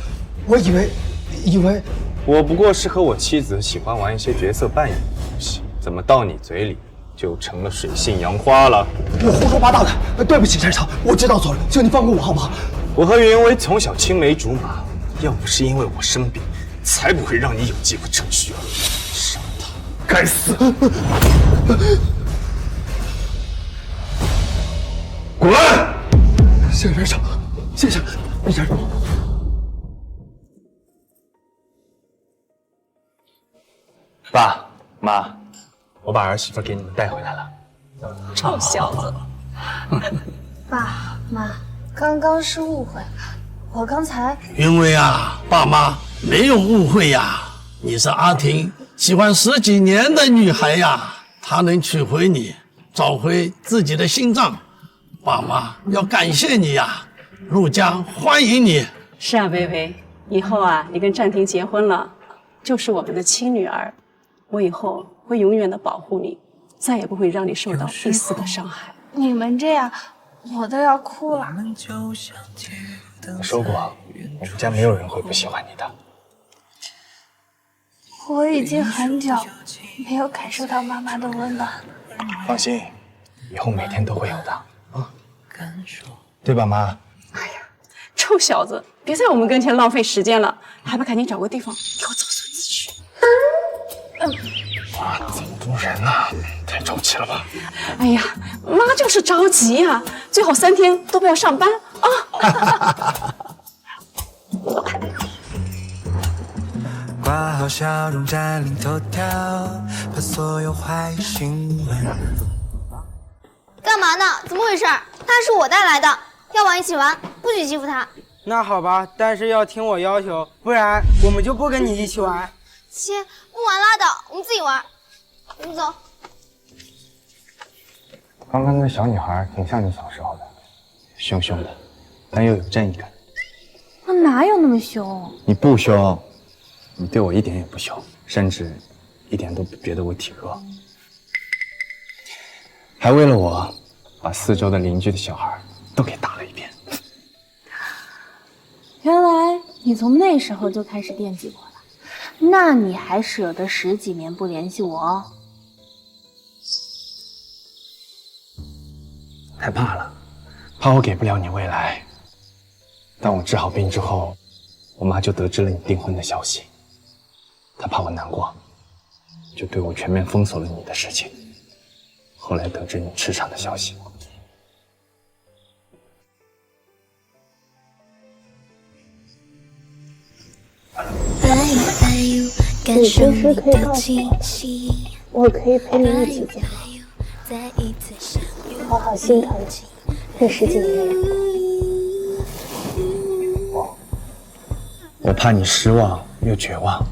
我以为我不过是和我妻子喜欢玩一些角色扮演的游戏，怎么到你嘴里就成了水性杨花了？我胡说八道的，对不起，陈少，我知道错了，求你放过我好不好？我和云薇从小青梅竹马，要不是因为我生病，才不会让你有机会趁虚而入。上当，该死！滚！谢陈少，谢谢李先生。爸妈，我把儿媳妇给你们带回来了。臭小子！爸妈，刚刚是误会，我刚才……云薇啊，爸妈没有误会呀，你是阿婷喜欢10几年的女孩呀，她能娶回你，找回自己的心脏，爸妈要感谢你呀，陆家欢迎你。是啊，薇薇，以后啊，你跟战婷结婚了，就是我们的亲女儿，我以后会永远的保护你，再也不会让你受到一丝的伤害。你们这样，我都要哭了。我说过，我们家没有人会不喜欢你的。我已经很久没有感受到妈妈的温暖了。放心，以后每天都会有的啊，对吧，妈？臭小子，别在我们跟前浪费时间了，还不赶紧找个地方给我走孙子去！啊，这么多人呢，太着急了吧？哎呀，妈就是着急呀，最好3天都不要上班啊！挂号笑容占领头条，把所有坏新闻。干嘛呢？怎么回事？他是我带来的，要玩一起玩，不许欺负他。那好吧，但是要听我要求，不然我们就不跟你一起玩。切，不玩拉倒，我们自己玩。我们走。刚刚那小女孩挺像你小时候的，凶凶的，但又有正义感。我哪有那么凶？你不凶，你对我一点也不凶，甚至一点都不觉得我体弱，还为了我把4周的邻居的小孩都给打了一遍。原来你从那时候就开始惦记我了，那你还舍得10几年不联系我哦？害怕了，怕我给不了你未来。当我治好病之后，我妈就得知了你订婚的消息，她怕我难过，就对我全面封锁了你的事情。后来得知你吃产的消息，你随时可以告诉我，我可以陪你一起加油，好好心疼这10几年了。我怕你失望又绝望，